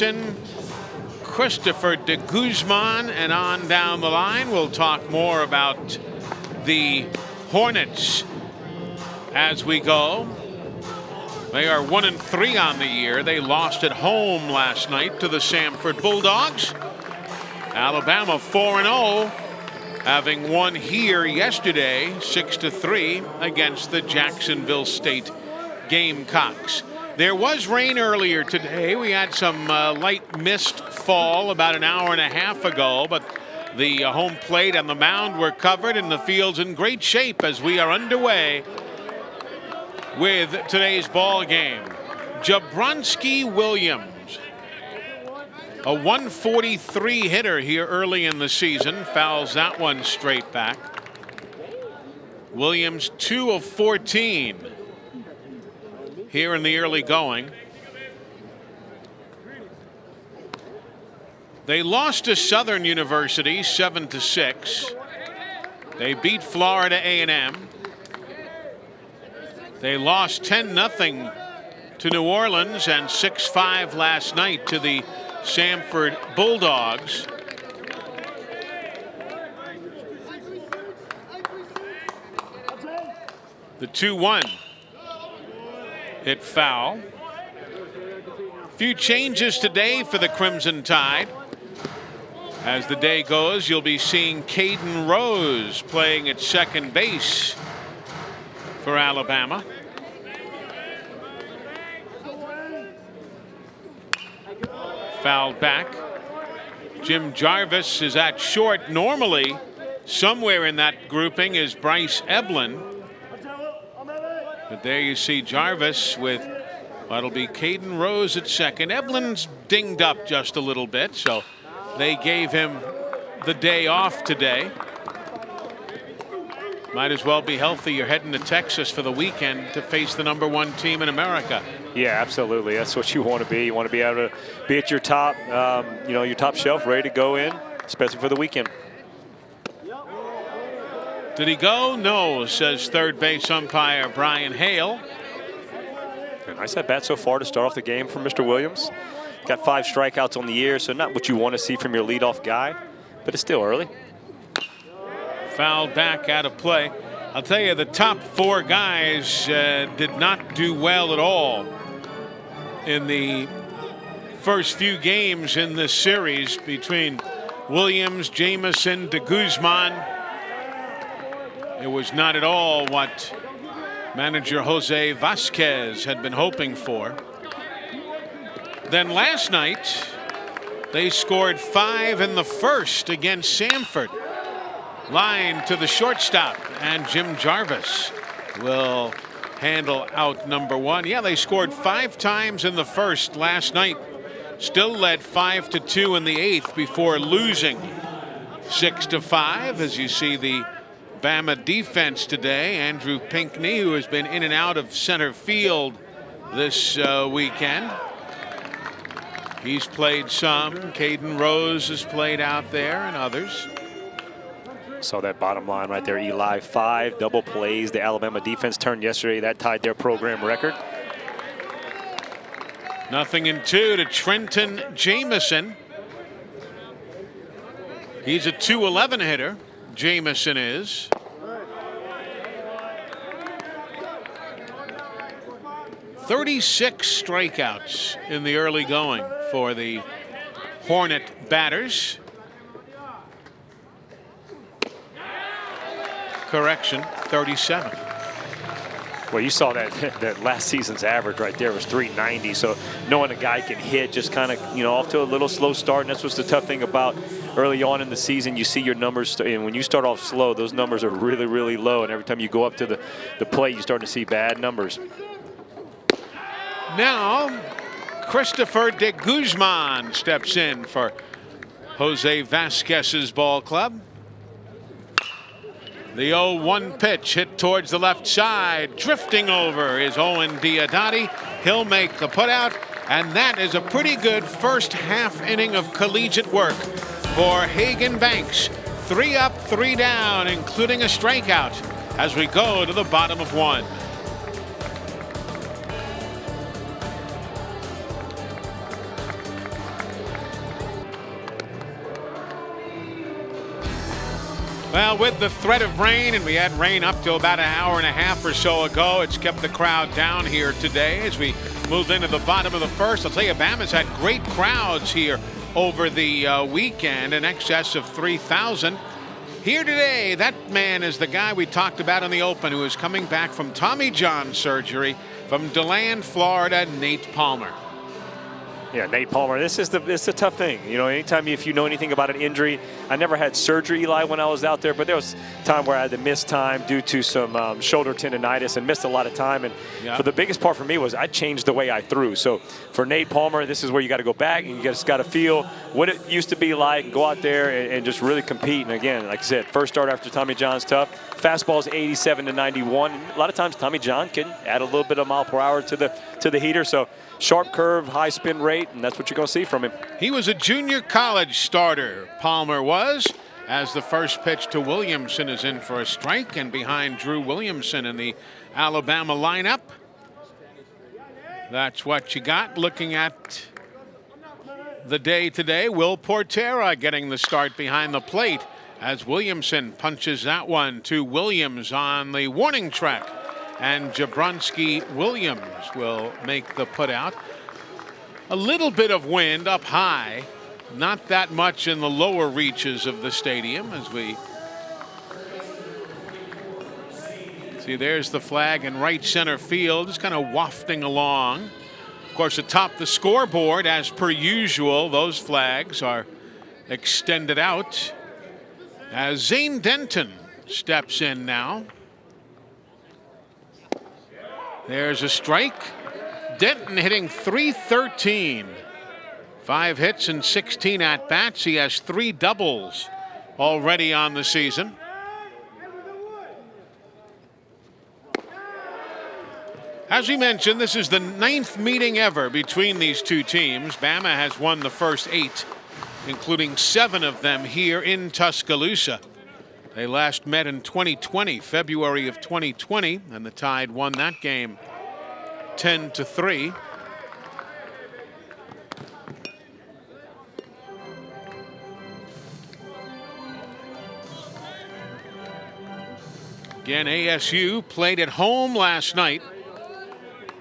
Jamieson, Christopher de Guzman, and on down the line. We'll talk more about the Hornets as we go. They are 1-3 on the year. They lost at home last night to the Samford Bulldogs. Alabama 4-0, having won here yesterday 6-3 against the Jacksonville State Gamecocks. There was rain earlier today. We had some light mist fall about an hour and a half ago, but the home plate and the mound were covered and the field's in great shape as we are underway with today's ball game. Jabronsky Williams, a 143 hitter here early in the season, fouls that one straight back. Williams 2 of 14 here in the early going. They lost to Southern University 7-6. They beat Florida A&M. They lost 10-0 to New Orleans and 6-5 last night to the Samford Bulldogs. The 2-1 hit foul. Few changes today for the Crimson Tide. As the day goes, you'll be seeing Caden Rose playing at second base for Alabama. Fouled back. Jim Jarvis is at short. Normally, somewhere in that grouping is Bryce Eblin. But there you see Jarvis with what'll be Caden Rose at second. Eblin's dinged up just a little bit, so they gave him the day off today. Might as well be healthy. You're heading to Texas for the weekend to face the #1 team in America. Yeah, absolutely. That's what you want to be. You want to be able to be at your top, your top shelf, ready to go in, especially for the weekend. Did he go? No, says third base umpire Brian Hale. Nice at bat so far to start off the game from Mr. Williams. Got 5 strikeouts on the year, so not what you want to see from your leadoff guy, but it's still early. Fouled back out of play. I'll tell you, the top 4 guys did not do well at all in the first few games in this series between Williams, Jamieson, de Guzman. It was not at all what manager Jose Vasquez had been hoping for. Then last night, they scored 5 in the first against Samford. Line to the shortstop, and Jim Jarvis will handle out #1. Yeah, they scored 5 times in the first last night. Still led 5-2 in the 8th before losing 6-5. As you see the Bama defense today, Andrew Pinckney, who has been in and out of center field this weekend. He's played some. Caden Rose has played out there, and others. Saw that bottom line right there, Eli. 5 double plays the Alabama defense turned yesterday. That tied their program record. 0-2 to Trenton Jamieson. He's a .211 hitter. Jamieson is. .36 strikeouts in the early going for the Hornet batters. Correction, 37. Well, you saw that last season's average right there was .390. So knowing a guy can hit, just kind of off to a little slow start, and that's what's the tough thing about early on in the season. You see your numbers, and when you start off slow, those numbers are really, really low. And every time you go up to the plate, you start to see bad numbers. Now, Christopher de Guzman steps in for Jose Vasquez's ball club. The 0-1 pitch hit towards the left side. Drifting over is Owen Diodati. He'll make the putout, and that is a pretty good first half inning of collegiate work for Hagan Banks. 3 up, 3 down, including a strikeout as we go to the bottom of 1. Well, with the threat of rain, and we had rain up till about an hour and a half or so ago, it's kept the crowd down here today as we move into the bottom of the first. I'll tell you, Bama's had great crowds here over the weekend, in excess of 3,000. Here today, that man is the guy we talked about in the open who is coming back from Tommy John surgery from DeLand, Florida, Nate Palmer. Yeah, Nate Palmer, it's a tough thing. You know, anytime if you know anything about an injury, I never had surgery, Eli, when I was out there, but there was time where I had to miss time due to some shoulder tendonitis and missed a lot of time. And for the biggest part for me was I changed the way I threw. So for Nate Palmer, this is where you got to go back and you just got to feel what it used to be like and go out there and just really compete. And again, like I said, first start after Tommy John's tough. Fastball's 87 to 91. A lot of times Tommy John can add a little bit of mile per hour to the heater. So sharp curve, high spin rate, and that's what you're going to see from him. He was a junior college starter, Palmer was, as the first pitch to Williamson is in for a strike, and behind Drew Williamson in the Alabama lineup. That's what you got. Looking at the day today, Will Portera getting the start behind the plate as Williamson punches that one to Williams on the warning track. And Jabronsky Williams will make the putout. A little bit of wind up high, not that much in the lower reaches of the stadium as we see. There's the flag in right center field, just kind of wafting along. Of course, atop the scoreboard, as per usual, those flags are extended out as Zane Denton steps in now. There's a strike. Denton hitting .313. 5 hits and 16 at-bats. He has 3 doubles already on the season. As we mentioned, this is the 9th meeting ever between these two teams. Bama has won the first 8, including 7 of them here in Tuscaloosa. They last met in 2020, February of 2020, and the Tide won that game 10-3. Again, ASU played at home last night.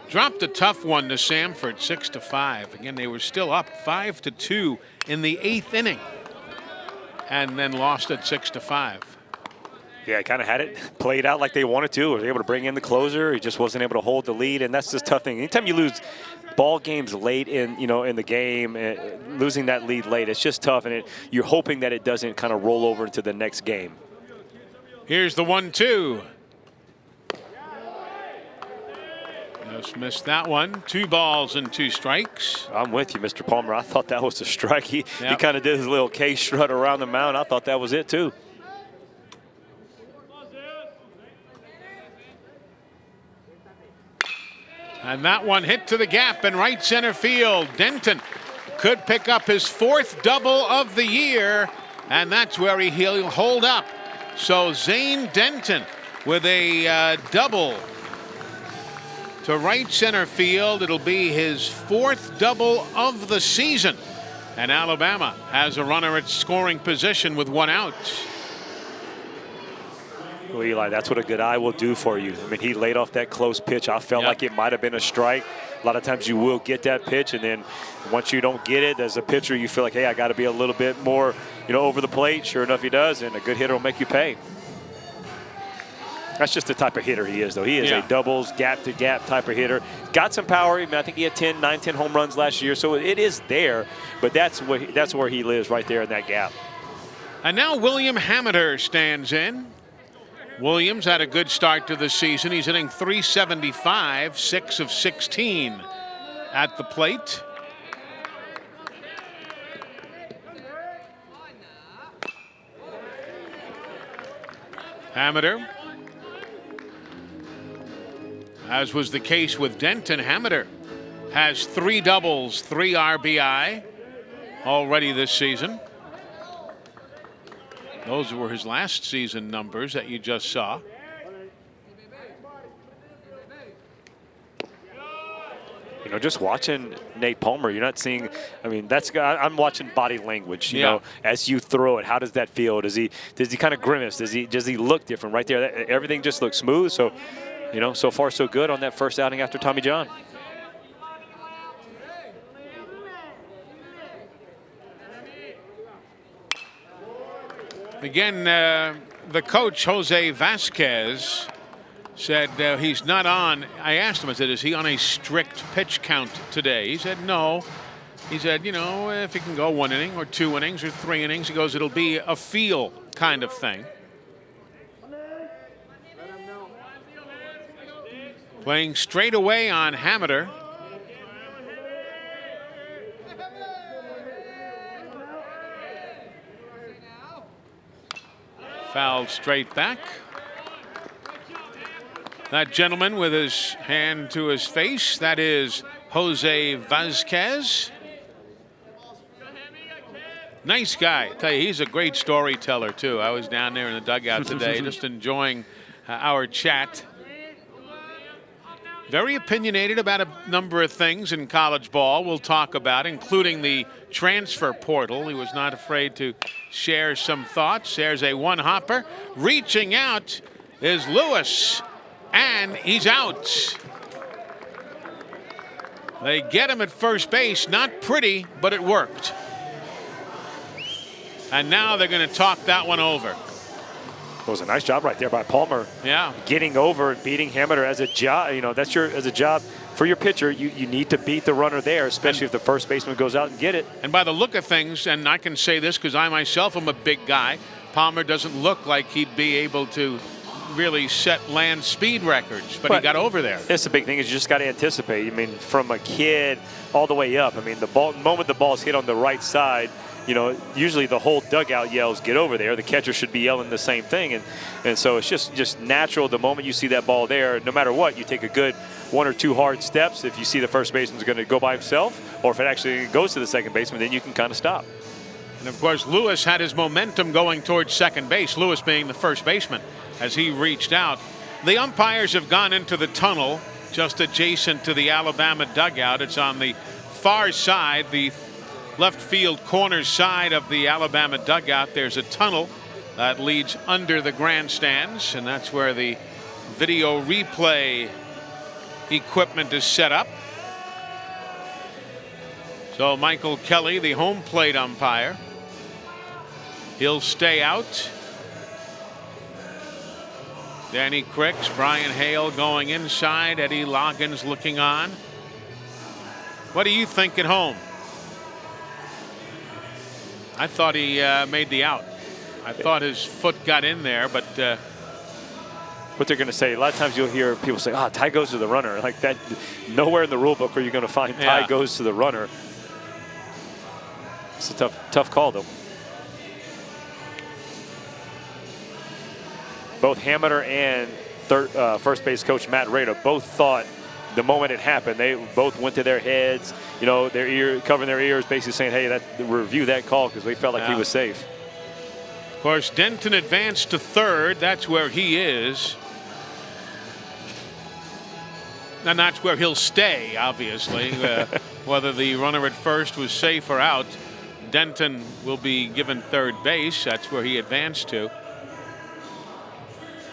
Dropped a tough one to Samford, 6-5. Again, they were still up 5-2 in the 8th inning, and then lost at 6-5. Yeah, kind of had it played out like they wanted to. Was able to bring in the closer. He just wasn't able to hold the lead, and that's the tough thing. Anytime you lose ball games late in the game, losing that lead late, it's just tough, and you're hoping that it doesn't kind of roll over into the next game. Here's the 1-2. Just missed that one. 2 balls and 2 strikes. I'm with you, Mr. Palmer. I thought that was a strike. He kind of did his little K strut around the mound. I thought that was it too. And that one hit to the gap in right center field. Denton could pick up his 4th double of the year, and that's where he'll hold up. So Zane Denton with a double to right center field. It'll be his 4th double of the season. And Alabama has a runner at scoring position with 1 out. Well, Eli, that's what a good eye will do for you. I mean, he laid off that close pitch. I felt like it might have been a strike. A lot of times you will get that pitch, and then once you don't get it, as a pitcher, you feel like, hey, I got to be a little bit more, over the plate. Sure enough, he does, and a good hitter will make you pay. That's just the type of hitter he is, though. He is a doubles, gap-to-gap type of hitter. Got some power. I mean, I think he had 9, 10 home runs last year, so it is there, but that's where he lives, right there in that gap. And now William Hameter stands in. Williams had a good start to the season. He's hitting .375, 6 of 16 at the plate. Hameter, as was the case with Denton, Hameter has 3 doubles, 3 RBI already this season. Those were his last season numbers that you just saw. You know, just watching Nate Palmer, you're not seeing, I mean, I'm watching body language, you know, as you throw it. How does that feel? Does he kind of grimace? Does he look different right there? Everything just looks smooth. So, you know, so far so good on that first outing after Tommy John. Again, the coach, Jose Vasquez, said he's not on. I asked him, I said, is he on a strict pitch count today? He said no. He said, you know, if he can go 1 inning or 2 innings or 3 innings, he goes, it'll be a feel kind of thing. Playing straight away on Hameter. Fouled straight back. That gentleman with his hand to his face, that is Jose Vasquez. Nice guy. I tell you, he's a great storyteller, too. I was down there in the dugout today just enjoying our chat. Very opinionated about a number of things in college ball we'll talk about, including the transfer portal. He was not afraid to share some thoughts. There's a one-hopper. Reaching out is Lewis, and he's out. They get him at first base. Not pretty, but it worked. And now they're going to talk that one over. It was a nice job right there by Palmer. Yeah. Getting over and beating Hameter as a job. You know, that's as a job for your pitcher. You need to beat the runner there, especially if the first baseman goes out and get it. And by the look of things, and I can say this because I myself am a big guy, Palmer doesn't look like he'd be able to really set land speed records, but he got over there. That's the big thing, is you just got to anticipate. I mean, from a kid all the way up. I mean, the moment the ball's hit on the right side, you know, usually the whole dugout yells, get over there. The catcher should be yelling the same thing. And so it's just natural. The moment you see that ball there, no matter what, you take a good 1 or 2 hard steps. If you see the first baseman's going to go by himself, or if it actually goes to the second baseman, then you can kind of stop. And of course, Lewis had his momentum going towards second base, Lewis being the first baseman, as he reached out. The umpires have gone into the tunnel just adjacent to the Alabama dugout. It's on the far side, the left field corner side of the Alabama dugout. There's a tunnel that leads under the grandstands, and that's where the video replay equipment is set up. So Michael Kelly, the home plate umpire, he'll stay out. Danny Cricks, Brian Hale going inside, Eddie Loggins looking on. What do you think at home? I thought he made the out. I thought his foot got in there, but what they're going to say, a lot of times you'll hear people say, "Ah, tie goes to the runner." Like that, nowhere in the rule book are you going to find tie goes to the runner. It's a tough call, though. Both Hameter and first base coach Matt Rada both thought the moment it happened, they both went to their heads, you know, covering their ears, basically saying, hey, review that call, because they felt like he was safe. Of course, Denton advanced to third. That's where he is. And that's where he'll stay, obviously. Whether the runner at first was safe or out, Denton will be given third base. That's where he advanced to.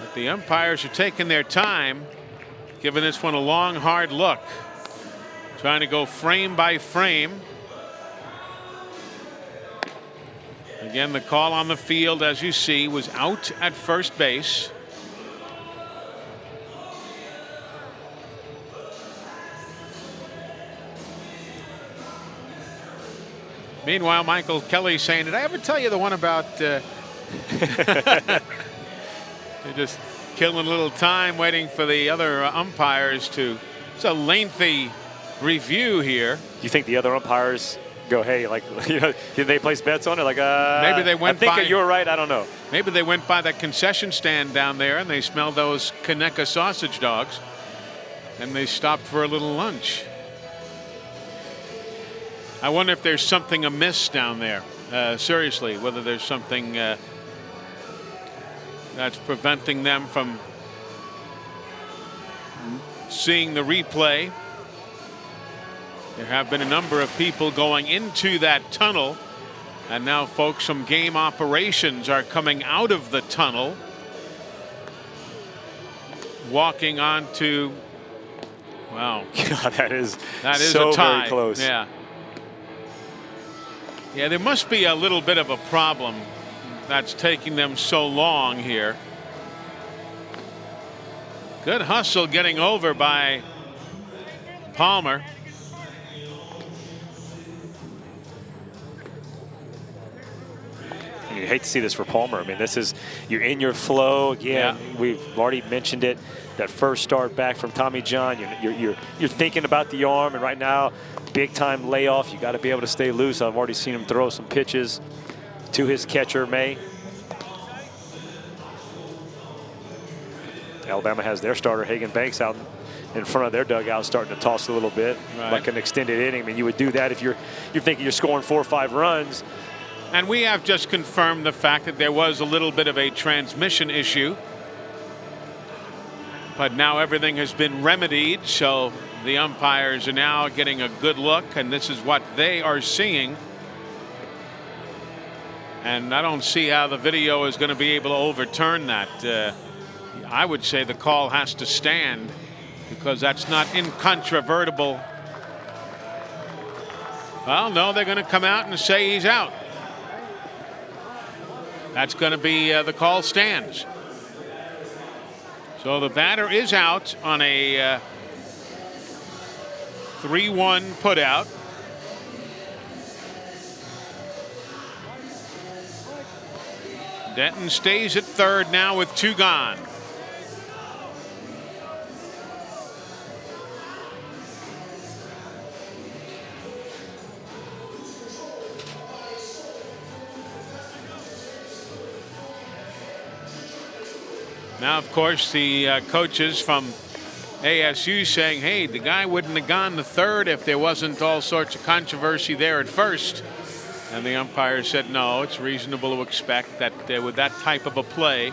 But the umpires are taking their time, giving this one a long, hard look, trying to go frame by frame. Again, the call on the field, as you see, was out at first base. Meanwhile, Michael Kelly saying, did I ever tell you the one about they're just killing a little time waiting for the other umpires to. It's a lengthy review here. You think the other umpires go, hey, like, you know, did they place bets on it? Like, maybe they went I think you're right. I don't know. Maybe they went by that concession stand down there and they smelled those Conecuh sausage dogs and they stopped for a little lunch. I wonder if there's something amiss down there. Seriously, whether there's something that's preventing them from seeing the replay. There have been a number of people going into that tunnel, and now folks from game operations are coming out of the tunnel, walking onto. Wow. God, that is so a tie. Very close. Yeah. Yeah, there must be a little bit of a problem that's taking them so long here. Good hustle getting over by Palmer. You hate to see this for Palmer. I mean, this is, you're in your flow again. Yeah. We've already mentioned it. That first start back from Tommy John, you're thinking about the arm, and right now, big time layoff. You got to be able to stay loose. I've already seen him throw some pitches to his catcher, May. Alabama has their starter, Hagan Banks, out in front of their dugout, starting to toss a little bit, like an extended inning. I mean, you would do that if you're thinking you're scoring 4 or 5 runs. And we have just confirmed the fact that there was a little bit of a transmission issue. But now everything has been remedied, so the umpires are now getting a good look, and this is what they are seeing. And I don't see how the video is going to be able to overturn that. I would say the call has to stand because that's not incontrovertible. Well, no, they're going to come out and say he's out. That's going to be the call stands. So the batter is out on a 3-1 putout. Denton stays at third now with 2 gone. Now, of course, the coaches from ASU saying, hey, the guy wouldn't have gone to third if there wasn't all sorts of controversy there at first. And the umpire said, no, it's reasonable to expect that with that type of a play,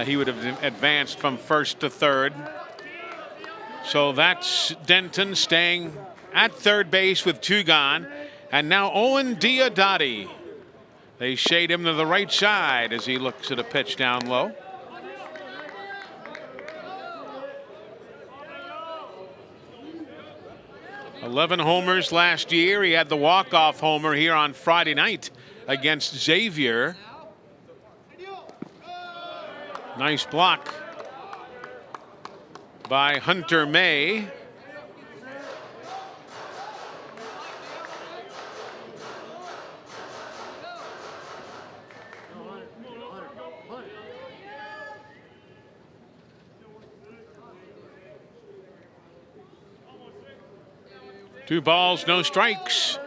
he would have advanced from first to third. So that's Denton staying at third base with 2 gone. And now Owen Diodati. They shade him to the right side as he looks at a pitch down low. 11 homers last year. He had the walk-off homer here on Friday night against Xavier. Nice block by Hunter May. Two balls, no strikes.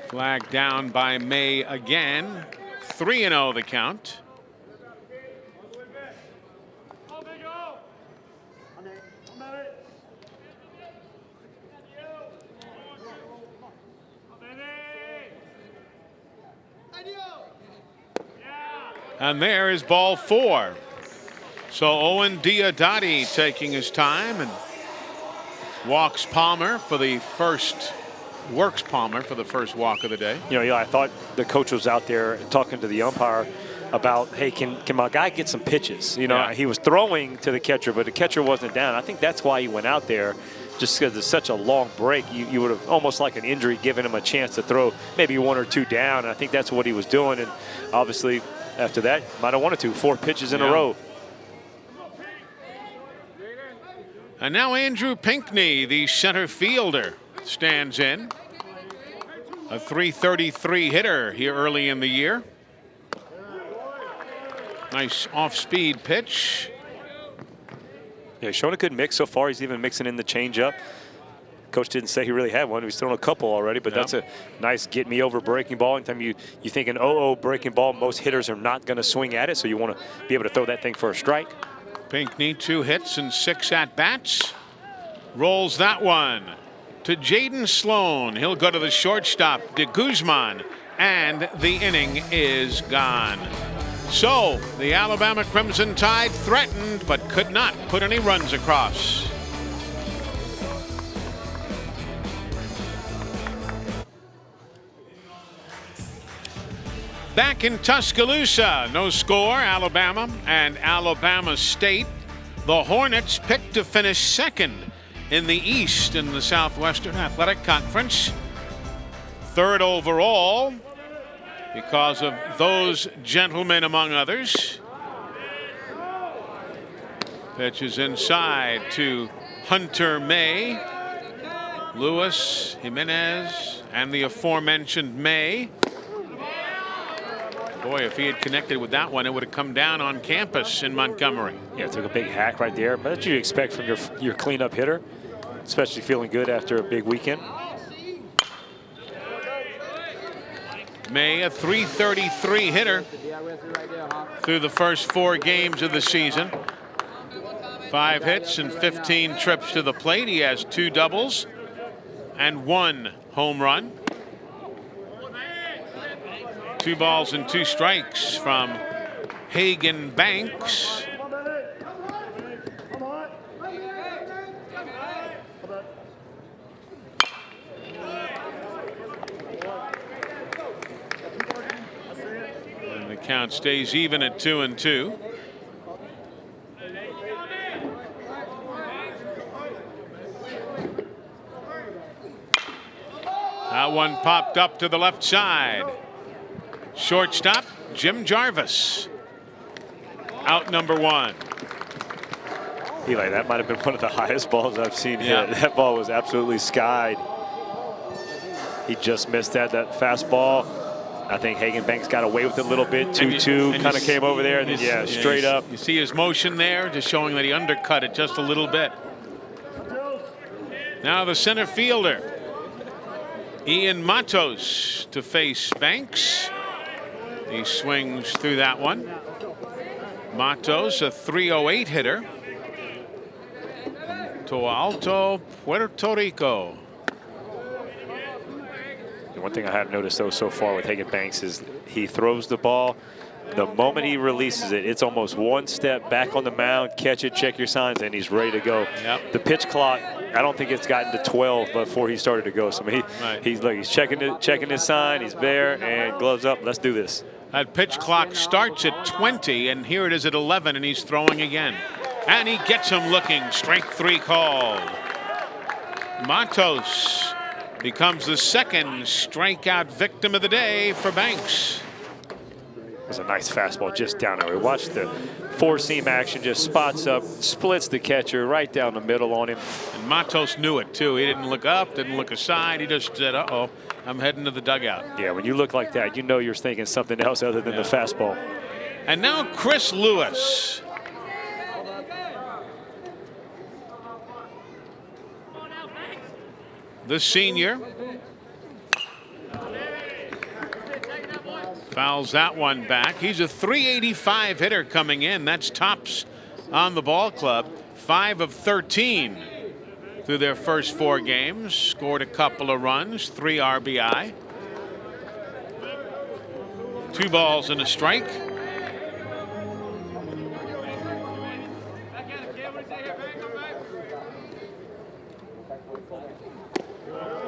Flag down by May again. 3-0 the count. And there is ball 4. So Owen Diodati taking his time and walks Palmer for the first, works Palmer for the first walk of the day. You know, yeah, I thought the coach was out there talking to the umpire about, hey, can my guy get some pitches? You know, Yeah. He was throwing to the catcher, but the catcher wasn't down. I think that's why he went out there, just because it's such a long break. You would have almost like an injury given him a chance to throw maybe 1 or 2 down. And I think that's what he was doing. And obviously after that, might have wanted to. 4 pitches in a row. And now Andrew Pinckney, the center fielder, stands in. A .333 hitter here early in the year. Nice off-speed pitch. Yeah, he's shown a good mix so far. He's even mixing in the changeup. Coach didn't say he really had one. He's thrown a couple already, but that's a nice get-me-over breaking ball. Anytime you think an 0-0 breaking ball, most hitters are not going to swing at it, so you want to be able to throw that thing for a strike. Pinckney, 2 hits and 6 at-bats. Rolls that one to Jaden Sloan. He'll go to the shortstop, de Guzman, and the inning is gone. So the Alabama Crimson Tide threatened but could not put any runs across. Back in Tuscaloosa, no score, Alabama and Alabama State. The Hornets picked to finish second in the East in the Southwestern Athletic Conference. Third overall because of those gentlemen, among others. Pitches inside to Hunter May, Lewis, Jimenez, and the aforementioned May. Boy, if he had connected with that one, it would have come down on campus in Montgomery. Yeah, took a big hack right there. But that's what you expect from your cleanup hitter, especially feeling good after a big weekend. May, a .333 hitter through the first 4 games of the season. 5 hits and 15 trips to the plate. He has 2 doubles and 1 home run. 2 balls and 2 strikes from Hagan Banks. And the count stays even at 2-2. That one popped up to the left side. Shortstop, Jim Jarvis. Out number 1. Eli, that might have been one of the highest balls I've seen hit. That ball was absolutely skied. He just missed that fastball. I think Hagan Banks got away with it a little bit. 2-2 kind of came over there, and then straight up. You see his motion there, just showing that he undercut it just a little bit. Now the center fielder, Ian Matos, to face Banks. He swings through that one. Matos, a .308 hitter. Toa Alto, Puerto Rico. One thing I have noticed though so far with Hagan Banks is he throws the ball. The moment he releases it, it's almost 1 step back on the mound, catch it, check your signs, and he's ready to go. Yep. The pitch clock, I don't think it's gotten to 12 before he started to go. So he's checking his sign, he's there, and gloves up. Let's do this. That pitch clock starts at 20, and here it is at 11, and he's throwing again. And he gets him looking. Strike 3 called. Matos becomes the second strikeout victim of the day for Banks. It was a nice fastball just down there. We watched the 4-seam action, just spots up, splits the catcher right down the middle on him. And Matos knew it too. He didn't look up, didn't look aside. He just said, uh-oh, I'm heading to the dugout. Yeah, when you look like that, you know you're thinking something else other than the fastball. And now Chris Lewis. The senior. Fouls that one back. He's a .385 hitter coming in. That's tops on the ball club. 5 of 13 through their first 4 games. Scored a couple of runs, 3 RBI. 2 balls and a strike.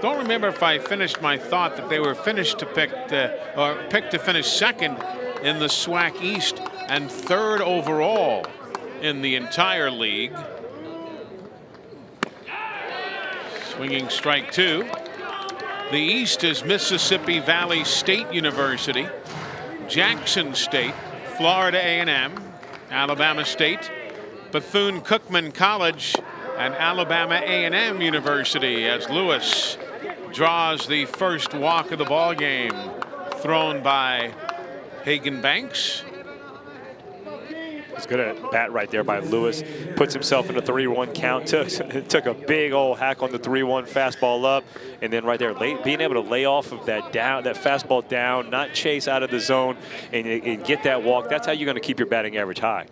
Don't remember if I finished my thought that they were picked to finish second in the SWAC East and 3rd overall in the entire league. Swinging strike 2. The East is Mississippi Valley State University, Jackson State, Florida A&M, Alabama State, Bethune-Cookman College, and Alabama A&M University, as Lewis draws the first walk of the ball game, thrown by Hagan Banks. It's good at bat right there by Lewis. Puts himself in a 3-1 count. Took a big old hack on the 3-1 fastball up, and then right there, being able to lay off of that fastball down, not chase out of the zone, and get that walk. That's how you're going to keep your batting average high.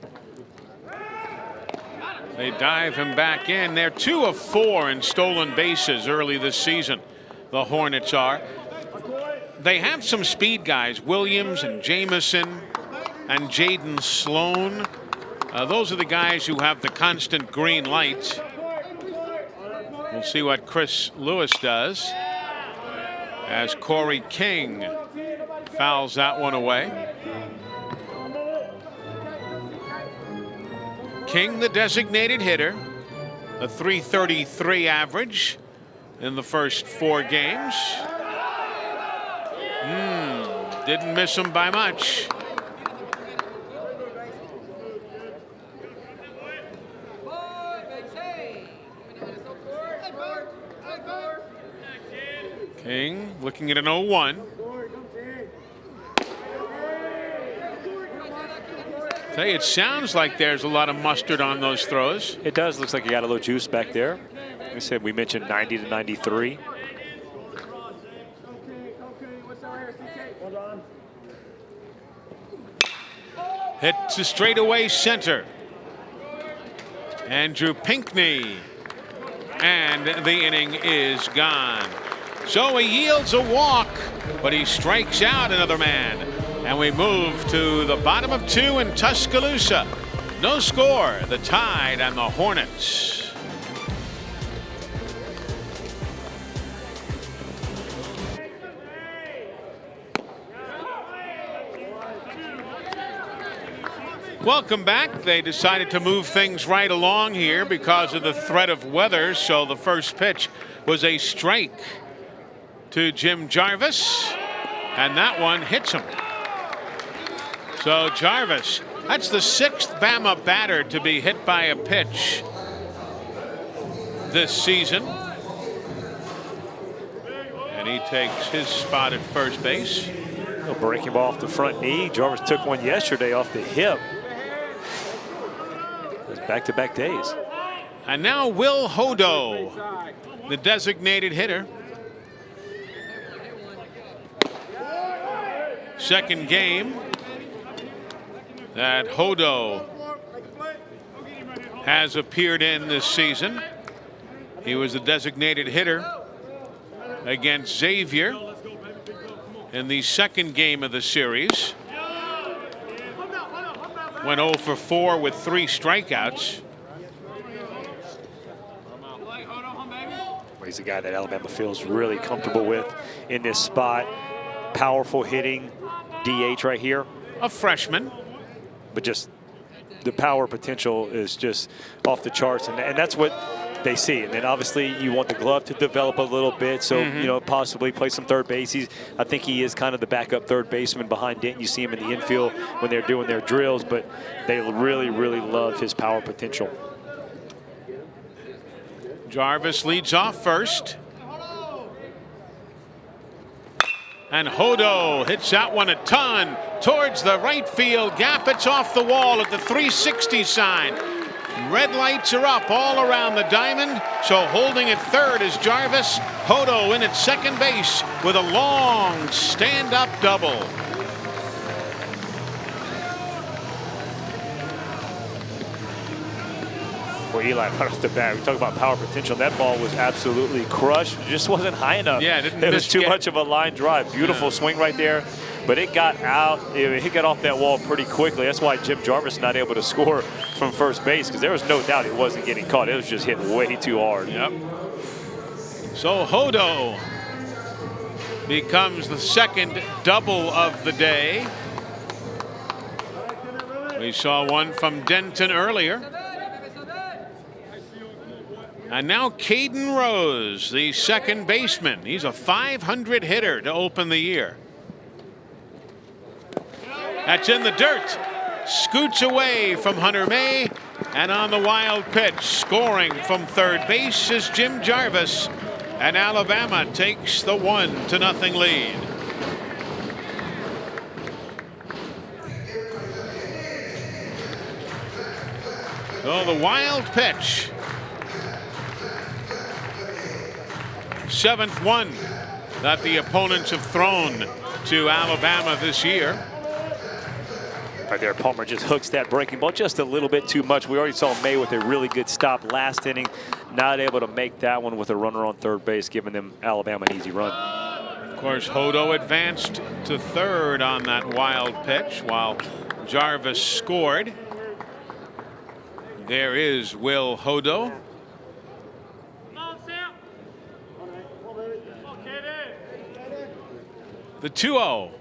They dive him back in. They're 2 of 4 in stolen bases early this season. The Hornets are. They have some speed guys, Williams and Jamison, and Jaden Sloan. Those are the guys who have the constant green light. We'll see what Chris Lewis does as Corey King fouls that one away. King, the designated hitter, a .333 average in the first 4 games. Didn't miss him by much. King looking at an 0-1. Say, it sounds like there's a lot of mustard on those throws. It does. Looks like you got a little juice back there. Like I said, we mentioned 90 to 93. Hits to straightaway center. Andrew Pinckney. And the inning is gone. So he yields a walk, but he strikes out another man. And we move to the bottom of 2 in Tuscaloosa. No score, the Tide and the Hornets. Welcome back. They decided to move things right along here because of the threat of weather. So the first pitch was a strike to Jim Jarvis, and that one hits him. So Jarvis, that's the 6th Bama batter to be hit by a pitch this season. And he takes his spot at first base. A breaking ball off the front knee. Jarvis took one yesterday off the hip. It's back-to-back days. And now Will Hodo, the designated hitter. Second game that Hodo has appeared in this season. He was the designated hitter against Xavier in the second game of the series. Went 0 for 4 with 3 strikeouts. He's a guy that Alabama feels really comfortable with in this spot. Powerful hitting, DH right here. A freshman. But just the power potential is just off the charts, and that's what they see. And then obviously you want the glove to develop a little bit, so you know, possibly play some third base. I think he is kind of the backup third baseman behind Denton. You see him in the infield when they're doing their drills, but they really, really love his power potential. Jarvis leads off first. And Hodo hits that one a ton towards the right field gap. It's off the wall at the 360 sign. Red lights are up all around the diamond. So holding at third is Jarvis. Hodo in at second base with a long stand-up double. Well, Eli, right off the bat, we talk about power potential. That ball was absolutely crushed. It just wasn't high enough. Yeah, it was too much of a line drive. Beautiful swing right there. But it got out. It got off that wall pretty quickly. That's why Jim Jarvis not able to score from first base, because there was no doubt it wasn't getting caught. It was just hit way too hard. Yep. So Hodo becomes the second double of the day. We saw one from Denton earlier. And now Caden Rose, the second baseman. He's a .500 hitter to open the year. That's in the dirt. Scoots away from Hunter May. And on the wild pitch, scoring from third base is Jim Jarvis. And Alabama takes the 1-0 lead. So the wild pitch. 7th one that the opponents have thrown to Alabama this year. Right there, Palmer just hooks that breaking ball just a little bit too much. We already saw May with a really good stop last inning. Not able to make that one with a runner on third base, giving them Alabama an easy run. Of course, Hodo advanced to third on that wild pitch, while Jarvis scored. There is Will Hodo. The 2-0.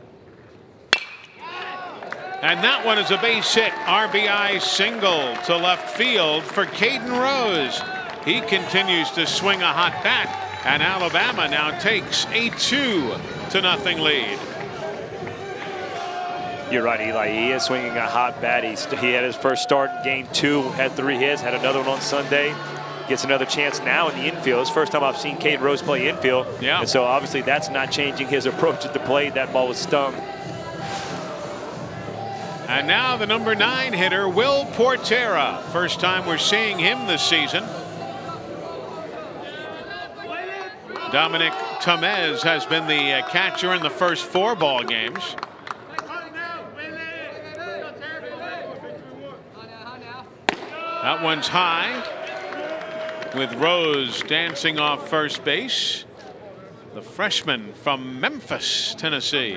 And that one is a base hit. RBI single to left field for Caden Rose. He continues to swing a hot bat, and Alabama now takes a 2-0 lead. You're right, Eli. He is swinging a hot bat. He had his first start in game 2, had 3 hits, had another one on Sunday. Gets another chance now in the infield. It's the first time I've seen Caden Rose play infield. Yeah. And so obviously that's not changing his approach at the plate. That ball was stung. And now the number 9 hitter, Will Portera. First time we're seeing him this season. Dominic Tamez has been the catcher in the first 4 ball games. That one's high, with Rose dancing off first base. The freshman from Memphis, Tennessee.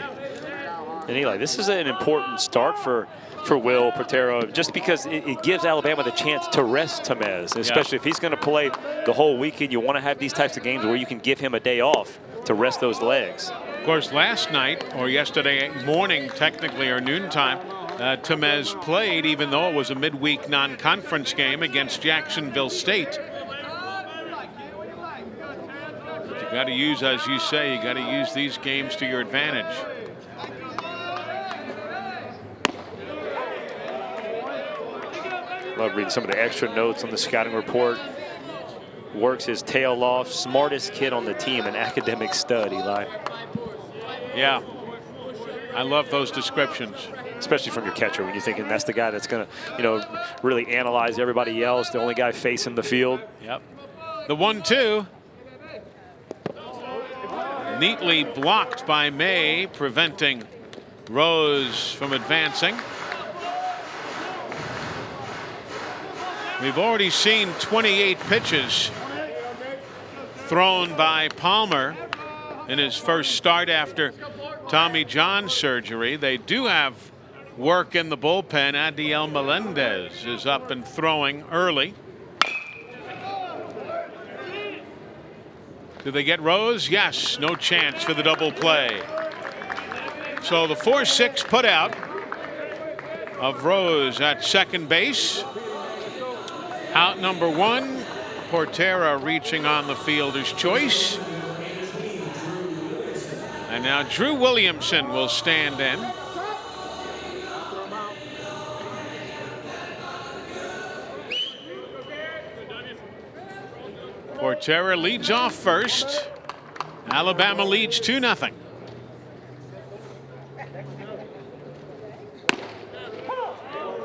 And Eli, this is an important start for Will Portera, just because it gives Alabama the chance to rest Tamez, especially if he's going to play the whole weekend. You want to have these types of games where you can give him a day off to rest those legs. Of course, last night, or yesterday morning, technically, or noontime, Tamez played, even though it was a midweek non-conference game against Jacksonville State. But you got to use, as you say, you got to use these games to your advantage. Love reading some of the extra notes on the scouting report. Works his tail off. Smartest kid on the team, an academic stud, Eli. Yeah, I love those descriptions. Especially from your catcher, when you're thinking that's the guy that's going to, really analyze everybody else, the only guy facing the field. Yep. The 1-2. Neatly blocked by May, preventing Rose from advancing. We've already seen 28 pitches thrown by Palmer in his first start after Tommy John surgery. They do have work in the bullpen. Adiel Melendez is up and throwing early. Do they get Rose? Yes. No chance for the double play. So the 4-6 putout of Rose at second base. Out number 1. Portera reaching on the fielder's choice. And now Drew Williamson will stand in. Portera leads off first. Alabama leads 2-0.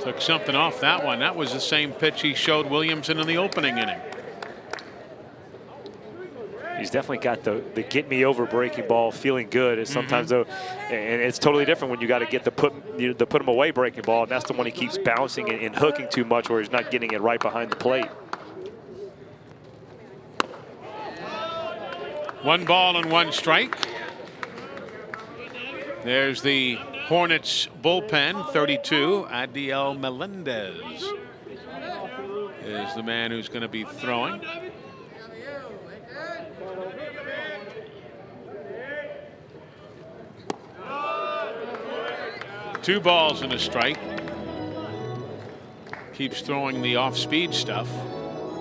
Took something off that one. That was the same pitch he showed Williamson in the opening inning. He's definitely got the get me over breaking ball, feeling good. It's sometimes though, and it's totally different when you got to get the put him away breaking ball, and that's the one he keeps bouncing and hooking too much, where he's not getting it right behind the plate. 1 ball and 1 strike. There's the Hornets bullpen, 32. Adiel Melendez is the man who's going to be throwing. Two balls and a strike. Keeps throwing the off-speed stuff.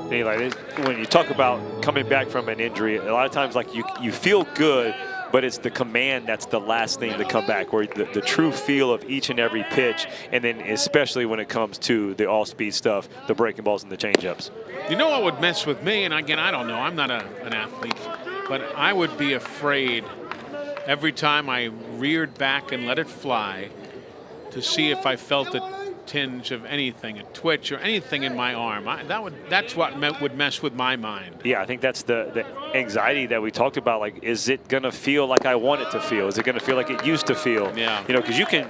Anyway, when you talk about coming back from an injury, a lot of times like you feel good, but it's the command that's the last thing to come back, where the true feel of each and every pitch, and then especially when it comes to the all-speed stuff, the breaking balls and the changeups. You know what would mess with me, and again, I don't know, I'm not an athlete, but I would be afraid every time I reared back and let it fly to see if I felt a tinge of anything, a twitch or anything in my arm. That's what would mess with my mind. Yeah, I think that's the anxiety that we talked about. Like, is it gonna feel like I want it to feel? Is it gonna feel like it used to feel? Yeah. Because you can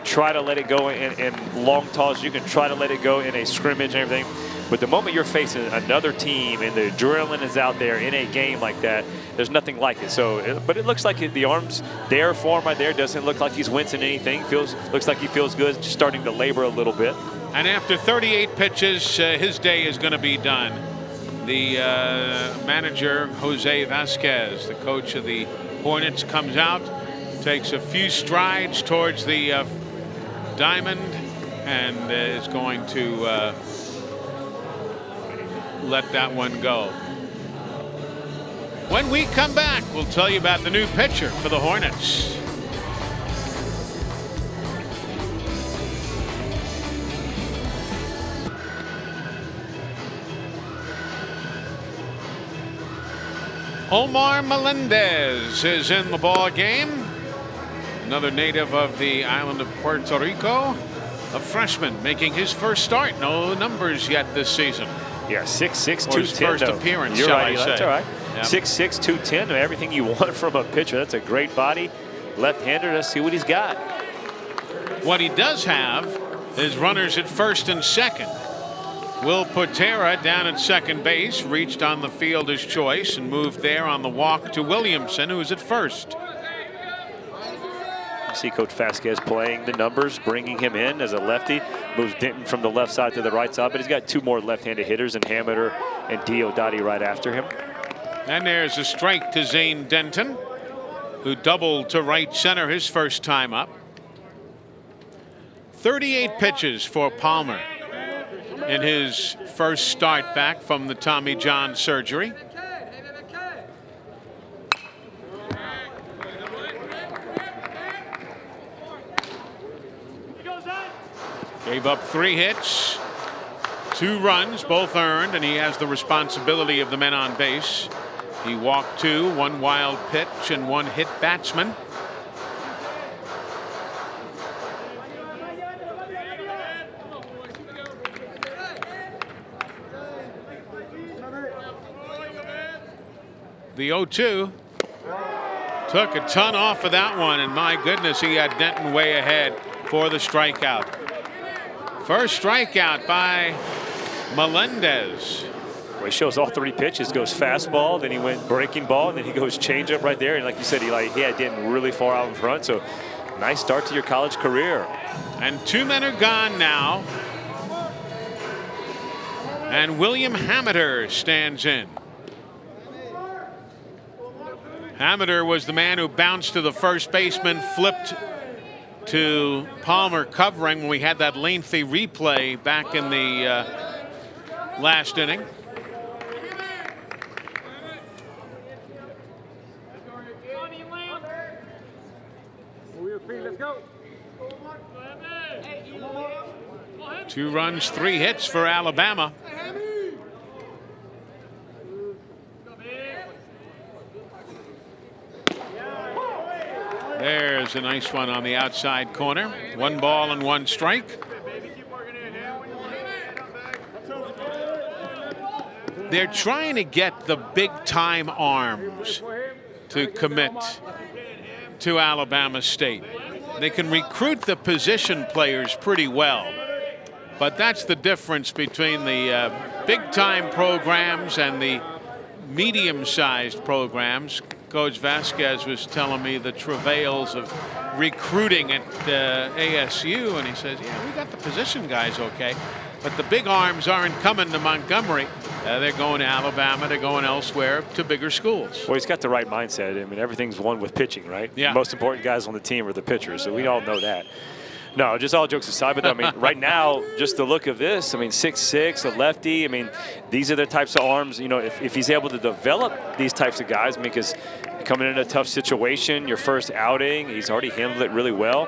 try to let it go in long toss. You can try to let it go in a scrimmage and everything. But the moment you're facing another team and the adrenaline is out there in a game like that, there's nothing like it. So, but it looks like the arm's there for him right there. Doesn't look like he's wincing anything. Looks like he feels good, just starting to labor a little bit. And after 38 pitches, his day is going to be done. The manager, Jose Vasquez, the coach of the Hornets, comes out, takes a few strides towards the diamond, and is going to let that one go. When we come back, we'll tell you about the new pitcher for the Hornets. Omar Melendez is in the ball game. Another native of the island of Puerto Rico. A freshman making his first start. No numbers yet this season. Yeah, 6'6", Or his 210. first appearance, You're shall right, I say. that's all right. Yep. 6'6", 210, everything you want from a pitcher. That's a great body. Left-hander, let's see what he's got. What he does have is runners at first and second. Will Patera down at second base reached on the fielder's choice and moved there on the walk to Williamson, who's at first. You see Coach Vasquez playing the numbers, bringing him in as a lefty. Moves Denton from the left side to the right side, but he's got two more left-handed hitters in Hameter and Diodati right after him. And there's a strike to Zane Denton, who doubled to right center his first time up. 38 pitches for Palmer in his first start back from the Tommy John surgery. Gave up 3 hits, 2 runs, both earned, and he has the responsibility of the men on base. He walked 2, 1 wild pitch, and 1 hit batsman. The 0-2 took a ton off of that one, and my goodness, he had Denton way ahead for the strikeout. First strikeout by Melendez. Well, he shows all 3 pitches, goes fastball, then he went breaking ball, and then he goes changeup right there. And like you said, he had Denton really far out in front. So nice start to your college career. And 2 men are gone now. And William Hameter stands in. Hameter was the man who bounced to the first baseman, flipped to Palmer covering when we had that lengthy replay back in the last inning. Two runs, 3 hits for Alabama. There's a nice one on the outside corner. 1 ball and 1 strike. They're trying to get the big-time arms to commit to Alabama State. They can recruit the position players pretty well, but that's the difference between the big-time programs and the medium-sized programs. Coach Vasquez was telling me the travails of recruiting at ASU, and he says, yeah, we got the position guys okay, but the big arms aren't coming to Montgomery. They're going to Alabama, they're going elsewhere to bigger schools. Well, he's got the right mindset. I mean, everything's won with pitching, right? Yeah. The most important guys on the team are the pitchers, so we all know that. No, just all jokes aside, but I mean, right now, just the look of this, I mean, 6'6", a lefty, I mean, these are the types of arms, you know, if he's able to develop these types of guys, because coming in a tough situation, your first outing, he's already handled it really well.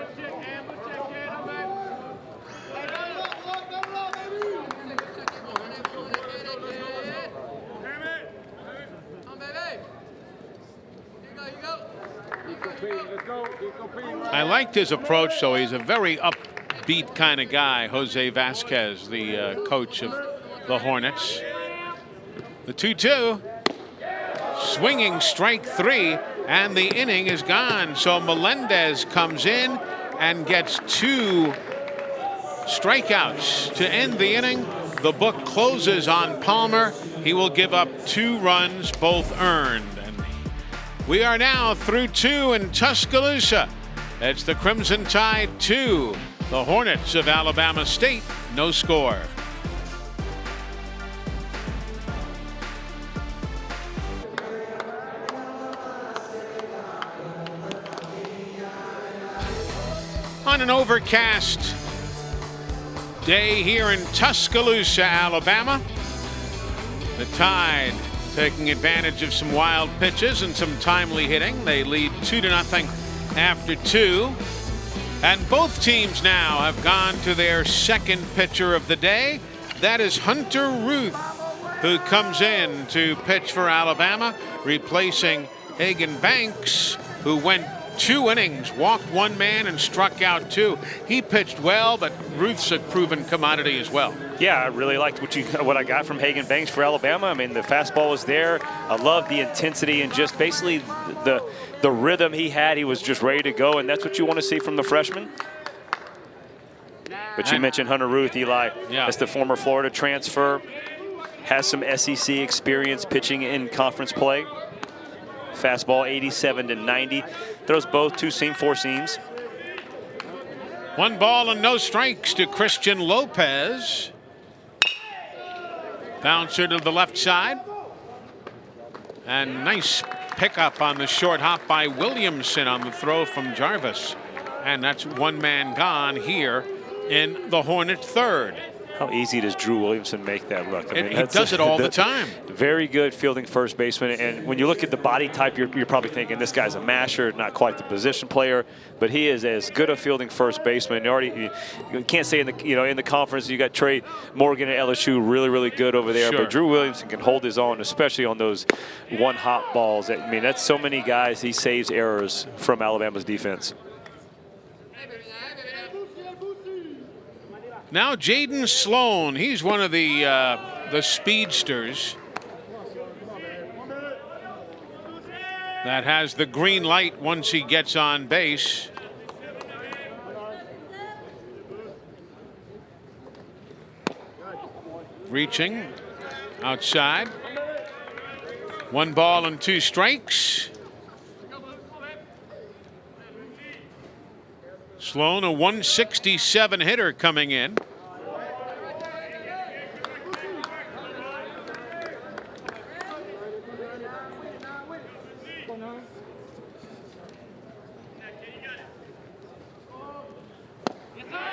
I liked his approach, though. He's a very upbeat kind of guy, Jose Vasquez, the coach of the Hornets. The 2-2, swinging strike 3, and the inning is gone. So Melendez comes in and gets 2 strikeouts to end the inning the book closes on Palmer. He will give up 2 runs, both earned. And we are now through 2 in Tuscaloosa. It's the Crimson Tide 2, the Hornets of Alabama State, no score. On an overcast day here in Tuscaloosa, Alabama, the Tide taking advantage of some wild pitches and some timely hitting. They lead 2-0 after 2. And both teams now have gone to their second pitcher of the day. That is Hunter Ruth, who comes in to pitch for Alabama, replacing Hagan Banks, who went 2 innings, walked 1 man and struck out 2. He pitched well, but Ruth's a proven commodity as well. Yeah, I really liked what I got from Hagan Banks for Alabama. I mean, the fastball was there. I love the intensity and just basically the rhythm he had. He was just ready to go, and that's what you want to see from the freshman. But you mentioned Hunter Ruth, Eli. Yeah. That's the former Florida transfer. Has some SEC experience pitching in conference play. Fastball 87-90. Throws both 2-seam, 4-seams. 1 ball and no strikes to Christian Lopez. Bouncer to the left side. And nice pickup on the short hop by Williamson on the throw from Jarvis. And that's 1 man gone here in the Hornet third. How easy does Drew Williamson make that look? I mean, he does it all the time. Very good fielding first baseman. And when you look at the body type, you're probably thinking this guy's a masher, not quite the position player, but he is as good a fielding first baseman. You can't say in the conference you got Trey Morgan at LSU really good over there, sure. But Drew Williamson can hold his own, especially on those 1-hop balls. I mean, that's so many guys. He saves errors from Alabama's defense. Now Jaden Sloan, he's one of the speedsters that has the green light once he gets on base. Reaching outside. 1 ball and 2 strikes. Sloan, a 167 hitter coming in.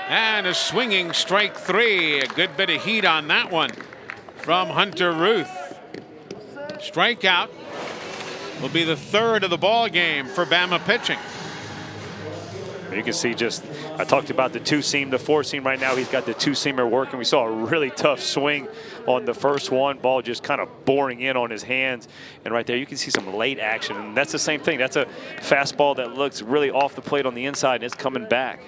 And a swinging strike 3. A good bit of heat on that one from Hunter Ruth. Strikeout will be the 3rd of the ball game for Bama pitching. You can see I talked about the 2-seam, the 4-seam. Right now he's got the 2-seamer working. We saw a really tough swing on the first one. Ball just kind of boring in on his hands. And right there you can see some late action. And that's the same thing. That's a fastball that looks really off the plate on the inside, and it's coming back.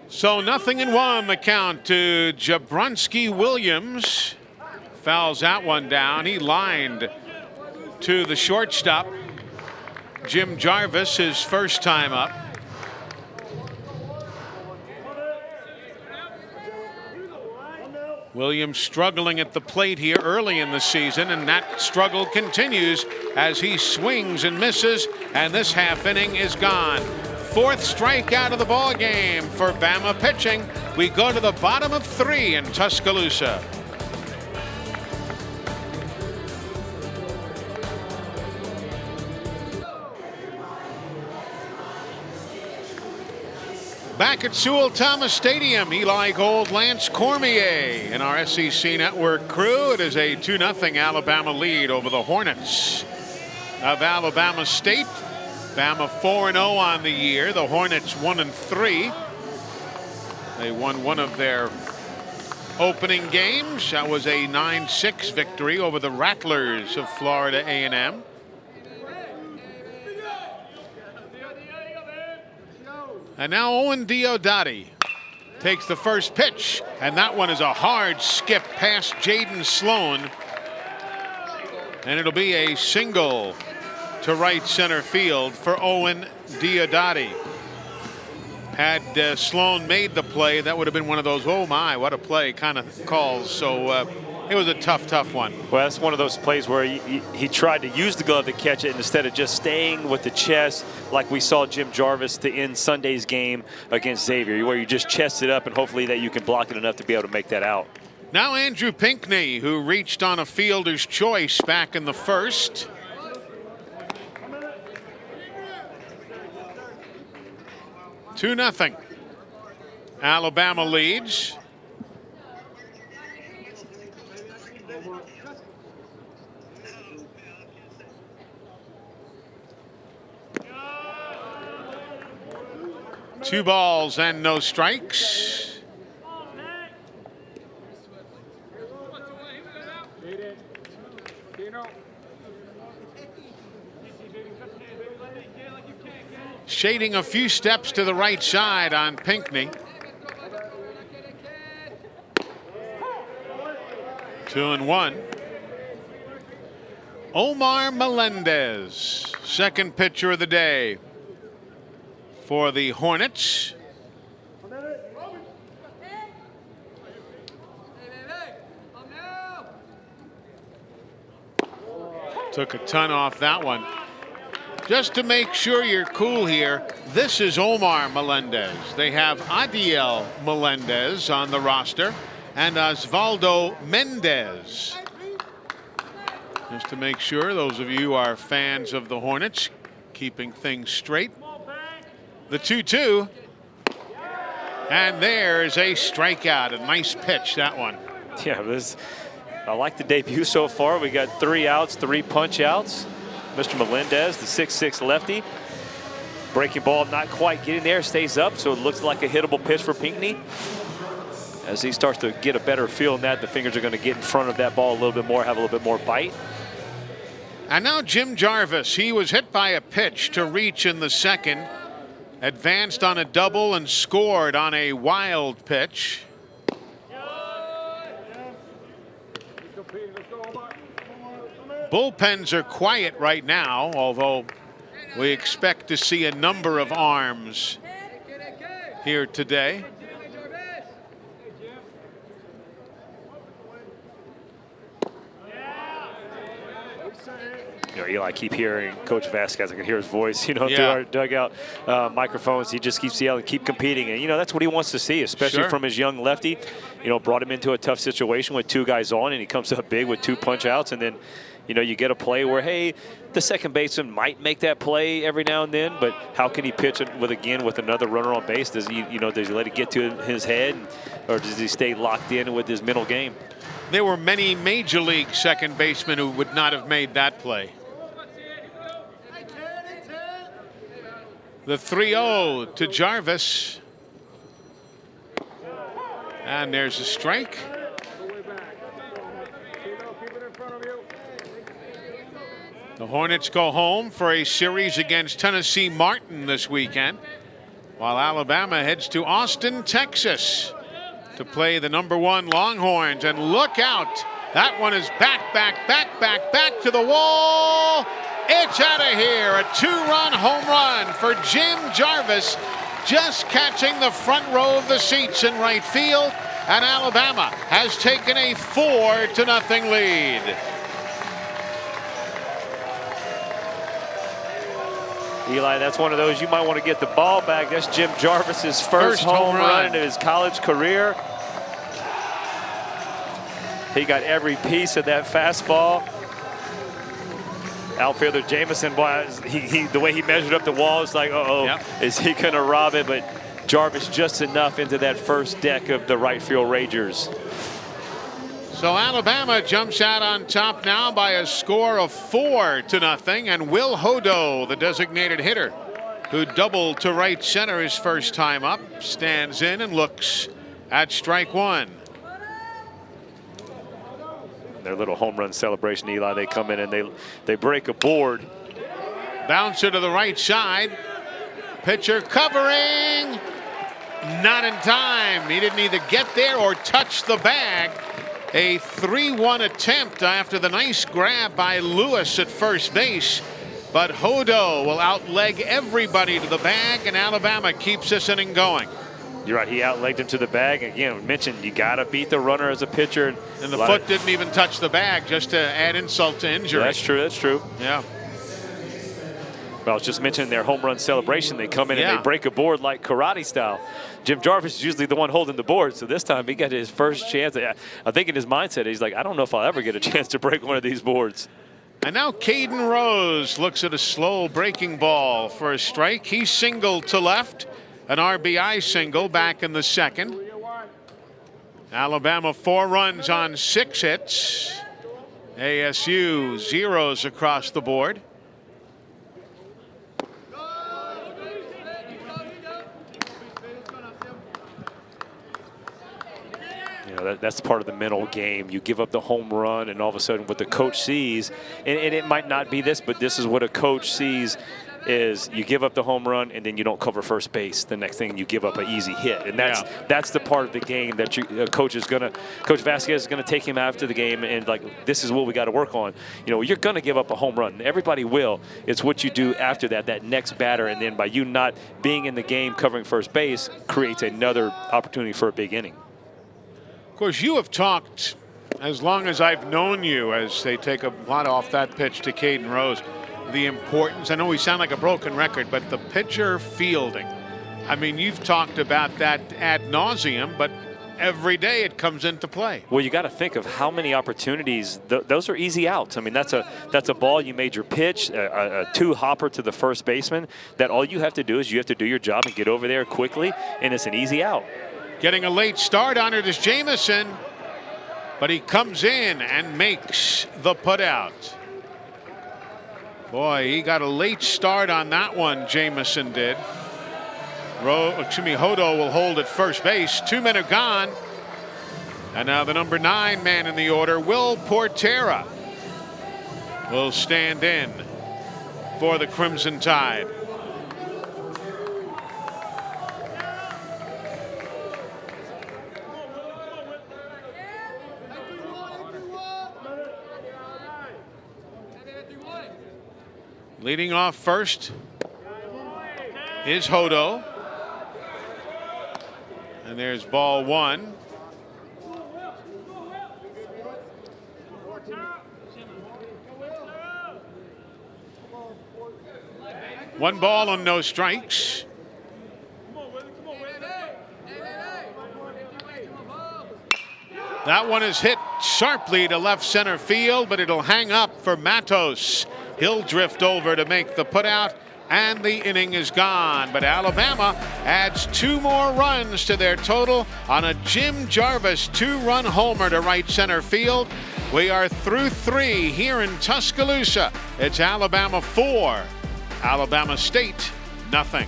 So 0-1 the count to Jabronsky Williams. Fouls that one down. He lined to the shortstop, Jim Jarvis, his first time up. Williams struggling at the plate here early in the season, and that struggle continues as he swings and misses, and this half inning is gone. 4th strikeout of the ball game for Bama pitching. We go to the bottom of 3 in Tuscaloosa. Back at Sewell Thomas Stadium, Eli Gold, Lance Cormier in our SEC Network crew. It is a 2-0 Alabama lead over the Hornets of Alabama State. Bama 4-0 on the year. The Hornets 1-3. They won one of their opening games. That was a 9-6 victory over the Rattlers of Florida A&M. And now Owen Diodati takes the first pitch, and that one is a hard skip past Jaden Sloan, and it'll be a single to right center field for Owen Diodati. Had Sloan made the play, that would have been one of those, oh my, what a play kind of calls. So it was a tough one. Well, that's one of those plays where he tried to use the glove to catch it instead of just staying with the chest like we saw Jim Jarvis to end Sunday's game against Xavier, where you just chest it up and hopefully that you can block it enough to be able to make that out. Now Andrew Pinckney, who reached on a fielder's choice back in the first. Two nothing. Alabama leads. Two balls and no strikes. Shading a few steps to the right side on Pinckney. 2-1. Omar Melendez, second pitcher of the day for the Hornets. Took a ton off that one. Just to make sure you're cool here, this is Omar Melendez. They have Adiel Melendez on the roster and Osvaldo Mendez. Just to make sure those of you are fans of the Hornets, keeping things straight. The 2-2. And there's a strikeout. A nice pitch, that one. Yeah, I like the debut so far. We got 3 outs, 3 punch outs. Mr. Melendez, the 6'6" lefty. Breaking ball not quite getting there, stays up, so it looks like a hittable pitch for Pinckney. As he starts to get a better feel in that, the fingers are going to get in front of that ball a little bit more, have a little bit more bite. And now Jim Jarvis, he was hit by a pitch to reach in the second, advanced on a double and scored on a wild pitch. Bullpens are quiet right now, although we expect to see a number of arms here today. You know, Eli, I keep hearing Coach Vasquez. I can hear his voice, through our dugout microphones. He just keeps yelling, keep competing. And, that's what he wants to see, especially from his young lefty. Brought him into a tough situation with 2 guys on, and he comes up big with 2 punch outs. And then, you get a play where, hey, the second baseman might make that play every now and then, but how can he pitch it with another runner on base? Does he, does he let it get to his head, or does he stay locked in with his mental game? There were many major league second basemen who would not have made that play. The 3-0 to Jarvis. And there's a strike. The Hornets go home for a series against Tennessee Martin this weekend, while Alabama heads to Austin, Texas to play the #1 Longhorns. And look out, that one is back to the wall. It's out of here. A 2-run home run for Jim Jarvis, just catching the front row of the seats in right field. And Alabama has taken a 4-0 lead. Eli, that's one of those you might want to get the ball back. That's Jim Jarvis's first home run in his college career. He got every piece of that fastball. Outfielder Jamison, the way he measured up the wall, it's like, is he going to rob it? But Jarvis just enough into that first deck of the right field Ragers. So Alabama jumps out on top now by a score of 4-0. And Will Hodo, the designated hitter, who doubled to right center his first time up, stands in and looks at strike 1. Their little home run celebration, Eli, they come in and they break a board. Bouncer to the right side. Pitcher covering. Not in time. He didn't either get there or touch the bag. A 3-1 attempt after the nice grab by Lewis at first base. but Hodo will outleg everybody to the bag, and Alabama keeps this inning going. You're right. He outlegged him to the bag. Again, we mentioned you got to beat the runner as a pitcher. And the foot didn't even touch the bag, just to add insult to injury. That's true. That's true. Yeah. Well, I was just mentioning their home run celebration. They come in and they break a board like karate style. Jim Jarvis is usually the one holding the board, so this time he got his first chance. I think in his mindset, he's like, I don't know if I'll ever get a chance to break one of these boards. And now Caden Rose looks at a slow breaking ball for a strike. He singled to left, an RBI single back in the second. Alabama 4 runs on 6 hits. ASU zeros across the board. You know, that's part of the mental game. You give up the home run, and all of a sudden what the coach sees, and it might not be this, but this is what a coach sees, is you give up the home run and then you don't cover first base. The next thing, you give up an easy hit, and that's the part of the game that Coach Vasquez is gonna take him after the game and like, this is what we got to work on. You know, you're gonna give up a home run. Everybody will. It's what you do after that next batter, and then by you not being in the game covering first base creates another opportunity for a big inning. Of course, you have talked as long as I've known you, as they take a lot off that pitch to Caden Rose, the importance. I know we sound like a broken record, but the pitcher fielding. I mean, you've talked about that ad nauseum, but every day it comes into play. Well, you got to think of how many opportunities. Those are easy outs. I mean, that's a ball. You made your pitch, a 2-hopper to the first baseman. That all you have to do is you have to do your job and get over there quickly, and it's an easy out. Getting a late start on it is Jamison, but he comes in and makes the putout. Boy, he got a late start on that one, Jamison did. Hodo will hold at first base. 2 men are gone. And now the number 9 man in the order, Will Portera, will stand in for the Crimson Tide. Leading off first is Hodo. And there's ball 1. One ball and no strikes. That one is hit sharply to left center field, but it'll hang up for Matos. He'll drift over to make the putout, and the inning is gone. But Alabama adds 2 more runs to their total on a Jim Jarvis 2-run homer to right center field. We are through 3 here in Tuscaloosa. It's Alabama 4, Alabama State nothing.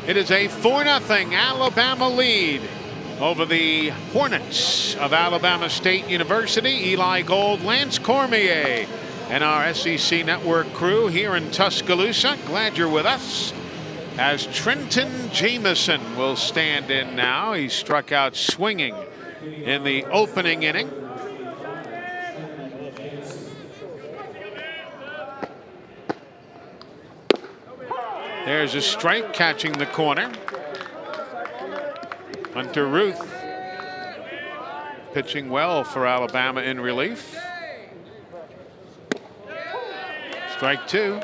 It is a 4-0 Alabama lead over the Hornets of Alabama State University. Eli Gold, Lance Cormier, and our SEC Network crew here in Tuscaloosa. Glad you're with us. As Trenton Jamison will stand in now. He struck out swinging in the opening inning. There's a strike catching the corner. Hunter Ruth pitching well for Alabama in relief. Strike 2.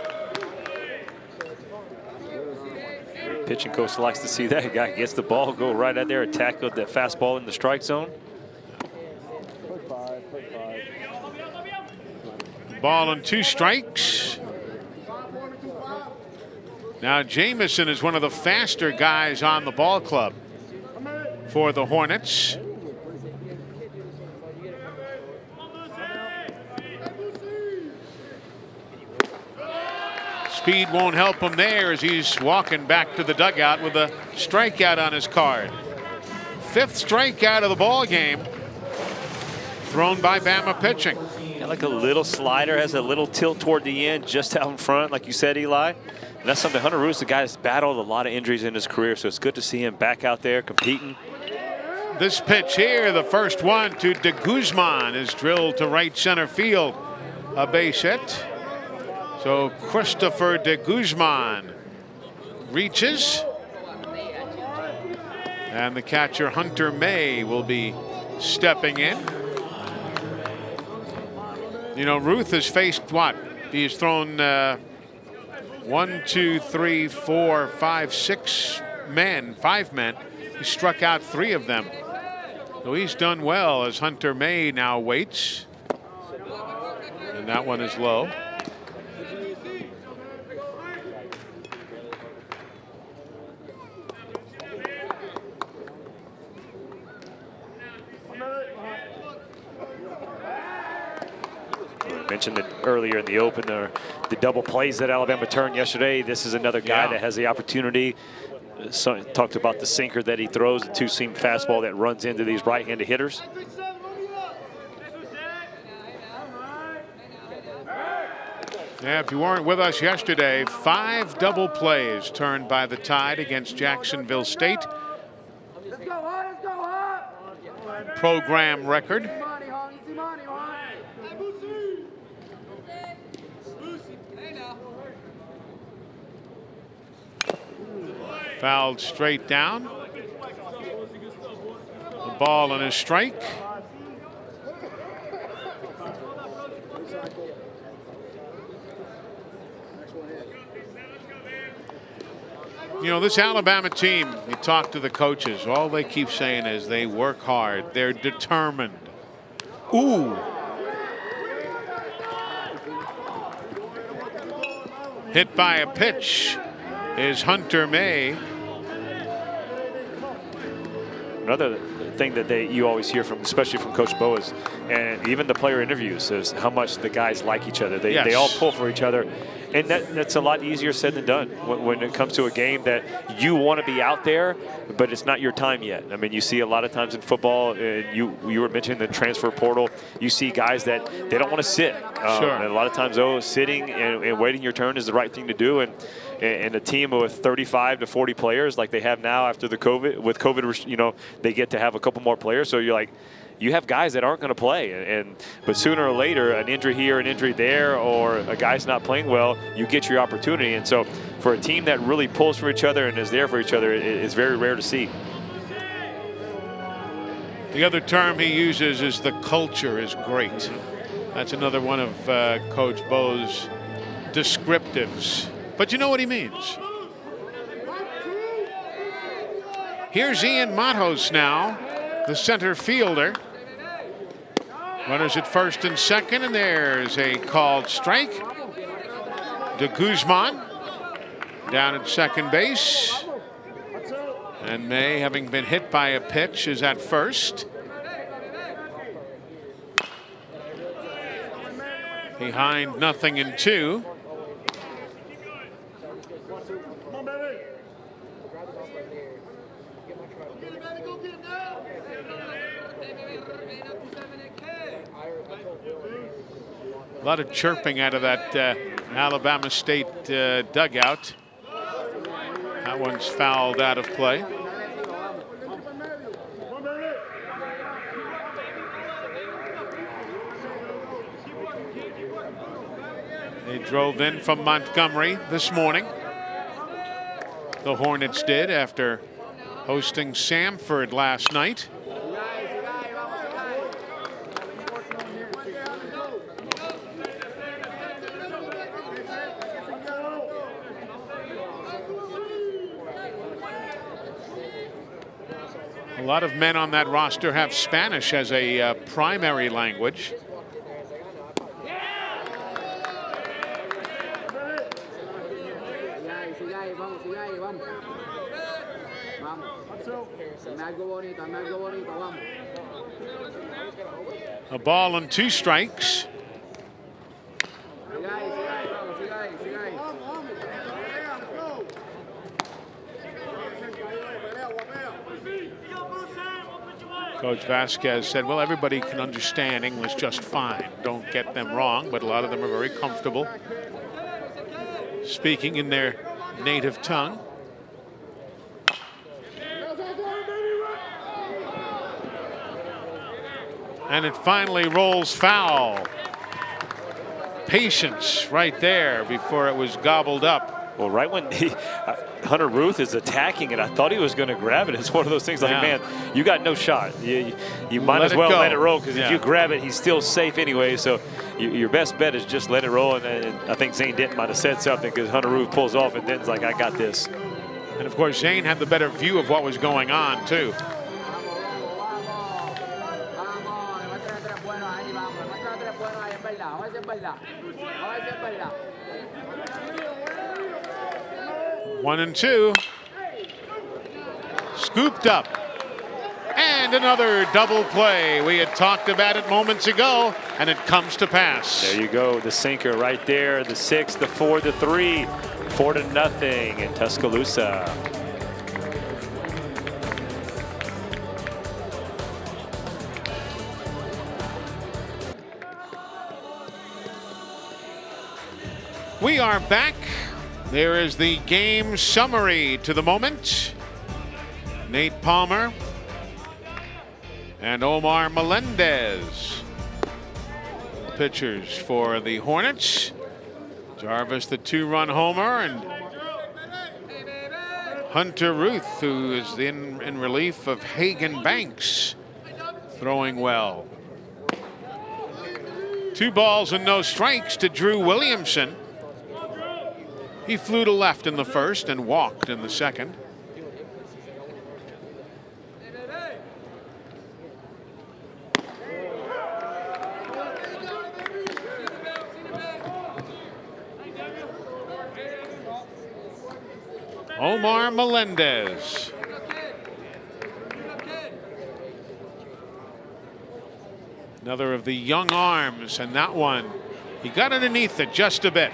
Pitching coach likes to see that guy gets the ball, go right out there and tackle that fastball in the strike zone. Ball and 2 strikes. Now Jamison is one of the faster guys on the ball club for the Hornets. Speed won't help him there as he's walking back to the dugout with a strikeout on his card. 5th strikeout of the ball game thrown by Bama pitching. Got like a little slider, has a little tilt toward the end, just out in front, like you said, Eli. And that's something Hunter Ruth's a guy that's battled a lot of injuries in his career, so it's good to see him back out there competing. This pitch here, the first one to De Guzman, is drilled to right center field. A base hit. So Christopher De Guzman reaches. And the catcher Hunter May will be stepping in. You know, Ruth has faced what? He's thrown 1, 2, 3, 4, 5, 6 men, 5 men. He struck out 3 of them. So he's done well as Hunter May now waits. And that one is low. I mentioned it earlier in the opener, the double plays that Alabama turned yesterday. This is another guy that has the opportunity. Talked about the sinker that he throws, the two-seam fastball that runs into these right-handed hitters. Yeah, if you weren't with us yesterday, 5 double plays turned by the Tide against Jacksonville State. Program record. Fouled straight down. The ball and a strike. You know, this Alabama team, you talk to the coaches, all they keep saying is they work hard. They're determined. Ooh. Hit by a pitch is Hunter May. Another thing that you always hear from, especially from Coach Boas, and even the player interviews, is how much the guys like each other. They all pull for each other. And that's a lot easier said than done when it comes to a game that you want to be out there, but it's not your time yet. I mean, you see a lot of times in football, you were mentioning the transfer portal, you see guys that they don't want to sit. Sure. And a lot of times, sitting and waiting your turn is the right thing to do. And a team with 35 to 40 players like they have now after the COVID, you know, they get to have a couple more players. So you're like, you have guys that aren't going to play, but sooner or later, an injury here, an injury there, or a guy's not playing well, you get your opportunity. And so for a team that really pulls for each other and is there for each other, it's very rare to see. The other term he uses is the culture is great. That's another one of Coach Bo's descriptives. But you know what he means. Here's Ian Matos now, the center fielder. Runners at first and second, and there's a called strike. De Guzman down at second base. And May, having been hit by a pitch, is at first. Behind 0-2. A lot of chirping out of that Alabama State dugout. That one's fouled out of play. They drove in from Montgomery this morning. The Hornets did after hosting Samford last night. A lot of men on that roster have Spanish as a primary language. A ball and 2 strikes. Coach Vasquez said, well, everybody can understand English just fine. Don't get them wrong, but a lot of them are very comfortable speaking in their native tongue. And it finally rolls foul. Patience right there before it was gobbled up. Well, right when Hunter Ruth is attacking it, I thought he was going to grab it. It's one of those things like, man, you got no shot. You might as well let it roll, because if you grab it, he's still safe anyway. So your best bet is just let it roll. And I think Zane Denton might have said something, because Hunter Ruth pulls off and Denton's like, I got this. And of course, Zane had the better view of what was going on too. One and two. Scooped up. And another double play. We had talked about it moments ago, and it comes to pass. There you go, the sinker right there. The 6, the 4, the 3. 4-0 in Tuscaloosa. We are back. There is the game summary to the moment. Nate Palmer and Omar Melendez, pitchers for the Hornets. Jarvis, the 2-run homer, and Hunter Ruth, who is in relief of Hagen Banks, throwing well. 2 balls and no strikes to Drew Williamson. He flew to left in the first and walked in the second. Omar Melendez. Another of the young arms, and that one, he got underneath it just a bit.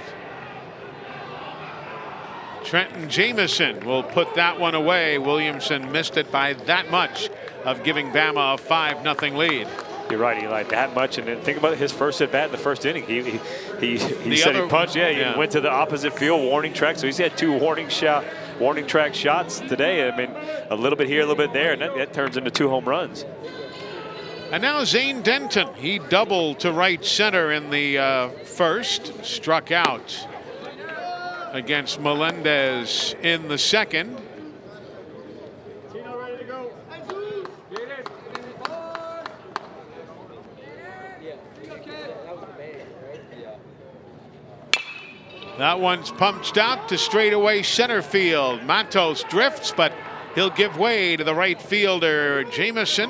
Trenton Jamison will put that one away. Williamson missed it by that much, of giving Bama a 5-0 lead. You're right, Eli, that much. And then think about his first at bat in the first inning. He said he punched. He went to the opposite field, warning track. So he's had 2 warning track shots today. I mean, a little bit here, a little bit there, and that turns into 2 home runs. And now Zane Denton. He doubled to right center in the first, struck out against Melendez in the second. That one's punched out to straightaway center field. Matos drifts, but he'll give way to the right fielder, Jamison,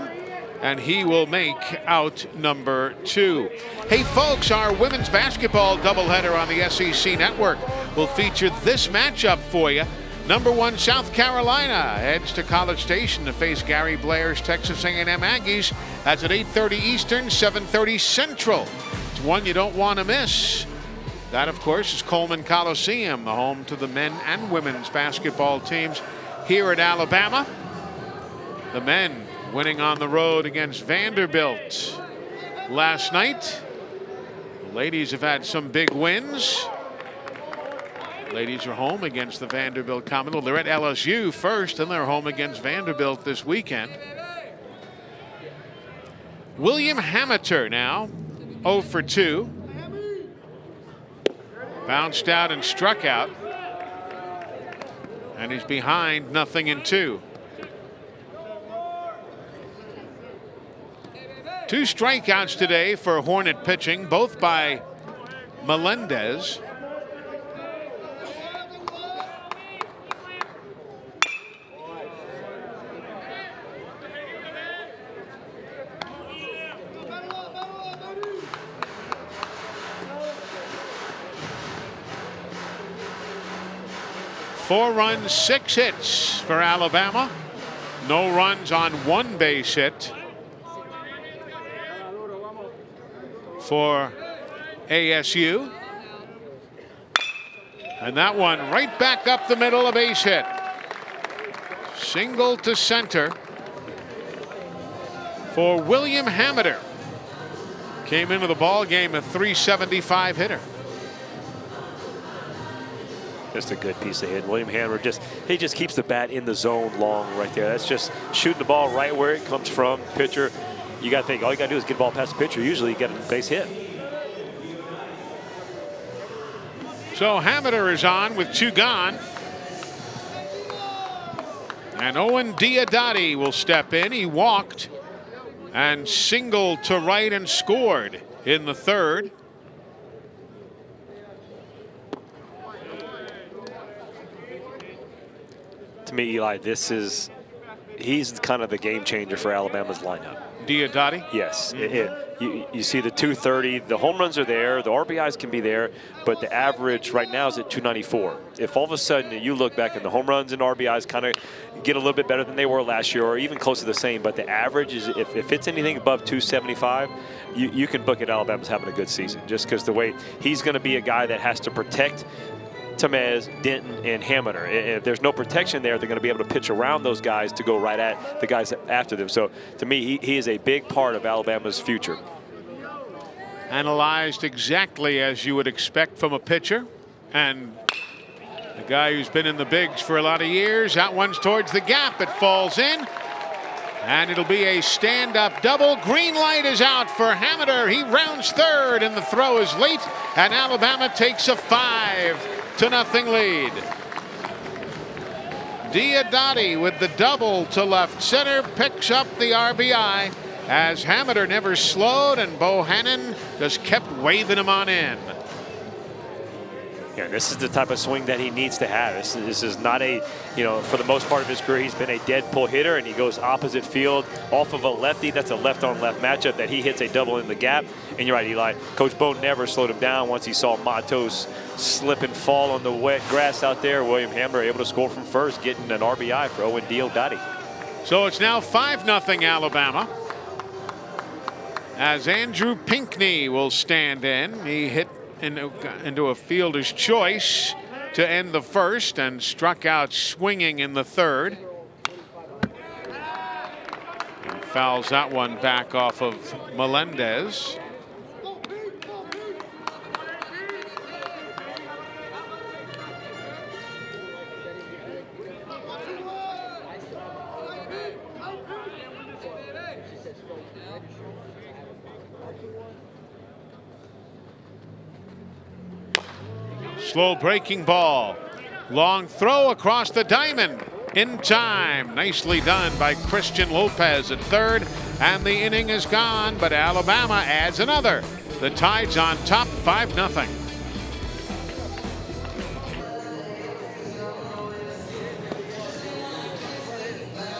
and he will make out number 2. Hey folks, our women's basketball doubleheader on the SEC Network will feature this matchup for you. Number 1 South Carolina heads to College Station to face Gary Blair's Texas A&M Aggies. That's at 8:30 Eastern, 7:30 Central. It's one you don't want to miss. That, of course, is Coleman Coliseum, the home to the men and women's basketball teams here at Alabama. The men winning on the road against Vanderbilt last night. The ladies have had some big wins. The ladies are home against the Vanderbilt Commodore. They're at LSU first, and they're home against Vanderbilt this weekend. William Hamater now, 0 for 2. Bounced out and struck out. And he's behind 0-2. 2 strikeouts today for Hornet pitching, both by Melendez. Four runs, 6 hits for Alabama. No runs on 1 base hit for ASU. And that one right back up the middle, a base hit. Single to center. for William Hameter. Came into the ball game a .375 hitter. Just a good piece of hit. William Hameter he just keeps the bat in the zone long right there. That's just shooting the ball right where it comes from. Pitcher, you got to think all you got to do is get the ball past the pitcher. Usually you get a base hit. So Hameter is on with 2 gone. And Owen Diodati will step in. He walked and singled to right and scored in the 3rd. To me, Eli, he's kind of the game changer for Alabama's lineup. Diodati? Yes. You see the 230, the home runs are there, the RBIs can be there, but the average right now is at 294. If all of a sudden you look back and the home runs and RBIs kind of get a little bit better than they were last year or even close to the same, but the average is, if it's anything above 275, you can book it Alabama's having a good season just because the way he's going to be a guy that has to protect Tamez, Denton, and Hameter. If there's no protection there, they're going to be able to pitch around those guys to go right at the guys after them. So to me, he is a big part of Alabama's future. Analyzed exactly as you would expect from a pitcher. And a guy who's been in the bigs for a lot of years. That one's towards the gap. It falls in. And it'll be a stand-up double. Green light is out for Hameter. He rounds 3rd, and the throw is late. And Alabama takes a 5-0 lead. Diodati with the double to left center picks up the RBI as Hameter never slowed and Bohannon just kept waving him on in. Yeah, this is the type of swing that he needs to have. This is not a, for the most part of his career, he's been a dead pull hitter, and he goes opposite field off of a lefty. That's a left-on-left matchup that he hits a double in the gap. And you're right, Eli. Coach Bone never slowed him down once he saw Matos slip and fall on the wet grass out there. William Hameter able to score from first, getting an RBI for Owen Diodati. So it's now 5-0 Alabama, as Andrew Pinckney will stand in. He hit into a fielder's choice to end the 1st and struck out swinging in the 3rd. And fouls that one back off of Melendez. Slow breaking ball. Long throw across the diamond. In time. Nicely done by Christian Lopez at 3rd. And the inning is gone, but Alabama adds another. The Tide's on top 5-0.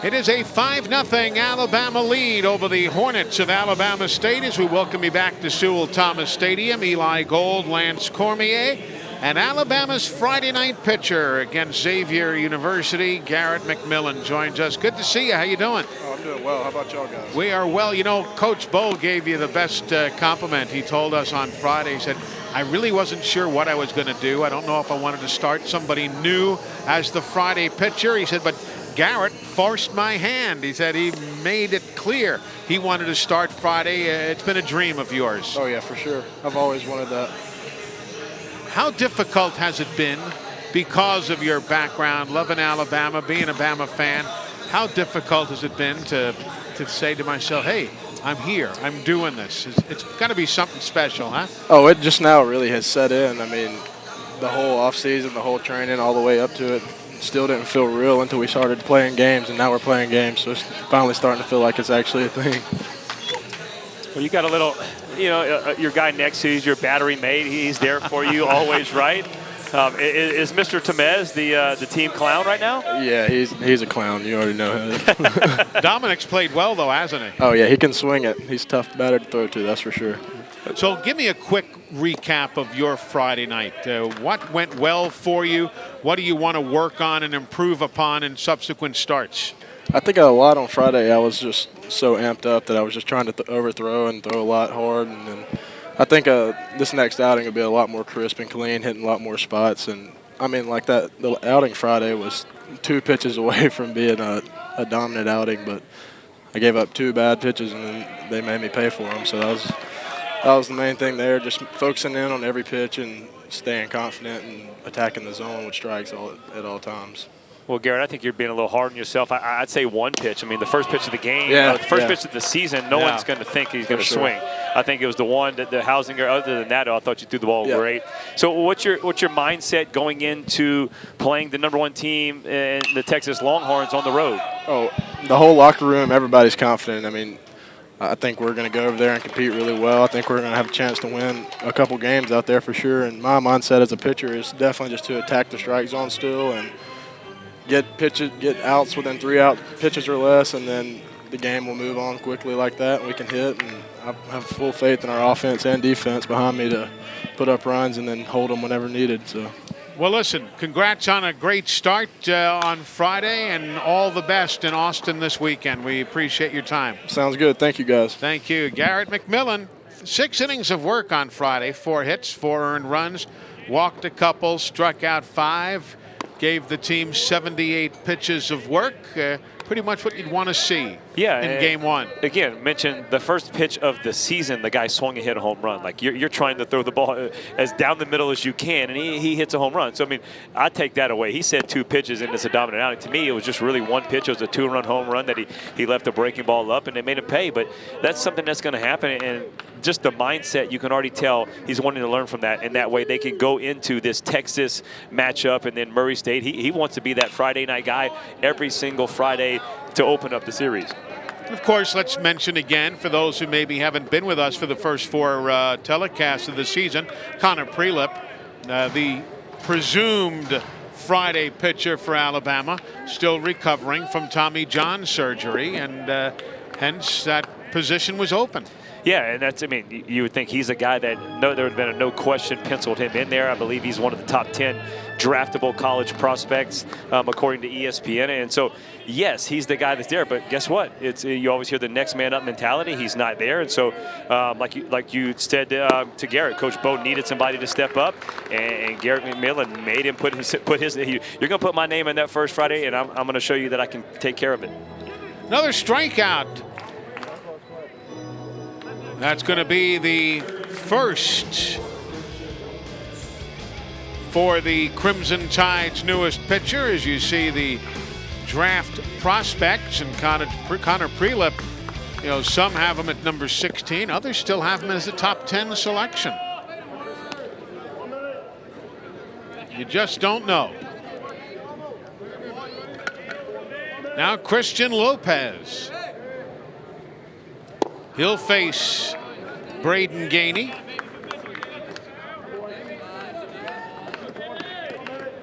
It is a 5-0 Alabama lead over the Hornets of Alabama State as we welcome you back to Sewell Thomas Stadium. Eli Gold, Lance Cormier. And Alabama's Friday night pitcher against Xavier University, Garrett McMillan, joins us. Good to see you. How you doing? Oh, I'm doing well. How about y'all guys? We are well. Coach Bo gave you the best compliment. He told us on Friday, he said, I really wasn't sure what I was going to do. I don't know if I wanted to start somebody new as the Friday pitcher. He said, but Garrett forced my hand. He said he made it clear he wanted to start Friday. It's been a dream of yours. Oh, yeah, for sure. I've always wanted that. How difficult has it been, because of your background, loving Alabama, being a Bama fan, how difficult has it been to say to myself, hey, I'm here, I'm doing this? It's got to be something special, huh? Oh, it just now really has set in. I mean, the whole offseason, the whole training, all the way up to it, still didn't feel real until we started playing games, and now we're playing games, so it's finally starting to feel like it's actually a thing. Well, you got a little, your guy next to you is your battery mate. He's there for you always, right? Is Mr. Tamez the team clown right now? Yeah, he's a clown. You already know him. Dominic's played well, though, hasn't he? Oh, yeah, he can swing it. He's a tough batter to throw to, that's for sure. So give me a quick recap of your Friday night. What went well for you? What do you want to work on and improve upon in subsequent starts? I think a lot on Friday. I was just so amped up that I was just trying to overthrow and throw a lot hard. And then I think this next outing will be a lot more crisp and clean, hitting a lot more spots. And, I mean, like that, the outing Friday was 2 pitches away from being a dominant outing. But I gave up 2 bad pitches, and then they made me pay for them. So that was the main thing there, just focusing in on every pitch and staying confident and attacking the zone with strikes at all times. Well, Garrett, I think you're being a little hard on yourself. I'd say one pitch. I mean, the first pitch of the game, Yeah, the first yeah. pitch of the season, no one's going to think he's going to sure. swing. I think it was the one that the Hausinger. Other than that, I thought you threw the ball Yeah. great. So what's your mindset going into playing the #1 team in the Texas Longhorns on the road? Oh, the whole locker room, everybody's confident. I mean, I think we're going to go over there and compete really well. I think we're going to have a chance to win a couple games out there for sure. And my mindset as a pitcher is definitely just to attack the strike zone still and get outs within 3 out pitches or less, and then the game will move on quickly like that, and we can hit. And I have full faith in our offense and defense behind me to put up runs and then hold them whenever needed. So. Well, listen, congrats on a great start on Friday, and all the best in Austin this weekend. We appreciate your time. Sounds good. Thank you, guys. Thank you. Garrett McMillan, 6 innings of work on Friday, 4 hits, 4 earned runs, walked a couple, struck out 5, gave the team 78 pitches of work. Pretty much what you'd want to see in game 1. Again, mentioned the first pitch of the season, the guy swung and hit a home run. Like you're trying to throw the ball as down the middle as you can, and he hits a home run. So, I mean, I take that away. He said 2 pitches, and it's a dominant outing. To me, it was just really 1 pitch. It was a 2-run home run that he left a breaking ball up, and they made him pay. But that's something that's going to happen, and just the mindset, you can already tell he's wanting to learn from that, and that way they can go into this Texas matchup and then Murray State. He wants to be that Friday night guy every single Friday to open up the series. Of course, let's mention again, for those who maybe haven't been with us for the first 4 telecasts of the season, Connor Prelip, the presumed Friday pitcher for Alabama, still recovering from Tommy John surgery, and hence that position was open. Yeah, and that's, I mean, you would think he's a guy that there would have been a no question penciled him in there. I believe he's one of the top 10 draftable college prospects, according to ESPN. And so, yes, he's the guy that's there. But guess what? You always hear the next man up mentality. He's not there. And so, like you said to Garrett, Coach Bo needed somebody to step up, and Garrett McMillan made him put his. You're going to put my name in that first Friday, and I'm going to show you that I can take care of it. Another strikeout. That's going to be the first for the Crimson Tide's newest pitcher. As you see the draft prospects, and Connor Prelip, some have him at number 16, others still have him as a top 10 selection. You just don't know. Now Christian Lopez. He'll face Braden Gainey.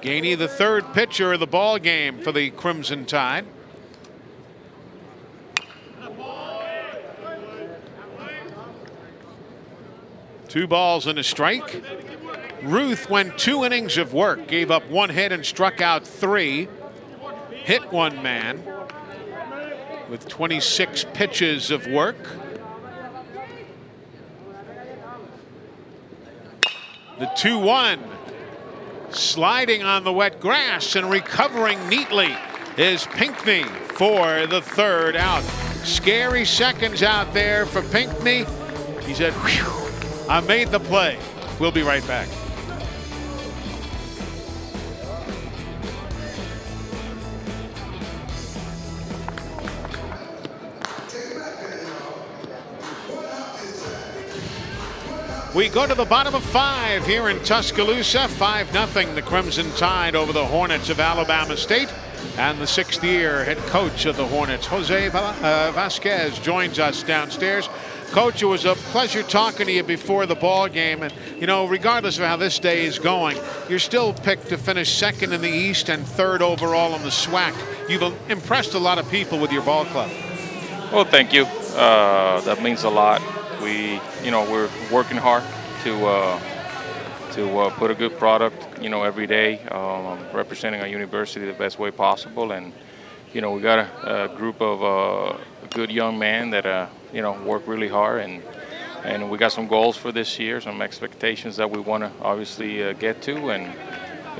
Gainey, the 3rd pitcher of the ball game for the Crimson Tide. Two balls and a strike. Ruth went 2 innings of work, gave up 1 hit and struck out 3. Hit 1 man with 26 pitches of work. The 2-1, sliding on the wet grass and recovering neatly is Pinckney for the 3rd out. Scary seconds out there for Pinckney. He said, "Whew, I made the play." We'll be right back. We go to the bottom of 5 here in Tuscaloosa. 5-0, the Crimson Tide over the Hornets of Alabama State. And the 6th-year head coach of the Hornets, Jose Vasquez, joins us downstairs. Coach, it was a pleasure talking to you before the ball game. And, regardless of how this day is going, you're still picked to finish 2nd in the East and 3rd overall in the SWAC. You've impressed a lot of people with your ball club. Well, thank you. That means a lot. We're working hard to put a good product, every day, representing our university the best way possible. And, we got a group of good young men that, work really hard. And we got some goals for this year, some expectations that we want to obviously get to. And,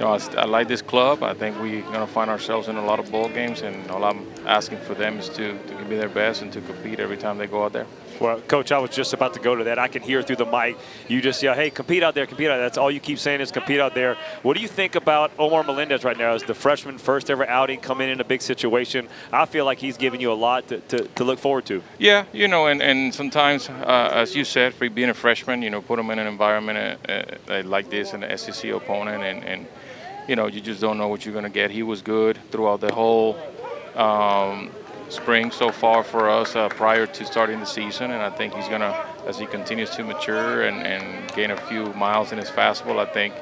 I like this club. I think we're going to find ourselves in a lot of bowl games. And all I'm asking for them is to give give me their best and to compete every time they go out there. Well, Coach, I was just about to go to that. I can hear through the mic. You just yell, hey, compete out there, compete out there. That's all you keep saying is compete out there. What do you think about Omar Melendez right now as the freshman first ever outing, coming in a big situation? I feel like he's giving you a lot to look forward to. Yeah, and sometimes, as you said, for being a freshman, put him in an environment like this, an SEC opponent, and you just don't know what you're going to get. He was good throughout the whole spring so far for us prior to starting the season, and I think he's going to, as he continues to mature and gain a few miles in his fastball, I think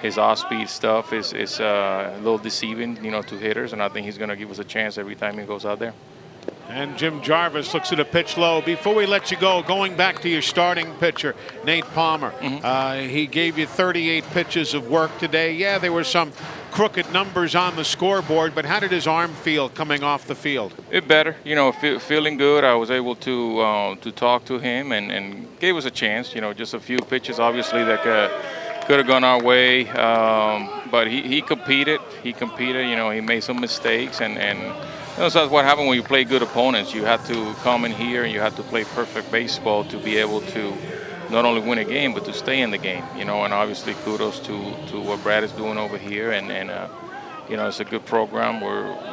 his off-speed stuff is a little deceiving, to hitters, and I think he's going to give us a chance every time he goes out there. And Jim Jarvis looks at a pitch low. Before we let you go, going back to your starting pitcher, Nate Palmer. He gave you 38 pitches of work today. Yeah, there were some crooked numbers on the scoreboard, but how did his arm feel coming off the field? It better, feeling good. I was able to talk to him and gave us a chance. Just a few pitches, obviously, that could have gone our way, but he competed. He made some mistakes, and so that's what happened when you play good opponents. You have to come in here and you have to play perfect baseball to be able to not only win a game, but to stay in the game. And obviously kudos to what Brad is doing over here, and it's a good program.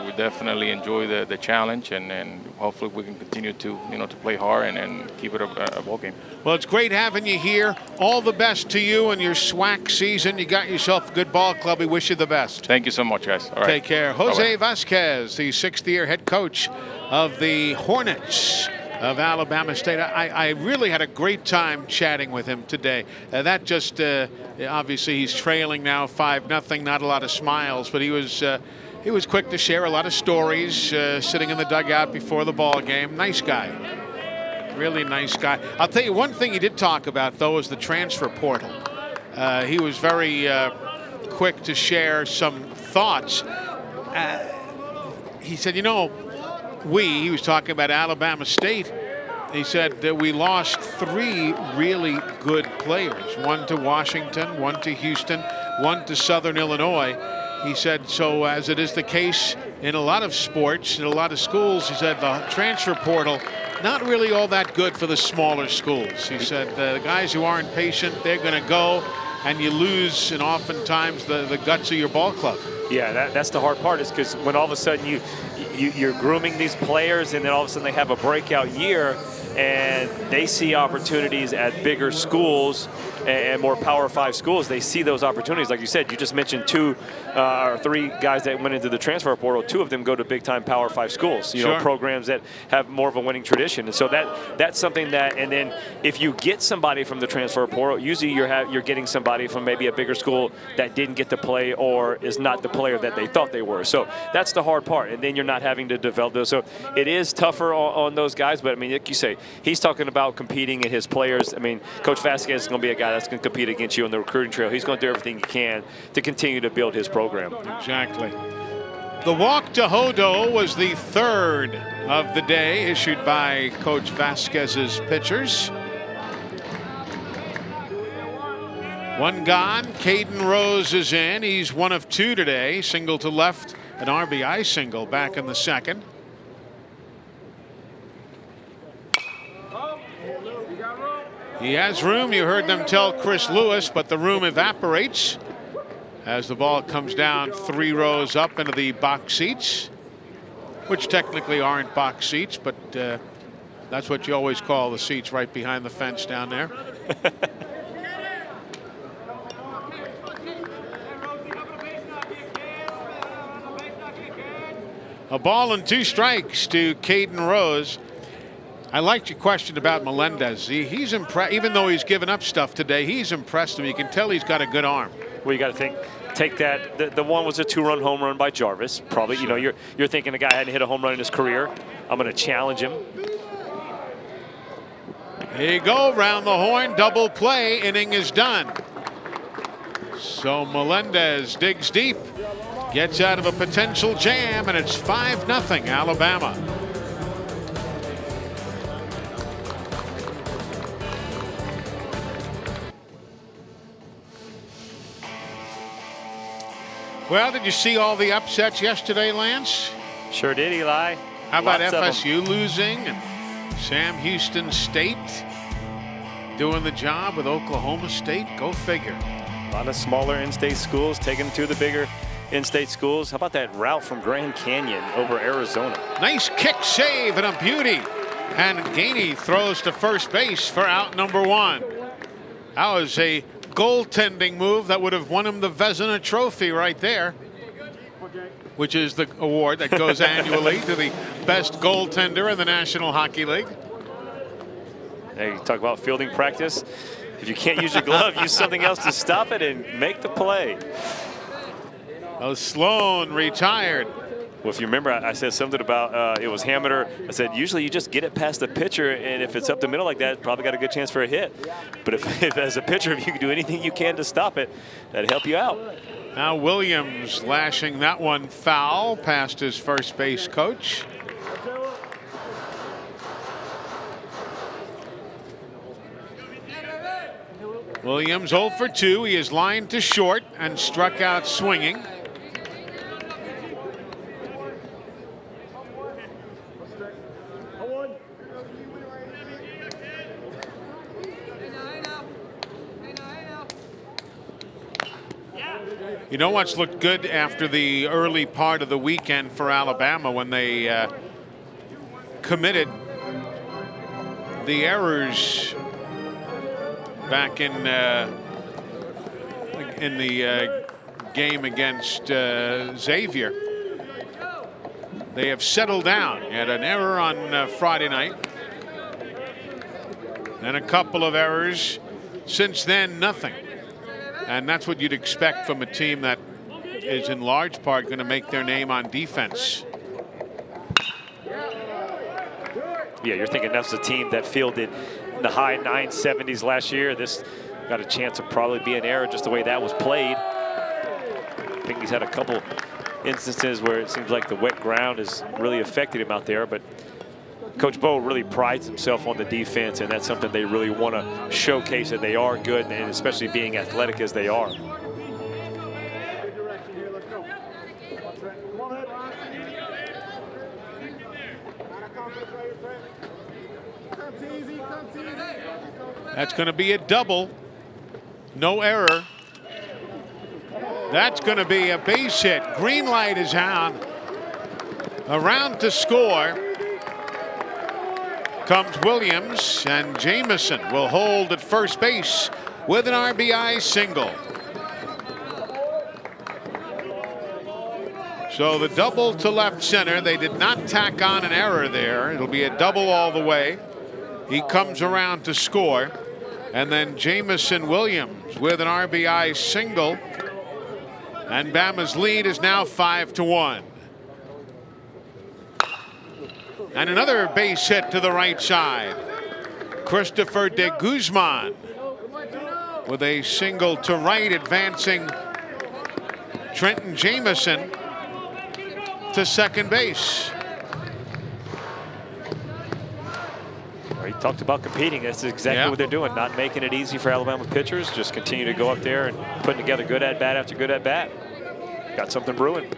We definitely enjoy the challenge, and hopefully we can continue to to play hard and keep it a ball game. Well, it's great having you here. All the best to you and your SWAC season. You got yourself a good ball club. We wish you the best. Thank you so much, guys. All right. Take care. Jose Vasquez, the 6th-year head coach of the Hornets of Alabama State. I really had a great time chatting with him today. That just obviously he's trailing now 5-0. Not a lot of smiles, but he was quick to share a lot of stories sitting in the dugout before the ball game. Nice guy. Really nice guy. I'll tell you one thing he did talk about, though, is the transfer portal. He was very quick to share some thoughts. He said, he was talking about Alabama State. He said that we lost 3 really good players, one to Washington, one to Houston, one to Southern Illinois. He said, so as it is the case in a lot of sports, in a lot of schools, he said the transfer portal, not really all that good for the smaller schools. He said the guys who aren't patient, they're going to go, and you lose, and oftentimes the guts of your ball club. Yeah, that's the hard part, is because when all of a sudden you're grooming these players, and then all of a sudden they have a breakout year, and they see opportunities at bigger schools and more Power 5 schools. They see those opportunities. Like you said, you just mentioned 2 or 3 guys that went into the transfer portal. 2 of them go to big-time Power 5 schools, Sure. programs that have more of a winning tradition. And so that's something that, and then if you get somebody from the transfer portal, usually you're getting somebody from maybe a bigger school that didn't get to play or is not the player that they thought they were. So that's the hard part. And then you're not having to develop those. So it is tougher on those guys. But, I mean, like you say, he's talking about competing in his players. I mean, Coach Vasquez is going to be a guy that's going to compete against you on the recruiting trail. He's going to do everything he can to continue to build his program. Exactly. The walk to Hodo was the 3rd of the day issued by Coach Vasquez's pitchers. 1 gone. Caden Rose is in. He's 1 of 2 today. Single to left, an RBI single back in the 2nd. He has room. You heard them tell Chris Lewis, but the room evaporates as the ball comes down 3 rows up into the box seats, which technically aren't box seats, but that's what you always call the seats right behind the fence down there. A ball and 2 strikes to Caden Rose. I liked your question about Melendez. He's impressed, even though he's given up stuff today. He's impressed him. You can tell he's got a good arm. Well, you got to take that. The one was a 2-run home run by Jarvis. Probably, Sure. You're thinking the guy hadn't hit a home run in his career. I'm going to challenge him. There you go, round the horn, double play, inning is done. So Melendez digs deep, gets out of a potential jam, and it's 5-0 Alabama. Well, did you see all the upsets yesterday, Lance? Sure did, Eli. How about Lots of 'em. FSU losing and Sam Houston State doing the job with Oklahoma State? Go figure. A lot of smaller in-state schools taking to the bigger in-state schools. How about that route from Grand Canyon over Arizona? Nice kick save and a beauty. And Gainey throws to first base for out number 1. That was a goaltending move that would have won him the Vezina Trophy right there, which is the award that goes annually to the best goaltender in the National Hockey League. Hey, you talk about fielding practice. If you can't use your glove, use something else to stop it and make the play. Well, Sloan retired. Well, if you remember, I said something about it was Hameter. I said usually you just get it past the pitcher, and if it's up the middle like that, probably got a good chance for a hit. But if as a pitcher, if you can do anything you can to stop it, that'd help you out. Now Williams lashing that one foul past his first base coach. Williams 0 for 2. He is lined to short and struck out swinging. You know what's looked good after the early part of the weekend for Alabama when they committed the errors back in the game against Xavier. They have settled down. You had an error on Friday night, and a couple of errors. Since then, nothing. And that's what you'd expect from a team that is in large part going to make their name on defense. Yeah, you're thinking that's the team that fielded in the high 970s last year. This got a chance to probably be an error just the way that was played. I think he's had a couple instances where it seems like the wet ground has really affected him out there, but Coach Bo really prides himself on the defense, and that's something they really want to showcase, that they are good, and especially being athletic as they are. That's going to be a double. No error. That's going to be a base hit. Green light is on. Around to score comes Williams, and Jamison will hold at first base with an RBI single. So the double to left center. They did not tack on an error there. It'll be a double all the way. He comes around to score, and then Jamison Williams with an RBI single, and Bama's lead is now 5-1. And another base hit to the right side. Christopher de Guzman with a single to right, advancing Trenton Jamison to second base. He talked about competing. That's exactly what they're doing, not making it easy for Alabama pitchers. Just continue to go up there and putting together good at-bat after good at-bat. Got something brewing.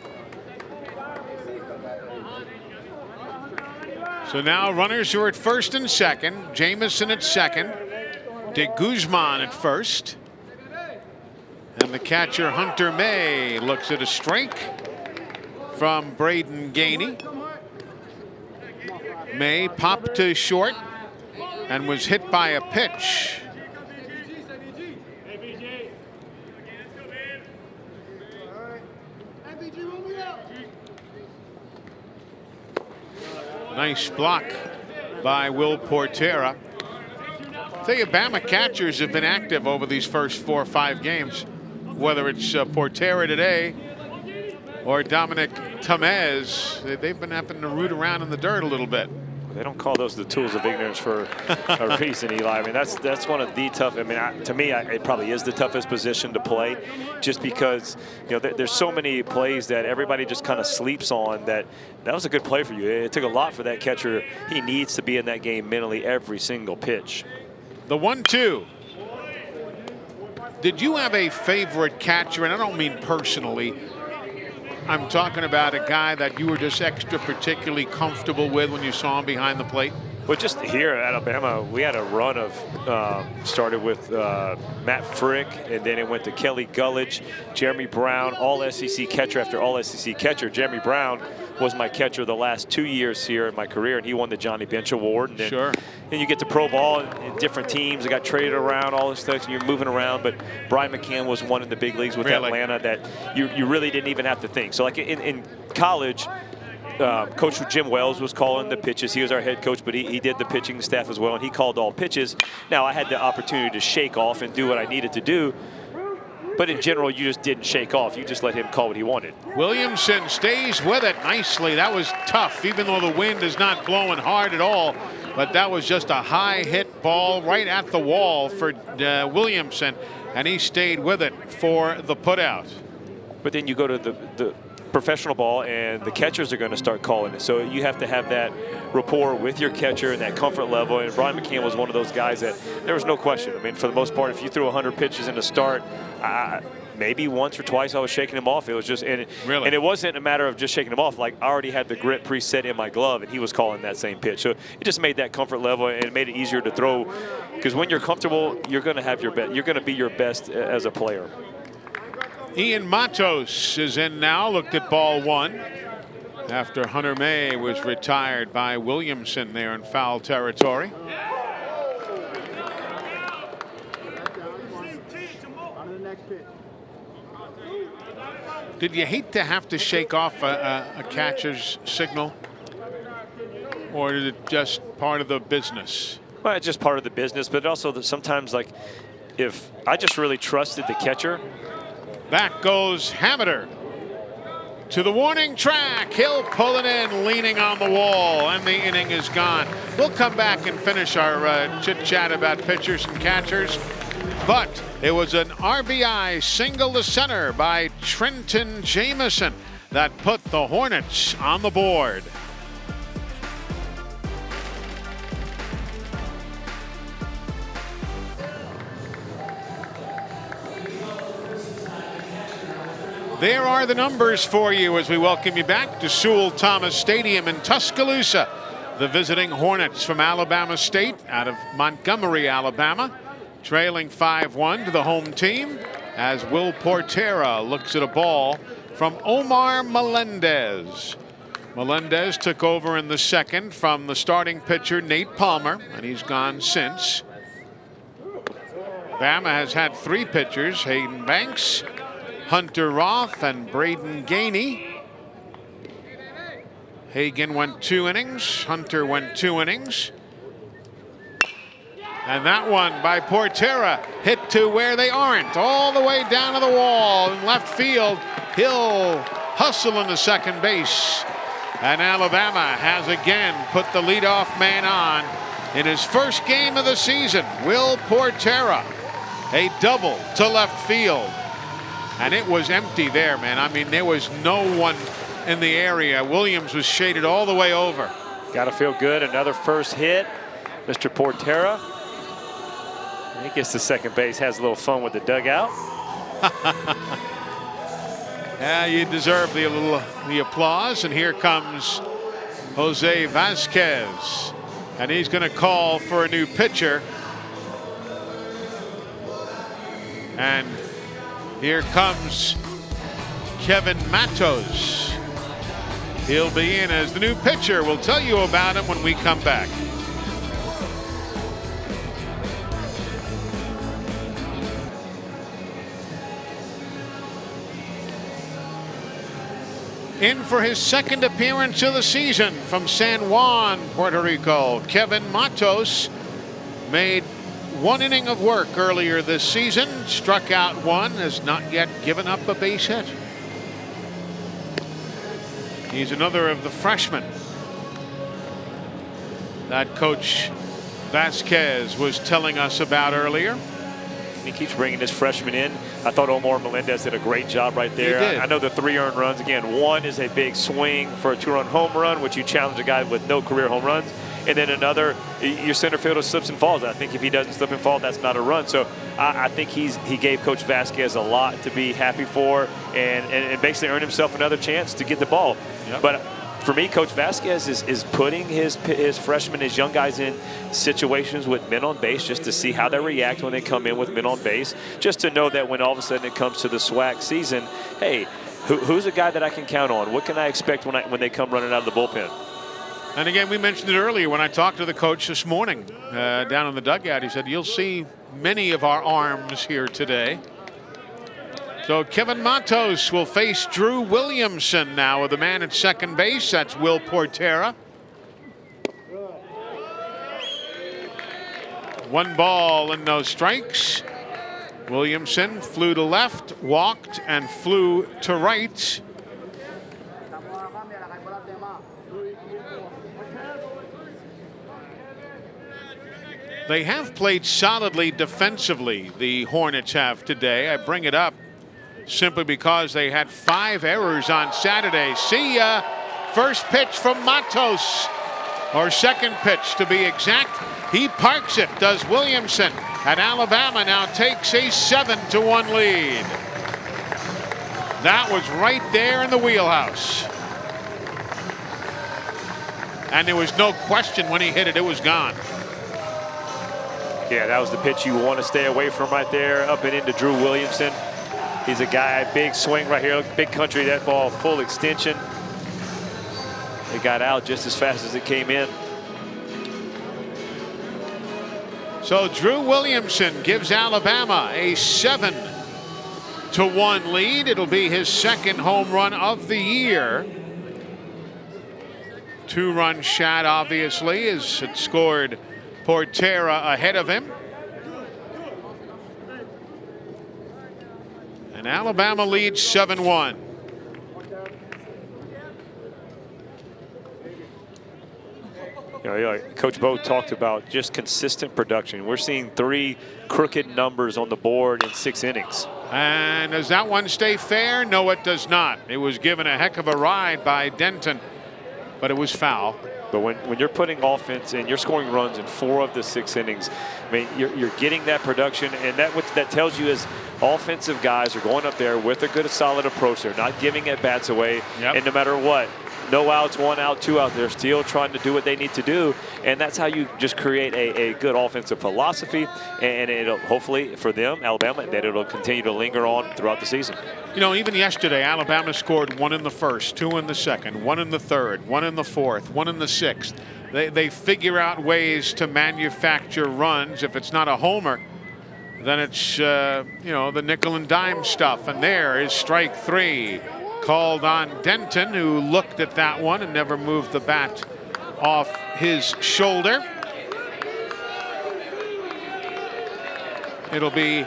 So now runners are at first and second. Jamison at second. De Guzman at first. And the catcher Hunter May looks at a strike from Braden Gainey. May popped to short and was hit by a pitch. Nice block by Will Portera. Tell you, Bama catchers have been active over these first 4 or 5 games, whether it's Portera today or Dominic Tamez. They've been having to root around in the dirt a little bit. They don't call those the tools of ignorance for a reason, Eli. I mean, that's one of the tough. I mean, to me, it probably is the toughest position to play, just because there's so many plays that everybody just kind of sleeps on. That was a good play for you. It took a lot for that catcher. He needs to be in that game mentally every single pitch. The 1-2. Did you have a favorite catcher? And I don't mean personally. I'm talking about a guy that you were just extra particularly comfortable with when you saw him behind the plate? Well, just here at Alabama, we had a run of, started with Matt Frick, and then it went to Kelly Gullidge, Jeremy Brown, all SEC catcher after all SEC catcher. Jeremy Brown was my catcher the last 2 years here in my career, and he won the Johnny Bench Award. And then, sure. And you get to pro ball in different teams. I got traded around, all this stuff, and you're moving around. But Brian McCann was one in the big leagues with Atlanta that you really didn't even have to think. So like in college, Coach Jim Wells was calling the pitches. He was our head coach, but he did the pitching staff as well, and he called all pitches. Now, I had the opportunity to shake off and do what I needed to do, but in general, you just didn't shake off. You just let him call what he wanted. Williamson stays with it nicely. That was tough, even though the wind is not blowing hard at all. But that was just a high hit ball right at the wall for Williamson, and he stayed with it for the putout. But then you go to the professional ball, and the catchers are going to start calling it. So you have to have that rapport with your catcher and that comfort level. And Brian McCann was one of those guys that there was no question. I mean, for the most part, if you threw 100 pitches in a start, maybe once or twice I was shaking him off. It was just, and it wasn't a matter of just shaking him off. Like, I already had the grip preset in my glove, and he was calling that same pitch. So it just made that comfort level, and it made it easier to throw. Because when you're comfortable, you're going to have your best. You're going to be your best as a player. Ian Matos is in now. Looked at ball one after Hunter May was retired by Williamson there in foul territory. Did you hate to have to shake off a catcher's signal, or is it just part of the business? Well, it's just part of the business, but also that sometimes, like, if I just really trusted the catcher. Back goes Hammiter to the warning track. He'll pull it in, leaning on the wall, and the inning is gone. We'll come back and finish our chit-chat about pitchers and catchers. But it was an RBI single to center by Trenton Jameson that put the Hornets on the board. There are the numbers for you as we welcome you back to Sewell Thomas Stadium in Tuscaloosa. The visiting Hornets from Alabama State out of Montgomery, Alabama, trailing 5-1 to the home team as Will Portera looks at a ball from Omar Melendez. Melendez took over in the second from the starting pitcher Nate Palmer, and he's gone since. Bama has had three pitchers, Hayden Banks, Hunter Roth, and Braden Gainey. Hagan went 2 innings. Hunter went 2 innings. And that one by Portera hit to where they aren't, all the way down to the wall in left field. He'll hustle into second base. And Alabama has again put the leadoff man on in his first game of the season. Will Portera, a double to left field. And it was empty there, man. I mean, there was no one in the area. Williams was shaded all the way over. Got to feel good. Another first hit. Mr. Portera. He gets to second base, has a little fun with the dugout. Yeah, you deserve the applause. And here comes Jose Vasquez. And he's going to call for a new pitcher. And here comes Kevin Matos. He'll be in as the new pitcher. We'll tell you about him when we come back. In for his second appearance of the season from San Juan, Puerto Rico, Kevin Matos made 1 inning of work earlier this season, struck out 1, has not yet given up a base hit. He's another of the freshmen that Coach Vasquez was telling us about earlier. He keeps bringing this freshman in. I thought Omar Melendez did a great job right there. He did. I know the 3 earned runs. Again, 1 is a big swing for a 2-run home run, which you challenge a guy with no career home runs. and then another, your center fielder slips and falls. I think if he doesn't slip and fall, that's not a run. So I think he gave Coach Vasquez a lot to be happy for, and basically earned himself another chance to get the ball. Yep. But for me, Coach Vasquez is putting his freshmen, his young guys in situations with men on base just to see how they react when they come in with men on base, just to know that when all of a sudden it comes to the SWAC season, hey, who's a guy that I can count on? What can I expect when they come running out of the bullpen? And again, we mentioned it earlier when I talked to the coach this morning down in the dugout. He said, you'll see many of our arms here today. So Kevin Matos will face Drew Williamson now with the man at second base. That's Will Portera. 1 ball and no strikes. Williamson flew to left, walked, and flew to right. They have played solidly defensively, the Hornets have today. I bring it up simply because they had 5 errors on Saturday. See ya. First pitch from Matos, or second pitch to be exact. He parks it, does Williamson. And Alabama now takes a 7-1 lead. That was right there in the wheelhouse. And there was no question when he hit it, it was gone. Yeah, that was the pitch you want to stay away from right there, up and into Drew Williamson. He's a guy, big swing right here, look, big country, that ball, full extension. It got out just as fast as it came in. So Drew Williamson gives Alabama a 7-1 lead. It'll be his second home run of the year. 2-run shot, obviously, as it scored Portera ahead of him. And Alabama leads 7-1. You know, Coach Bo talked about just consistent production. We're seeing 3 crooked numbers on the board in 6 innings. And does that one stay fair? No, it does not. It was given a heck of a ride by Denton, but it was foul. But when you're putting offense and you're scoring runs in 4 of the 6 innings, I mean, you're getting that production, and what that tells you is offensive guys are going up there with a good, solid approach. They're not giving at bats away, and no matter what, no outs, 1 out, 2 out, they're still trying to do what they need to do, and that's how you just create a good offensive philosophy, and it'll hopefully for them, Alabama, that it'll continue to linger on throughout the season. You know, even yesterday, Alabama scored 1 in the first, 2 in the second, 1 in the third, 1 in the fourth, 1 in the sixth. They figure out ways to manufacture runs. If it's not a homer, then it's, you know, the nickel and dime stuff. And there is strike 3. Called on Denton, who looked at that one and never moved the bat off his shoulder. It'll be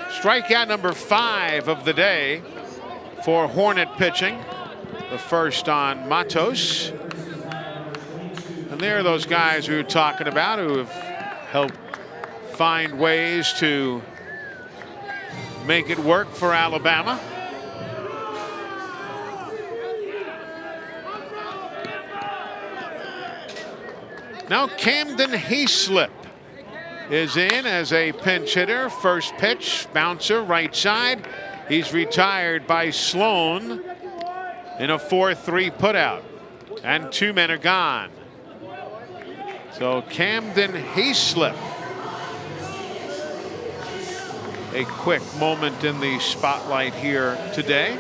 strikeout number 5 of the day for Hornet pitching. The first on Matos. And there are those guys we were talking about who have helped find ways to make it work for Alabama. Now Camden Hayslip is in as a pinch hitter. First pitch, bouncer, right side. He's retired by Sloan in a 4-3 putout. And 2 men are gone. So Camden Hayslip. A quick moment in the spotlight here today.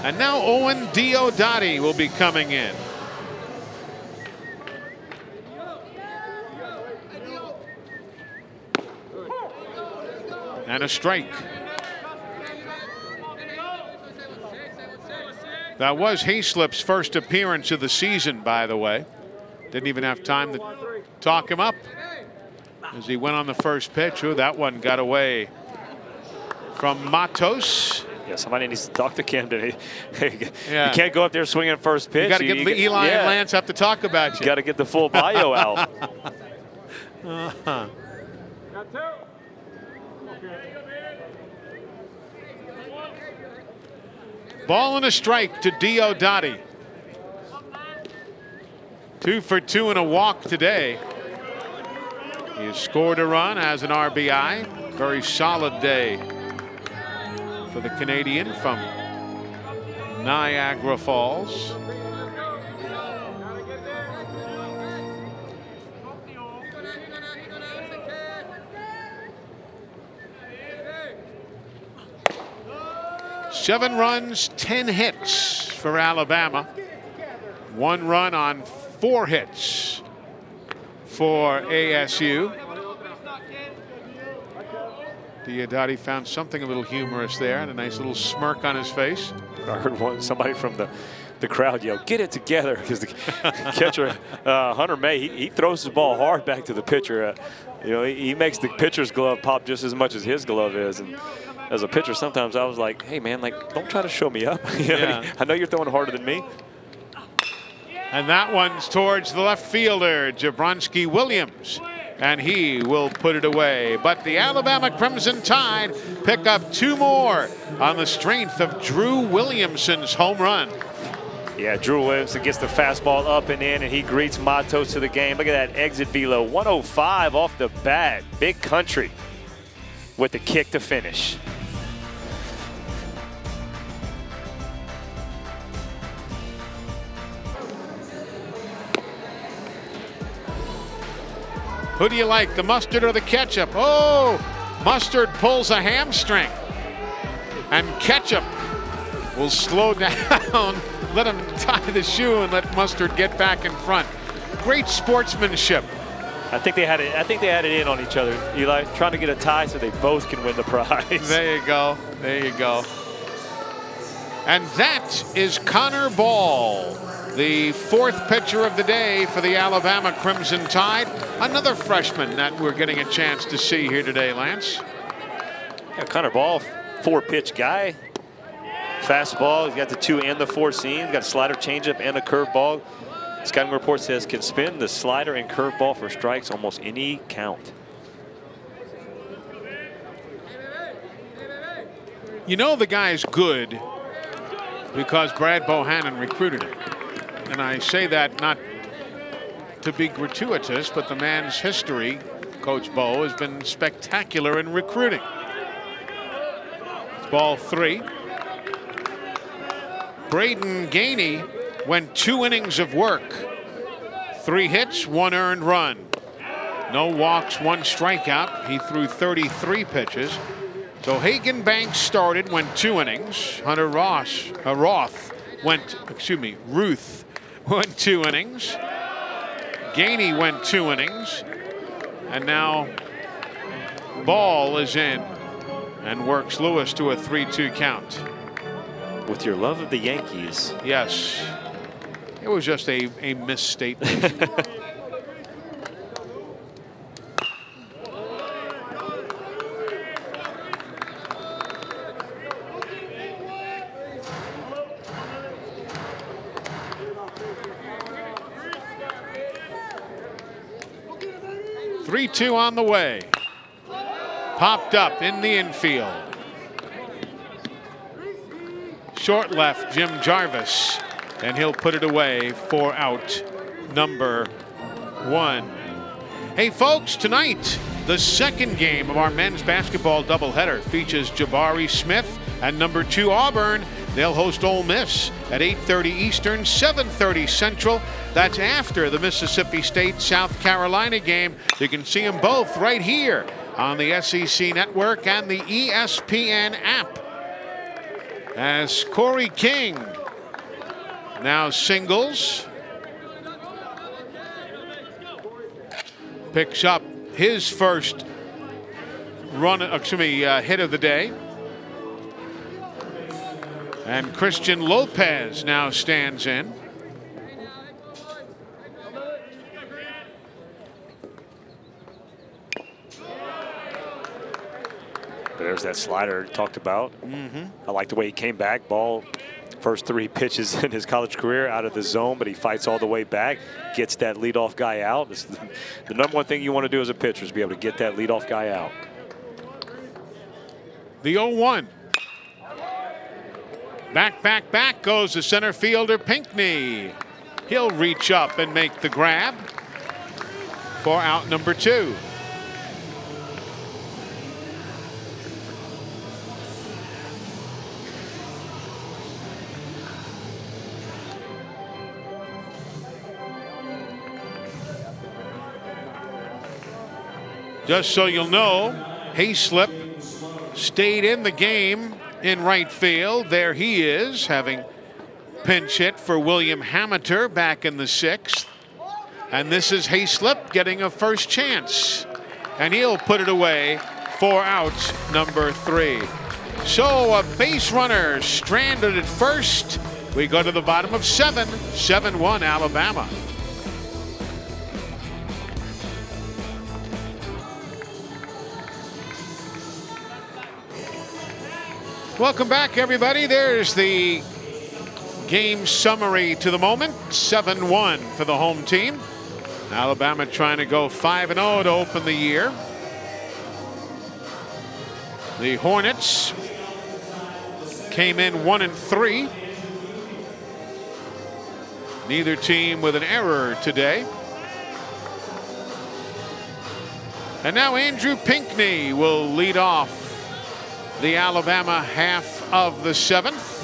And now Owen Diodati will be coming in. And a strike. That was Hayslip's first appearance of the season, by the way. Didn't even have time to talk him up as he went on the first pitch. Oh, that one got away from Matos. Yeah, somebody needs to talk to Camden. You can't go up there swinging first pitch. You got to get Eli and Lance up to talk about you. You got to get the full bio out. Ball and a strike to Diodati. 2 for 2 and a walk today. He has scored a run, has an RBI. Very solid day for the Canadian from Niagara Falls. Seven runs, 10 hits for Alabama. 1 run on 4 hits for ASU. Diodati found something a little humorous there and a nice little smirk on his face. I heard somebody from the crowd yell, "Get it together," because the catcher, Hunter May, he throws the ball hard back to the pitcher. You know, he makes the pitcher's glove pop just as much as his glove is. And as a pitcher, sometimes I was like, "Hey, man, like, don't try to show me up. Yeah. I know you're throwing harder than me." And that one's towards the left fielder, Jabronsky Williams. And he will put it away. But the Alabama Crimson Tide pick up 2 more on the strength of Drew Williamson's home run. Yeah, Drew Williamson gets the fastball up and in, and he greets Matos to the game. Look at that exit velo, 105 off the bat. Big country with the kick to finish. Who do you like, the mustard or the ketchup? Oh, mustard pulls a hamstring. And ketchup will slow down, let him tie the shoe and let mustard get back in front. Great sportsmanship. I think they had it in on each other, Eli, trying to get a tie so they both can win the prize. There you go. There you go. And that is Connor Ball, the 4th pitcher of the day for the Alabama Crimson Tide. Another freshman that we're getting a chance to see here today, Lance. Yeah, Connor Ball, 4-pitch guy. Fastball, he's got the 2 and the 4 seam. He's got a slider, changeup, and a curveball. Scouting report says can spin the slider and curveball for strikes almost any count. You know the guy's good because Brad Bohannon recruited him. And I say that not to be gratuitous, but the man's history, Coach Bo, has been spectacular in recruiting. Ball 3. Braden Gainey went 2 innings of work. 3 hits, 1 earned run. No walks, 1 strikeout. He threw 33 pitches. So Hagen Banks started, went 2 innings. Hunter Ruth went 2 innings. Gainey went 2 innings. And now Ball is in and works Lewis to a 3-2 count. With your love of the Yankees. Yes. It was just a misstatement. Three-two on the way. Popped up in the infield. Short left, Jim Jarvis, and he'll put it away for out number 1. Hey folks, tonight the second game of our men's basketball doubleheader features Jabari Smith and number 2 Auburn. They'll host Ole Miss at 8:30 Eastern, 7:30 Central. That's after the Mississippi State-South Carolina game. You can see them both right here on the SEC Network and the ESPN app. As Corey King now singles, picks up his first hit of the day. And Christian Lopez now stands in. There's that slider talked about. I like the way he came back. Ball, first 3 pitches in his college career out of the zone, but he fights all the way back, gets that leadoff guy out. This is the number 1 thing you want to do as a pitcher is be able to get that leadoff guy out. The 0-1. Back goes the center fielder Pinckney. He'll reach up and make the grab for out number 2. Just so you'll know, Hayslip stayed in the game in right field. There he is, having pinch hit for William Hameter back in the 6th. And this is Hayslip getting a first chance. And he'll put it away for out number 3. So a base runner stranded at first. We go to the bottom of 7, 7-1 Alabama. Welcome back, everybody. There's the game summary to the moment. 7-1 for the home team. Alabama trying to go 5-0 to open the year. The Hornets came in 1-3. Neither team with an error today. And now Andrew Pinckney will lead off the Alabama half of the 7th.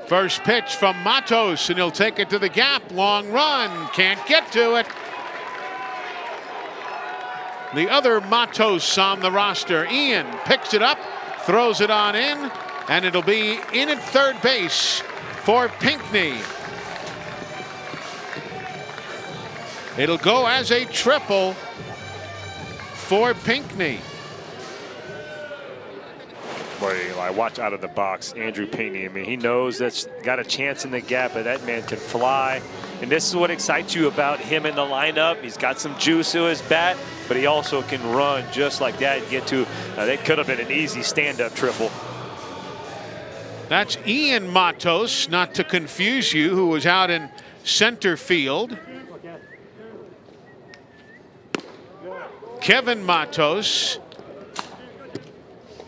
First pitch from Matos, and he'll take it to the gap. Long run, can't get to it. The other Matos on the roster, Ian, picks it up, throws it on in, and it'll be in at third base for Pinckney. It'll go as a triple for Pinckney. Boy, Eli, watch out of the box. Andrew Pinckney, I mean, he knows that's got a chance in the gap, but that man can fly. And this is what excites you about him in the lineup. He's got some juice to his bat, but he also can run just like that and get to, that could have been an easy stand-up triple. That's Ian Matos, not to confuse you, who was out in center field. Kevin Matos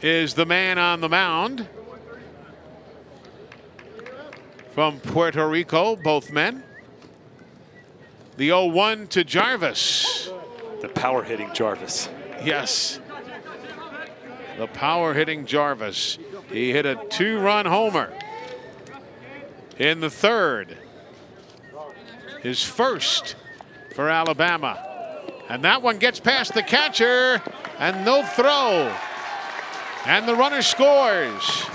is the man on the mound from Puerto Rico, both men. The 0-1 to Jarvis. The power hitting Jarvis. Yes. The power hitting Jarvis. He hit a 2-run homer in the 3rd. His first for Alabama. And that one gets past the catcher, and no throw. And the runner scores.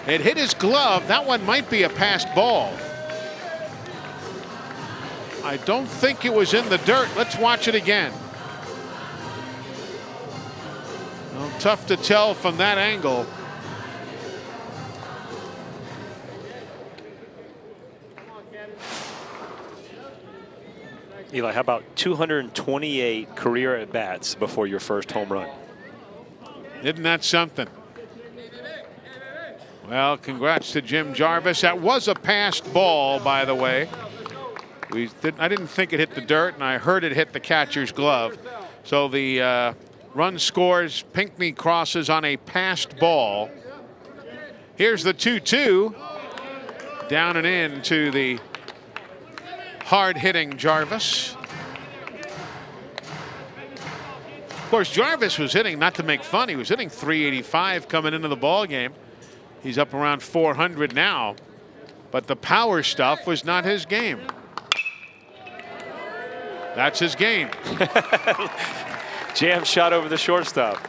It hit his glove. That one might be a passed ball. I don't think it was in the dirt. Let's watch it again. Well, tough to tell from that angle. Eli, how about 228 career at-bats before your first home run? Isn't that something? Well, congrats to Jim Jarvis. That was a passed ball, by the way. I didn't think it hit the dirt, and I heard it hit the catcher's glove. So the run scores. Pinckney crosses on a passed ball. Here's the 2-2. Down and in to the hard-hitting Jarvis. Of course, Jarvis was hitting, not to make fun, he was hitting .385 coming into the ball game. He's up around 400 now, but the power stuff was not his game. That's his game. Jam shot over the shortstop.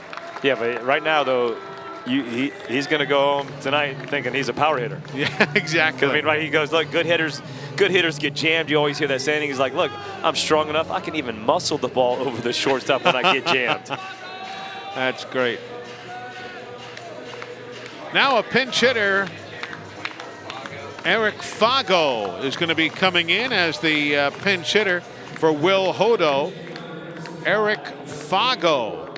Yeah, but right now, though, he's going to go home tonight thinking he's a power hitter. Yeah, exactly. Because, I mean, right, he goes, look, good hitters get jammed. You always hear that saying. He's like, look, I'm strong enough. I can even muscle the ball over the shortstop when I get jammed. That's great. Now a pinch hitter, Eric Fago, is going to be coming in as the pinch hitter for Will Hodo. Eric Fago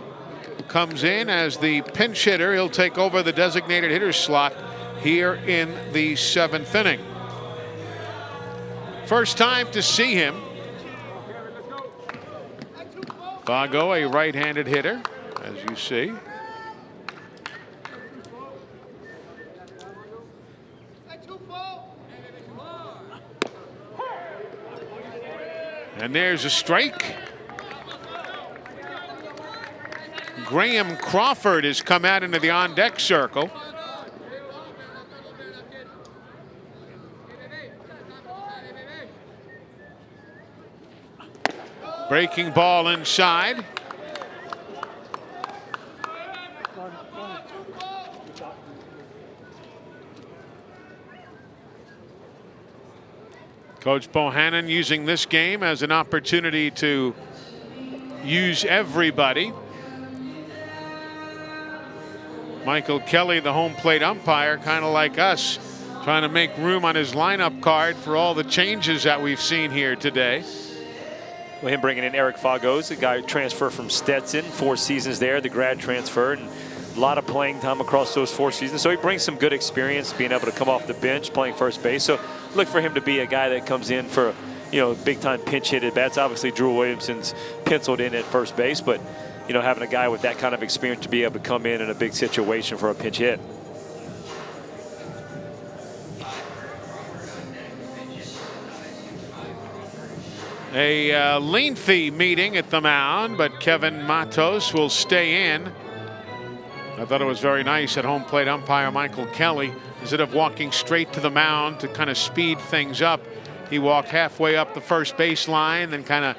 comes in as the pinch hitter. He'll take over the designated hitter slot here in the 7th inning. First time to see him Fago, a right-handed hitter, as you see. And there's a strike. Graham Crawford has come out into the on-deck circle. Breaking ball inside. Coach Bohannon using this game as an opportunity to use everybody. Michael Kelly, the home plate umpire, kind of like us, trying to make room on his lineup card for all the changes that we've seen here today. Well, him bringing in Eric Fagos, a guy who transferred from Stetson, 4 seasons there, the grad transfer, and a lot of playing time across those 4 seasons. So he brings some good experience being able to come off the bench, playing first base. So look for him to be a guy that comes in for, you know, big time pinch hit at bats. Obviously, Drew Williamson's penciled in at first base, but, you know, having a guy with that kind of experience to be able to come in a big situation for a pinch hit. A lengthy meeting at the mound, but Kevin Matos will stay in. I thought it was very nice at home plate umpire Michael Kelly. Instead of walking straight to the mound to kind of speed things up, he walked halfway up the first base line, then kind of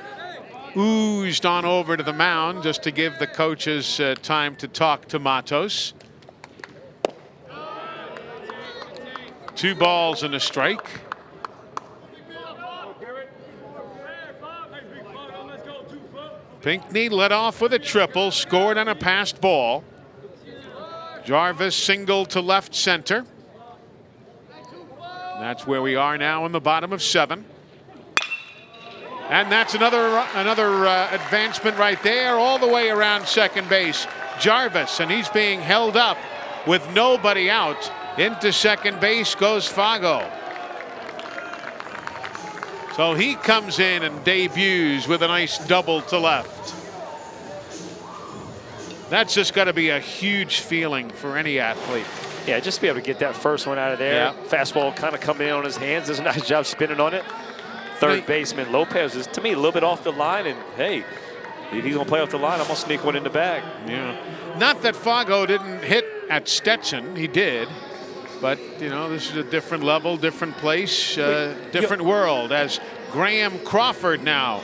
oozed on over to the mound just to give the coaches time to talk to Matos. 2 balls and a strike. Pinckney led off with a triple, scored on a passed ball. Jarvis single to left center. That's where we are now in the bottom of 7. And that's another advancement right there, all the way around second base. Jarvis, and he's being held up with nobody out. Into second base goes Fago. So he comes in and debuts with a nice double to left. That's just got to be a huge feeling for any athlete. Yeah, just to be able to get that first one out of there. Yeah. Fastball kind of coming in on his hands. Does a nice job spinning on it. Third baseman Lopez is, to me, a little bit off the line. And, hey, if he's going to play off the line, I'm going to sneak one in the bag. Yeah. Not that Fago didn't hit at Stetson. He did. But, you know, this is a different level, different place, different world. As Graham Crawford now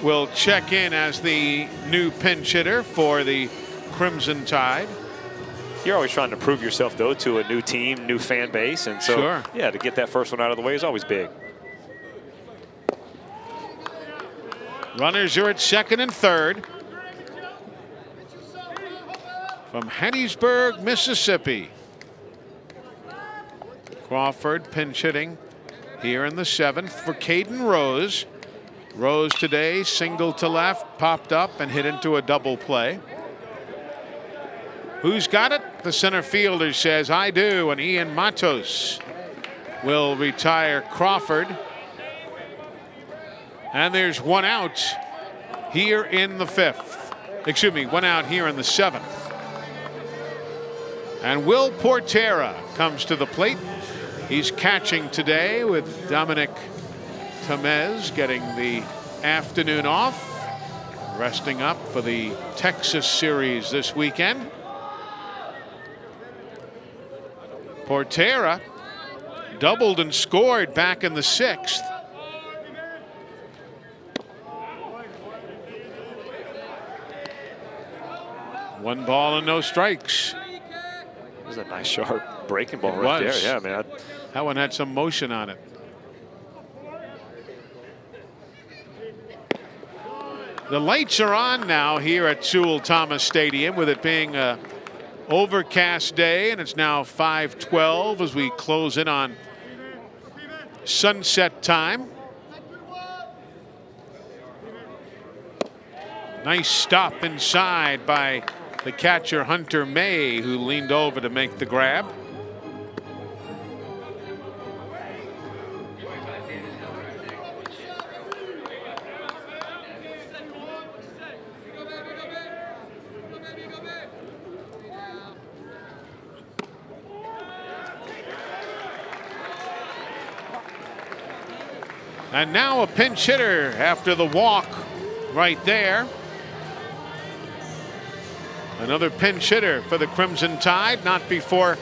will check in as the new pinch hitter for the Crimson Tide. You're always trying to prove yourself, though, to a new team, new fan base. And so, sure. Yeah, to get that first one out of the way is always big. Runners are at second and third. From Hattiesburg, Mississippi. Crawford pinch hitting here in the 7th for Caden Rose. Rose today single to left, popped up and hit into a double play. Who's got it? The center fielder says, I do, and Ian Matos will retire Crawford. And there's 1 out here in the 5th. Excuse me, 1 out here in the 7th. And Will Portera comes to the plate. He's catching today with Dominic Tamez getting the afternoon off, resting up for the Texas series this weekend. Portera doubled and scored back in the 6th. One ball and no strikes. It was a nice sharp breaking ball right there. Yeah, man. That one had some motion on it. The lights are on now here at Sewell Thomas Stadium, with it being a overcast day, and it's now 5:12 as we close in on sunset time. Nice stop inside by the catcher Hunter May, who leaned over to make the grab. And now a pinch hitter after the walk right there. Another pinch hitter for the Crimson Tide, not before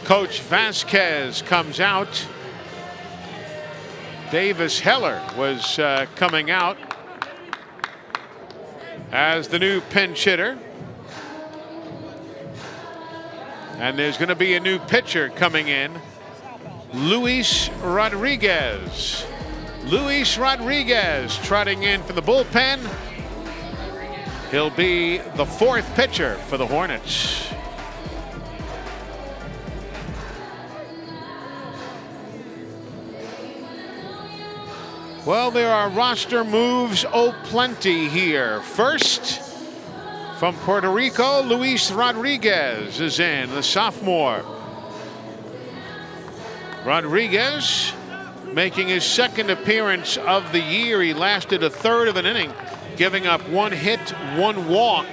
Coach Vasquez comes out. Davis Heller was coming out as the new pinch hitter. And there's going to be a new pitcher coming in, Luis Rodriguez. Luis Rodriguez trotting in for the bullpen. He'll be the fourth pitcher for the Hornets. Well, there are roster moves plenty here. First, from Puerto Rico, Luis Rodriguez is in, the sophomore. Rodriguez making his second appearance of the year. He lasted a third of an inning, giving up 1 hit, 1 walk,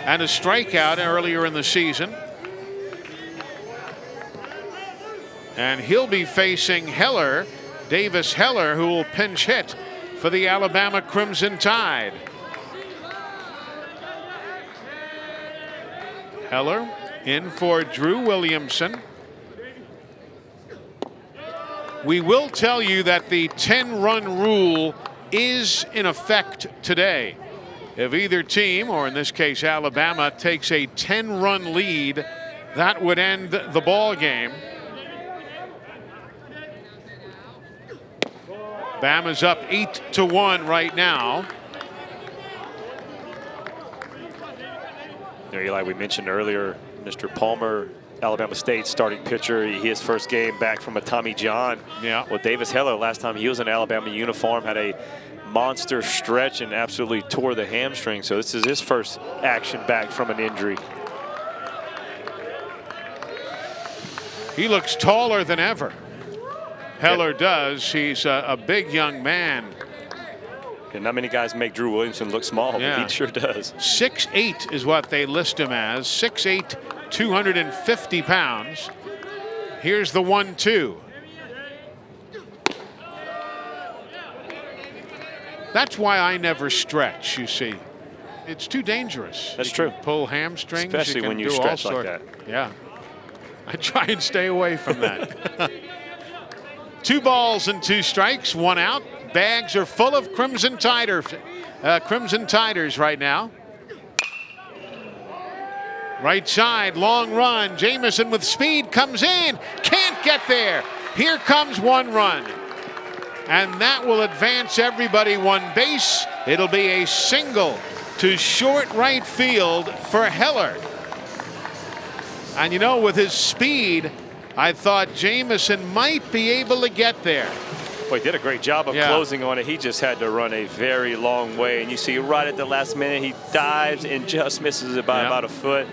and a strikeout earlier in the season. And he'll be facing Heller, Davis Heller, who will pinch hit for the Alabama Crimson Tide. Heller in for Drew Williamson. We will tell you that the 10-run rule is in effect today. If either team, or in this case Alabama, takes a 10-run lead, that would end the ball game. Bama's up 8-1 right now. There, like we mentioned earlier, Mr. Palmer, Alabama State starting pitcher, his first game back from a Tommy John. Yeah. Well, Davis Heller, last time he was in Alabama uniform, had a monster stretch and absolutely tore the hamstring. So this is his first action back from an injury. He looks taller than ever. Heller does. He's a big young man. And not many guys make Drew Williamson look small, Yeah. but he sure does. 6'8" is what they list him as. 6'8", 250 pounds. Here's the 1-2. That's why I never stretch, you see. It's too dangerous. That's You true. can pull hamstrings. Especially can when you do stretch all like sorts. that. Yeah. I try and stay away from that. 2 balls and 2 strikes, 1 out. Bags are full of Crimson Tiders right now. Right side, long run. Jamison with speed comes in. Can't get there. Here comes 1 run. And that will advance everybody 1 base. It'll be a single to short right field for Heller. And you know, with his speed, I thought Jamison might be able to get there. Well, he did a great job of closing on it. He just had to run a very long way. And you see right at the last minute, he dives and just misses it by about a foot.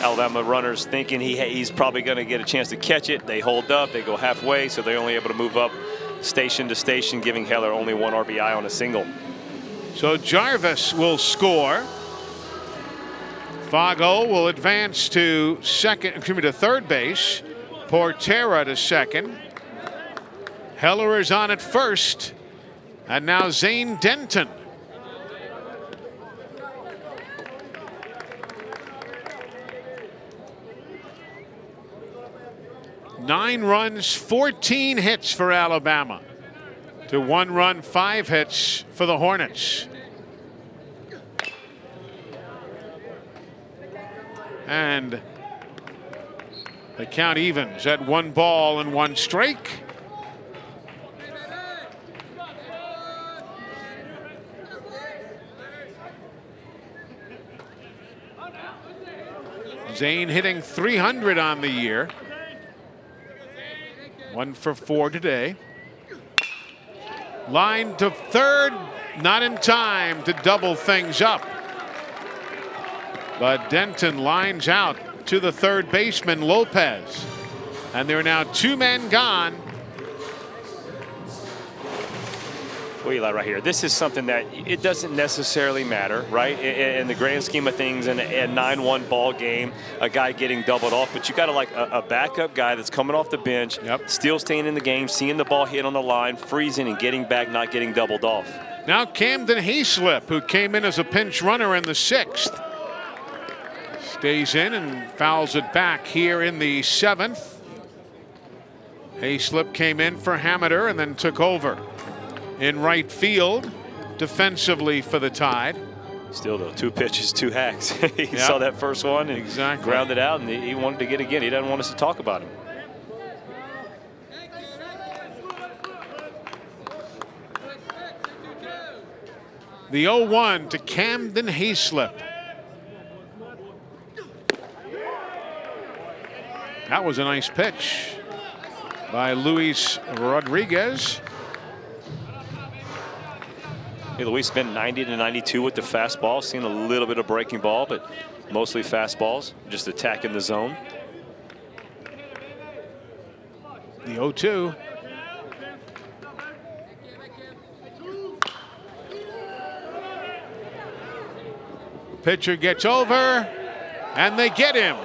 Alabama runners thinking he's probably going to get a chance to catch it. They hold up, they go halfway, so they're only able to move up station to station, giving Heller only 1 RBI on a single. So Jarvis will score. Fago will advance to third base. Portera to second. Heller is on at first. And now Zane Denton. Nine runs, 14 hits for Alabama to 1 run, 5 hits for the Hornets. And the count evens at 1 ball and 1 strike. Zane hitting .300 on the year. 1 for 4 today. Line to third, not in time to double things up. But Denton lines out to the third baseman, Lopez. And there are now 2 men gone. Well, Eli, right here. This is something that it doesn't necessarily matter, right? In the grand scheme of things, in a 9-1 ball game, a guy getting doubled off. But you got to like a backup guy that's coming off the bench, still staying in the game, seeing the ball hit on the line, freezing and getting back, not getting doubled off. Now Camden Hayslip, who came in as a pinch runner in the 6th, stays in and fouls it back here in the 7th. Hayslip came in for Hammiter and then took over in right field defensively for the Tide. Still though, 2 pitches, 2 hacks. He saw that first one and grounded out, and he wanted to get again. He doesn't want us to talk about him. The 0-1 to Camden Hayslip. That was a nice pitch by Luis Rodriguez. Hey, Luis been 90 to 92 with the fastball. Seen a little bit of breaking ball, but mostly fastballs, just attacking the zone. The 0-2. Pitcher gets over, and they get him.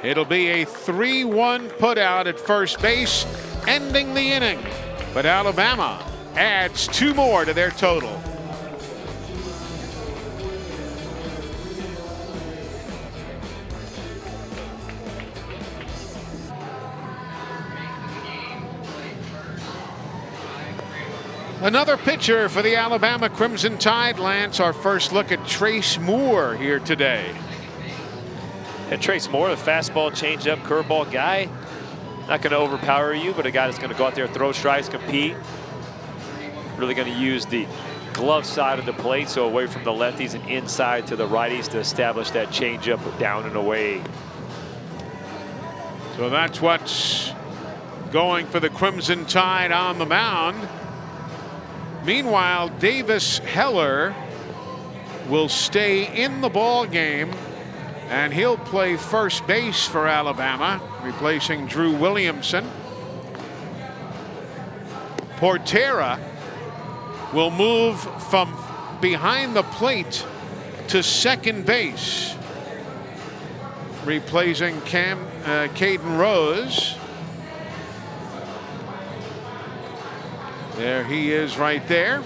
It'll be a 3-1 putout at first base, ending the inning. But Alabama adds 2 more to their total. Another pitcher for the Alabama Crimson Tide. Lance, our first look at Trace Moore here today. And Trace Moore, the fastball, changeup, curveball guy. Not going to overpower you, but a guy that's going to go out there, throw strikes, compete. Really going to use the glove side of the plate, so away from the lefties and inside to the righties to establish that changeup down and away. So that's what's going for the Crimson Tide on the mound. Meanwhile, Davis Heller will stay in the ball game, and he'll play first base for Alabama, replacing Drew Williamson. Portera will move from behind the plate to second base, replacing Caden Rose. There he is right there.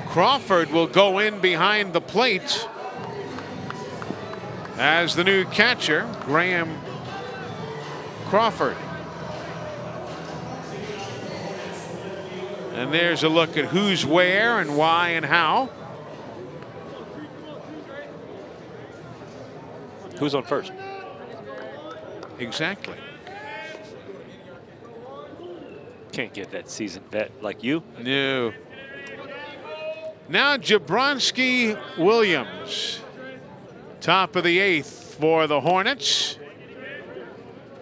Crawford will go in behind the plate as the new catcher, Graham Crawford. And there's a look at who's where and why and how. Who's on first? Exactly. Can't get that seasoned vet like you. No. Now Jabronsky Williams, top of the 8th for the Hornets.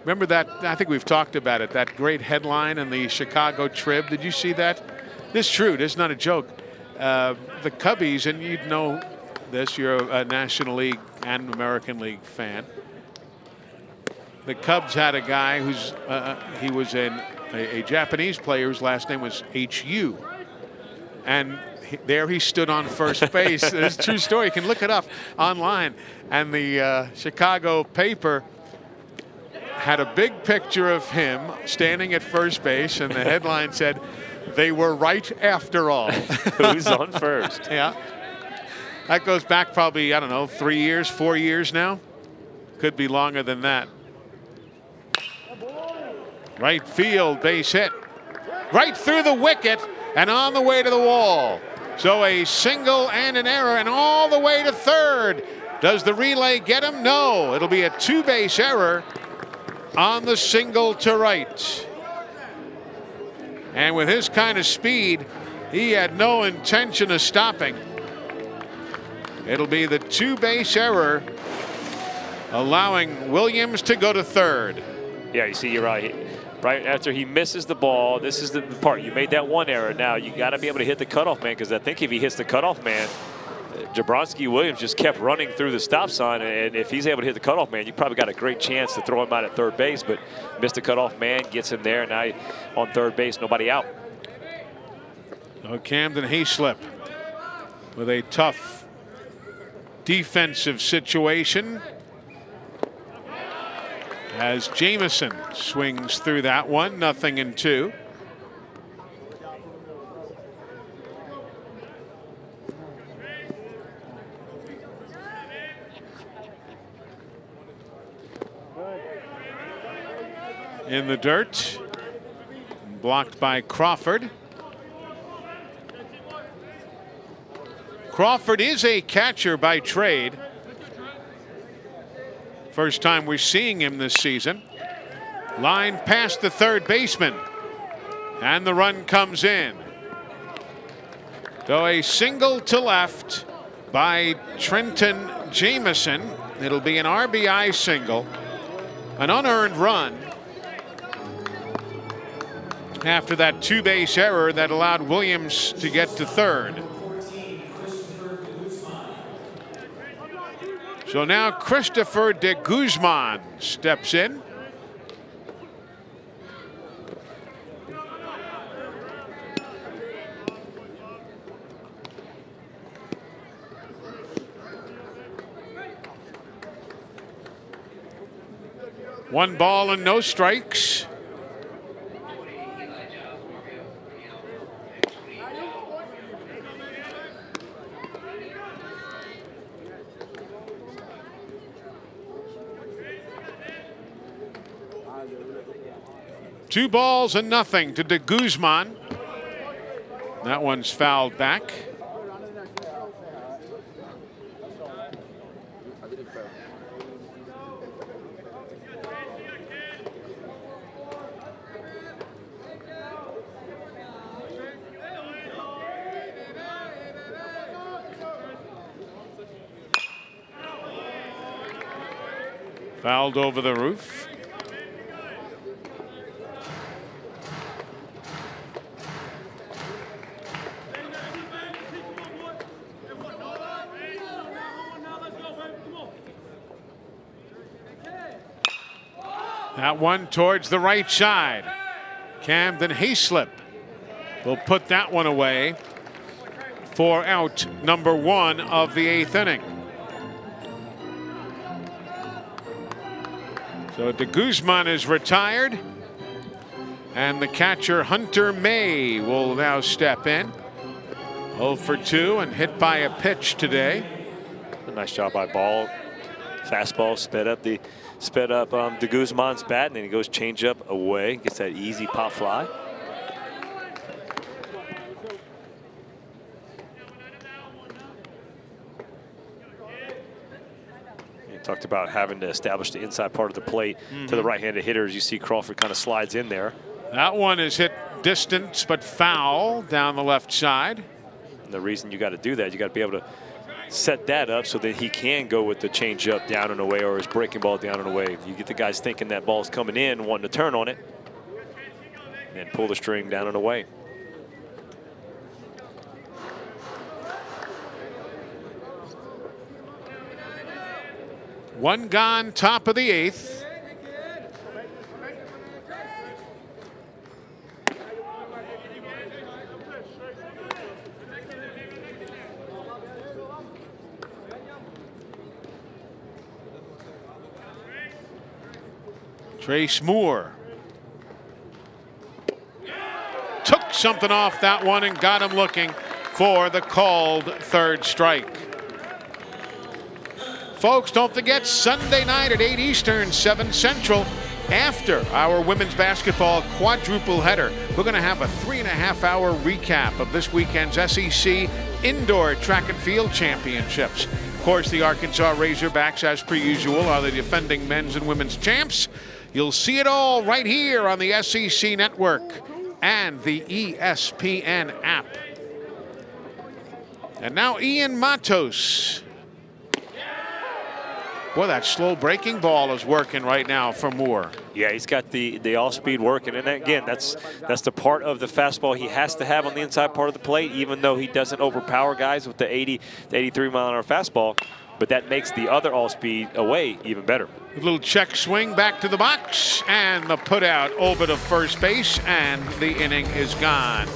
Remember that? I think we've talked about it. That great headline in the Chicago Trib. Did you see that? This is true. This is not a joke. The Cubbies, and you'd know this. You're a National League and American League fan. The Cubs had a guy who's he was a Japanese player whose last name was H.U. And there he stood on first base. It's a true story. You can look it up online. And the Chicago paper had a big picture of him standing at first base, and the headline said, "They were right after all." Who's on first? Yeah. That goes back probably, I don't know, 3 years, 4 years now. Could be longer than that. Right field, base hit. Right through the wicket and on the way to the wall. So a single and an error and all the way to third. Does the relay get him? No. It'll be a 2-base error on the single to right. And with his kind of speed, he had no intention of stopping. It'll be the 2-base error, allowing Williams to go to third. Yeah, you see, you're right. Right after he misses the ball, this is the part. You made that one error. Now you got to be able to hit the cutoff man, because I think if he hits the cutoff man, Jabronsky Williams just kept running through the stop sign, and if he's able to hit the cutoff man, you probably got a great chance to throw him out at third base, but missed the cutoff man, gets him there, and now on third base, nobody out. So Camden Hayslip with a tough defensive situation as Jamison swings through that one, 0-2. In the dirt, blocked by Crawford. Crawford is a catcher by trade. First time we're seeing him this season. Line past the third baseman, and the run comes in. So a single to left by Trenton Jamison. It'll be an RBI single, an unearned run after that two-base error that allowed Williams to get to third. So now Christopher de Guzman steps in. One ball and no strikes. Two balls and nothing to de Guzman. That one's fouled back. Fouled over the roof. That one towards the right side. Camden Hayslip will put that one away for out number 1 of the 8th inning. So de Guzman is retired, and the catcher Hunter May will now step in. 0 for 2 and hit by a pitch today. A nice job by Ball. Fastball sped up de Guzman's bat, and then he goes change up away, gets that easy pop fly. You talked about having to establish the inside part of the plate to the right-handed hitters. You see Crawford kind of slides in there. That one is hit distance but foul down the left side. And the reason you got to do that, you got to be able to set that up so that he can go with the changeup down and away, or his breaking ball down and away. You get the guys thinking that ball's coming in, wanting to turn on it, and pull the string down and away. One gone, top of the 8th. Trace Moore took something off that one and got him looking for the called third strike. Folks, don't forget Sunday night at 8 Eastern, 7 Central, after our women's basketball quadruple header, we're going to have a 3.5-hour recap of this weekend's SEC Indoor Track and Field Championships. Of course, the Arkansas Razorbacks, as per usual, are the defending men's and women's champs. You'll see it all right here on the SEC Network and the ESPN app. And now Ian Matos. Boy, that slow breaking ball is working right now for Moore. Yeah, he's got the off-speed working, and again, that's the part of the fastball he has to have on the inside part of the plate, even though he doesn't overpower guys with the 80 to 83 mile-an-hour fastball. But that makes the other all-speed away even better. A little check swing back to the box, and the put out over to first base, and the inning is gone.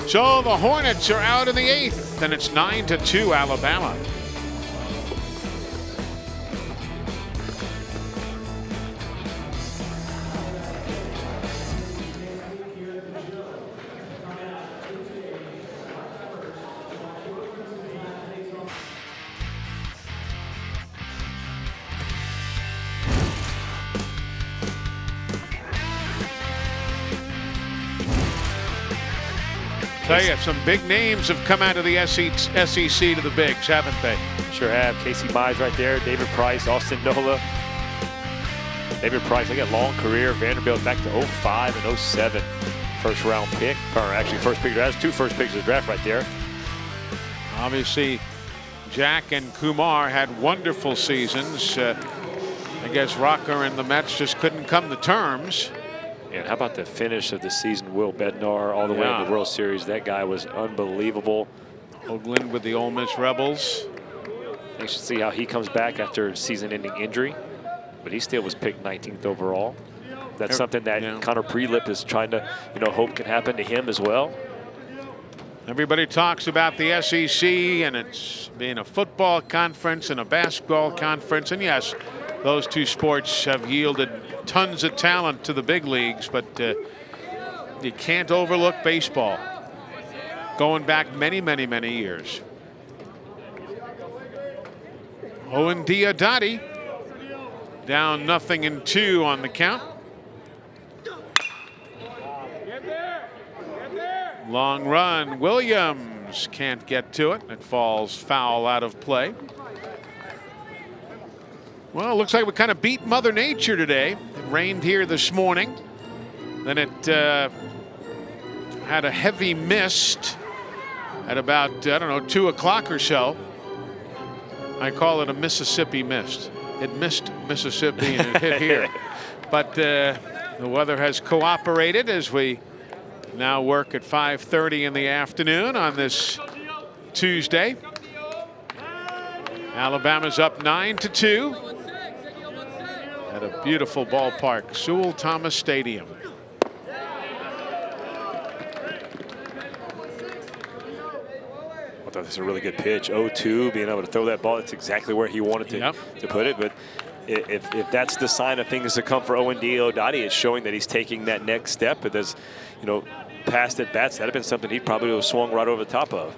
So the Hornets are out in the 8th, and it's 9-2 Alabama. Tell you, some big names have come out of the SEC to the bigs, haven't they? Sure have. Casey Mize right there, David Price, Austin Nola. David Price, they got a long career. Vanderbilt back to 05 and 07. First round pick, or actually first pick. That's 2 first picks of the draft right there. Obviously, Jack and Kumar had wonderful seasons. I guess Rocker and the Mets just couldn't come to terms. And how about the finish of the season? Will Bednar all the way in the World Series. That guy was unbelievable. Hoagland with the Ole Miss Rebels. You should see how he comes back after season-ending injury. But he still was picked 19th overall. That's something that Connor Prelip is trying to, hope can happen to him as well. Everybody talks about the SEC and it's being a football conference and a basketball conference. And yes, those 2 sports have yielded tons of talent to the big leagues, but you can't overlook baseball. Going back many, many, many years. Owen Diodati down 0-2 on the count. Long run. Williams can't get to it. It falls foul out of play. Well, it looks like we kind of beat Mother Nature today. It rained here this morning. Then it had a heavy mist at about, 2 o'clock or so. I call it a Mississippi mist. It missed Mississippi and it hit here. But the weather has cooperated as we now work at 5:30 in the afternoon on this Tuesday. Alabama's up 9-2 at a beautiful ballpark, Sewell Thomas Stadium. I thought this was a really good pitch. 0-2, being able to throw that ball. That's exactly where he wanted to put it. But if that's the sign of things to come for Owen Diodati, it's showing that he's taking that next step. But there's, past at bats, that'd have been something he probably would have swung right over the top of.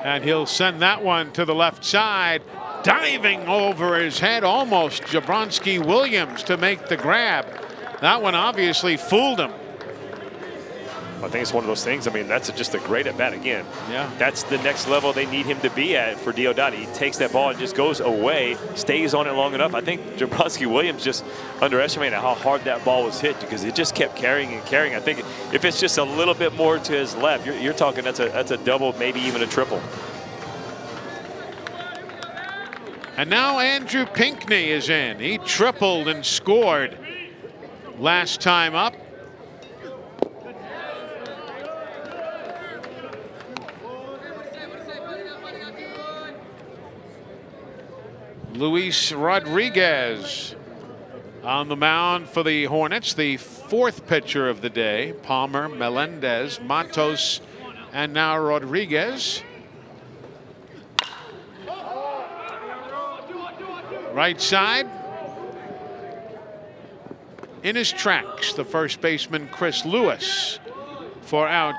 And he'll send that one to the left side, diving over his head, almost Jabronsky Williams to make the grab. That one obviously fooled him. I think it's one of those things. I mean, that's just a great at bat again. Yeah. That's the next level they need him to be at for Diodati. He takes that ball and just goes away, stays on it long enough. I think Jabronsky Williams just underestimated how hard that ball was hit because it just kept carrying and carrying. I think if it's just a little bit more to his left, you're talking that's a double, maybe even a triple. And now Andrew Pinckney is in. He tripled and scored last time up. Luis Rodriguez on the mound for the Hornets, the 4th pitcher of the day. Palmer, Melendez, Matos, and now Rodriguez. Right side. In his tracks, the first baseman, Chris Lewis, for out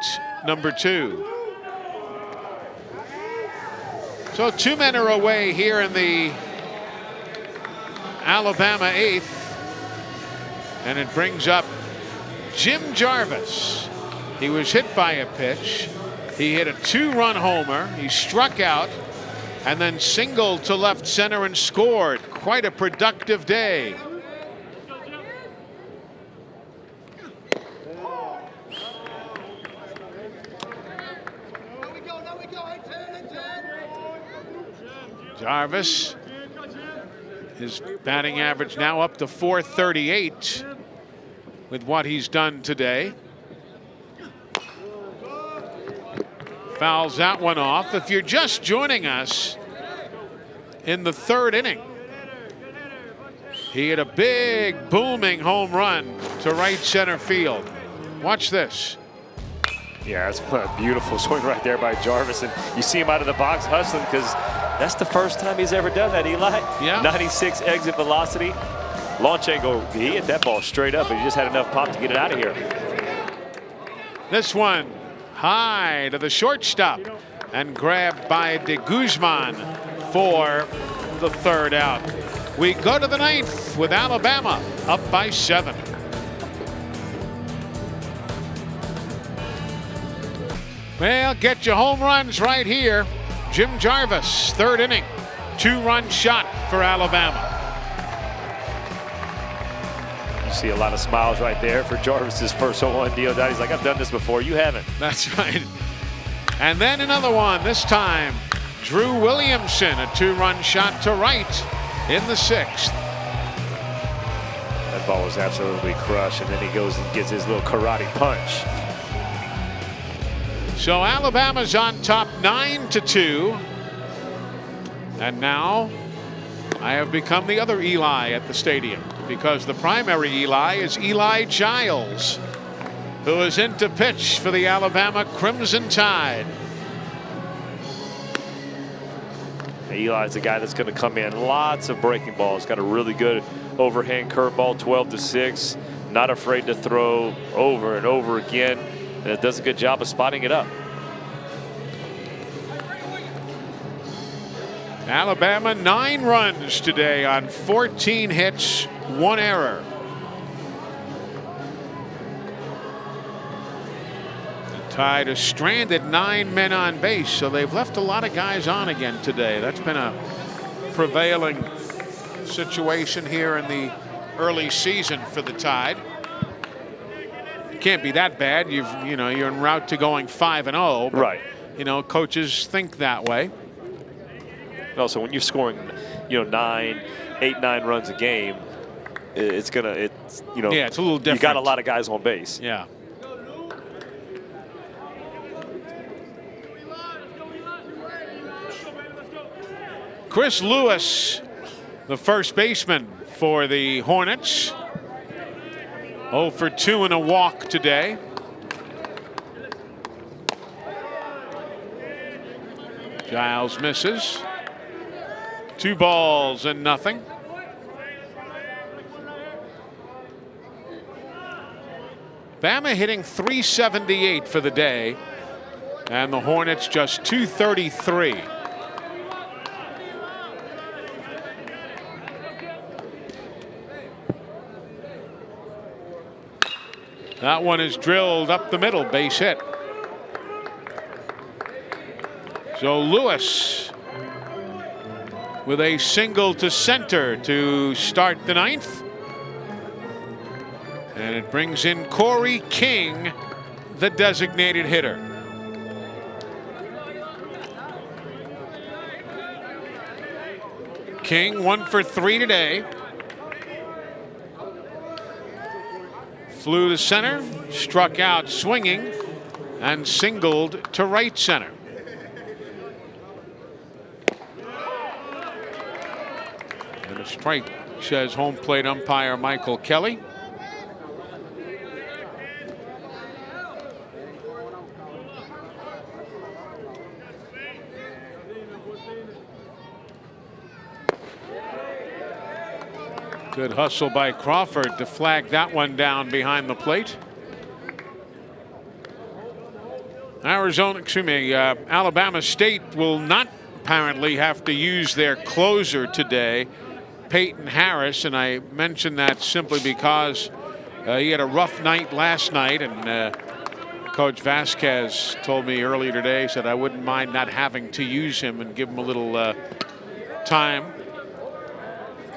number 2. So 2 men are away here in the Alabama 8th, and it brings up Jim Jarvis. He was hit by a pitch. He hit a 2-run homer. He struck out and then singled to left center and scored. Quite a productive day. Jarvis, his batting average now up to .438 with what he's done today. Fouls that one off. If you're just joining us in the 3rd inning, he hit a big booming home run to right center field. Watch this. Yeah, that's a beautiful swing right there by Jarvis. And you see him out of the box hustling because that's the first time he's ever done that, Eli. Yeah. 96 exit velocity. Launch angle, he hit that ball straight up, but he just had enough pop to get it out of here. This one high to the shortstop and grabbed by De Guzman for the third out. We go to the ninth with Alabama up by 7. Well, get your home runs right here. Jim Jarvis, third inning, 2-run shot for Alabama. You see a lot of smiles right there for Jarvis's first 0-1 deal. He's like, I've done this before. You haven't. That's right. And then another one, this time Drew Williamson, a 2-run shot to right in the 6th. That ball was absolutely crushed, and then he goes and gets his little karate punch. So Alabama's on top 9-2. And now I have become the other Eli at the stadium because the primary Eli is Eli Giles, who is in to pitch for the Alabama Crimson Tide. Eli's the guy that's going to come in. Lots of breaking balls. Got a really good overhand curveball, 12-6. Not afraid to throw over and over again. And it does a good job of spotting it up. Alabama 9 runs today on 14 hits, 1 error. The Tide has stranded 9 men on base, so they've left a lot of guys on again today. That's been a prevailing situation here in the early season for the Tide. It can't be that bad. You're en route to going 5-0. Right. Coaches think that way. Also, when you're scoring, 8, 9 runs a game, it's a little different. You got a lot of guys on base. Yeah. Chris Lewis, the first baseman for the Hornets. 0 for 2 and a walk today. Giles misses. 2 balls and nothing. Bama hitting .378 for the day, and the Hornets just .233. That one is drilled up the middle, base hit. So Lewis with a single to center to start the 9th. And it brings in Corey King, the designated hitter. King 1 for 3 today. Flew to center, struck out swinging, and singled to right center. And a strike, says home plate umpire Michael Kelly. Good hustle by Crawford to flag that one down behind the plate. Alabama State will not apparently have to use their closer today, Peyton Harris, and I mention that simply because he had a rough night last night, and Coach Vasquez told me earlier today, said I wouldn't mind not having to use him and give him a little time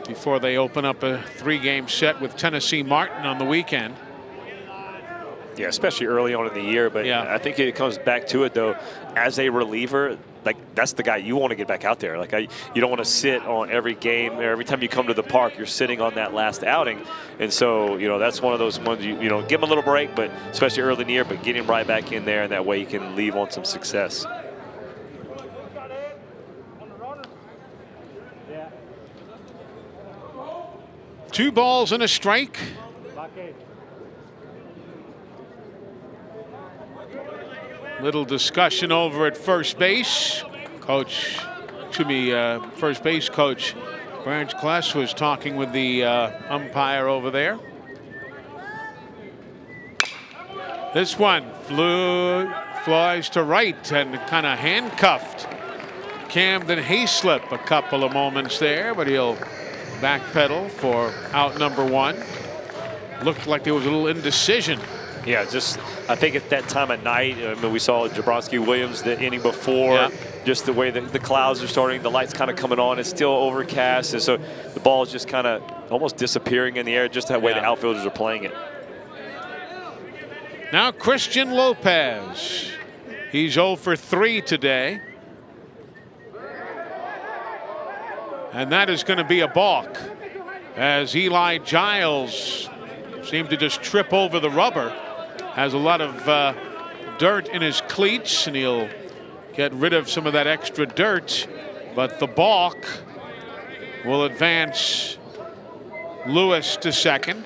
before they open up a 3-game set with Tennessee Martin on the weekend. Yeah, especially early on in the year. But yeah, I think it comes back to it, though, as a reliever, like that's the guy you want to get back out there. Like you don't want to sit on every game or every time you come to the park, you're sitting on that last outing. And so, that's one of those ones, you give him a little break, but especially early in the year, but get him right back in there, and that way you can leave on some success. Two balls and a strike. Little discussion over at first base. First base coach Branch Kless was talking with the umpire over there. This one flies to right and kind of handcuffed Camden Hayslip a couple of moments there, but he'll backpedal for out number 1. Looked like there was a little indecision. Yeah, I think at that time of night, I mean, we saw Jabrowski Williams the inning before. Yeah. Just the way the clouds are starting, the lights kind of coming on. It's still overcast, and so the ball is just kind of almost disappearing in the air, just that way the outfielders are playing it. Now Christian Lopez. He's 0 for 3 today. And that is going to be a balk, as Eli Giles seemed to just trip over the rubber. Has a lot of dirt in his cleats, and he'll get rid of some of that extra dirt. But the balk will advance Lewis to second.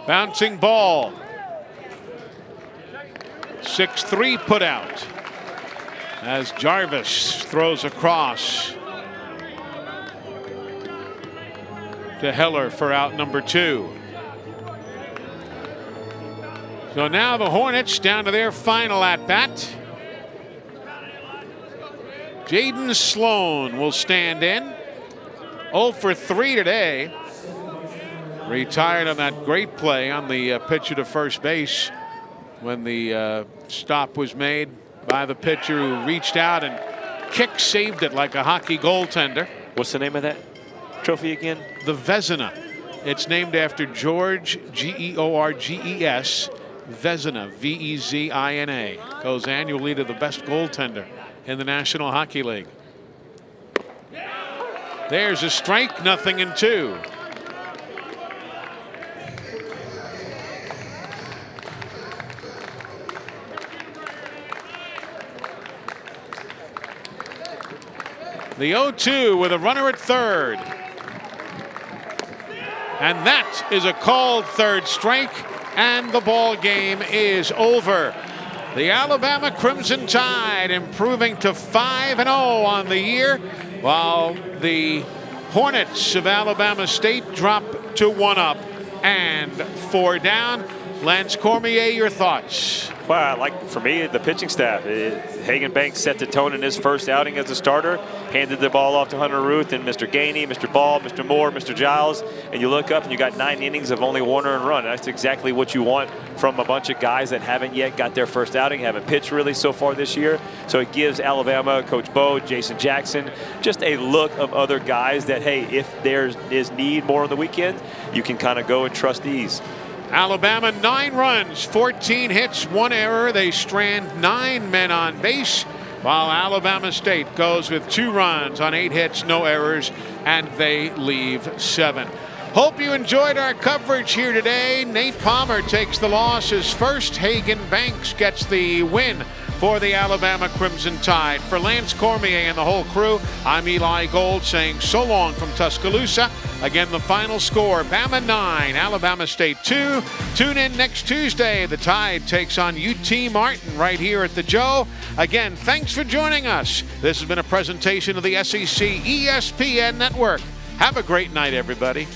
Bouncing ball. 6-3 put out as Jarvis throws across to Heller for out number 2. So now the Hornets down to their final at bat. Jaden Sloan will stand in. 0 for 3 today. Retired on that great play on the pitcher to first base when the stop was made by the pitcher who reached out and saved it like a hockey goaltender. What's the name of that trophy again? The Vezina. It's named after George Georges Vezina, Vezina. Goes annually to the best goaltender in the National Hockey League. There's a strike, 0-2. The 0-2 with a runner at third. And that is a called third strike, and the ball game is over. The Alabama Crimson Tide improving to 5-0 on the year, while the Hornets of Alabama State drop to 1 up and 4 down. Lance Cormier, your thoughts? Well, like for me, the pitching staff. Hagen Banks set the tone in his first outing as a starter, handed the ball off to Hunter Ruth and Mr. Gainey, Mr. Ball, Mr. Moore, Mr. Giles, and you look up and you got 9 innings of only 1 earned run. That's exactly what you want from a bunch of guys that haven't yet got their first outing, haven't pitched really so far this year. So it gives Alabama, Coach Bo, Jason Jackson, just a look of other guys that, hey, if there is need more on the weekend, you can kind of go and trust these. Alabama 9 runs, 14 hits, 1 error. They strand 9 men on base, while Alabama State goes with 2 runs on 8 hits, no errors, and they leave 7. Hope you enjoyed our coverage here today. Nate Palmer takes the loss as first. Hagen Banks gets the win for the Alabama Crimson Tide. For Lance Cormier and the whole crew, I'm Eli Gold saying so long from Tuscaloosa. Again, the final score, Bama 9, Alabama State 2. Tune in next Tuesday. The Tide takes on UT Martin right here at the Joe. Again, thanks for joining us. This has been a presentation of the SEC ESPN Network. Have a great night, everybody.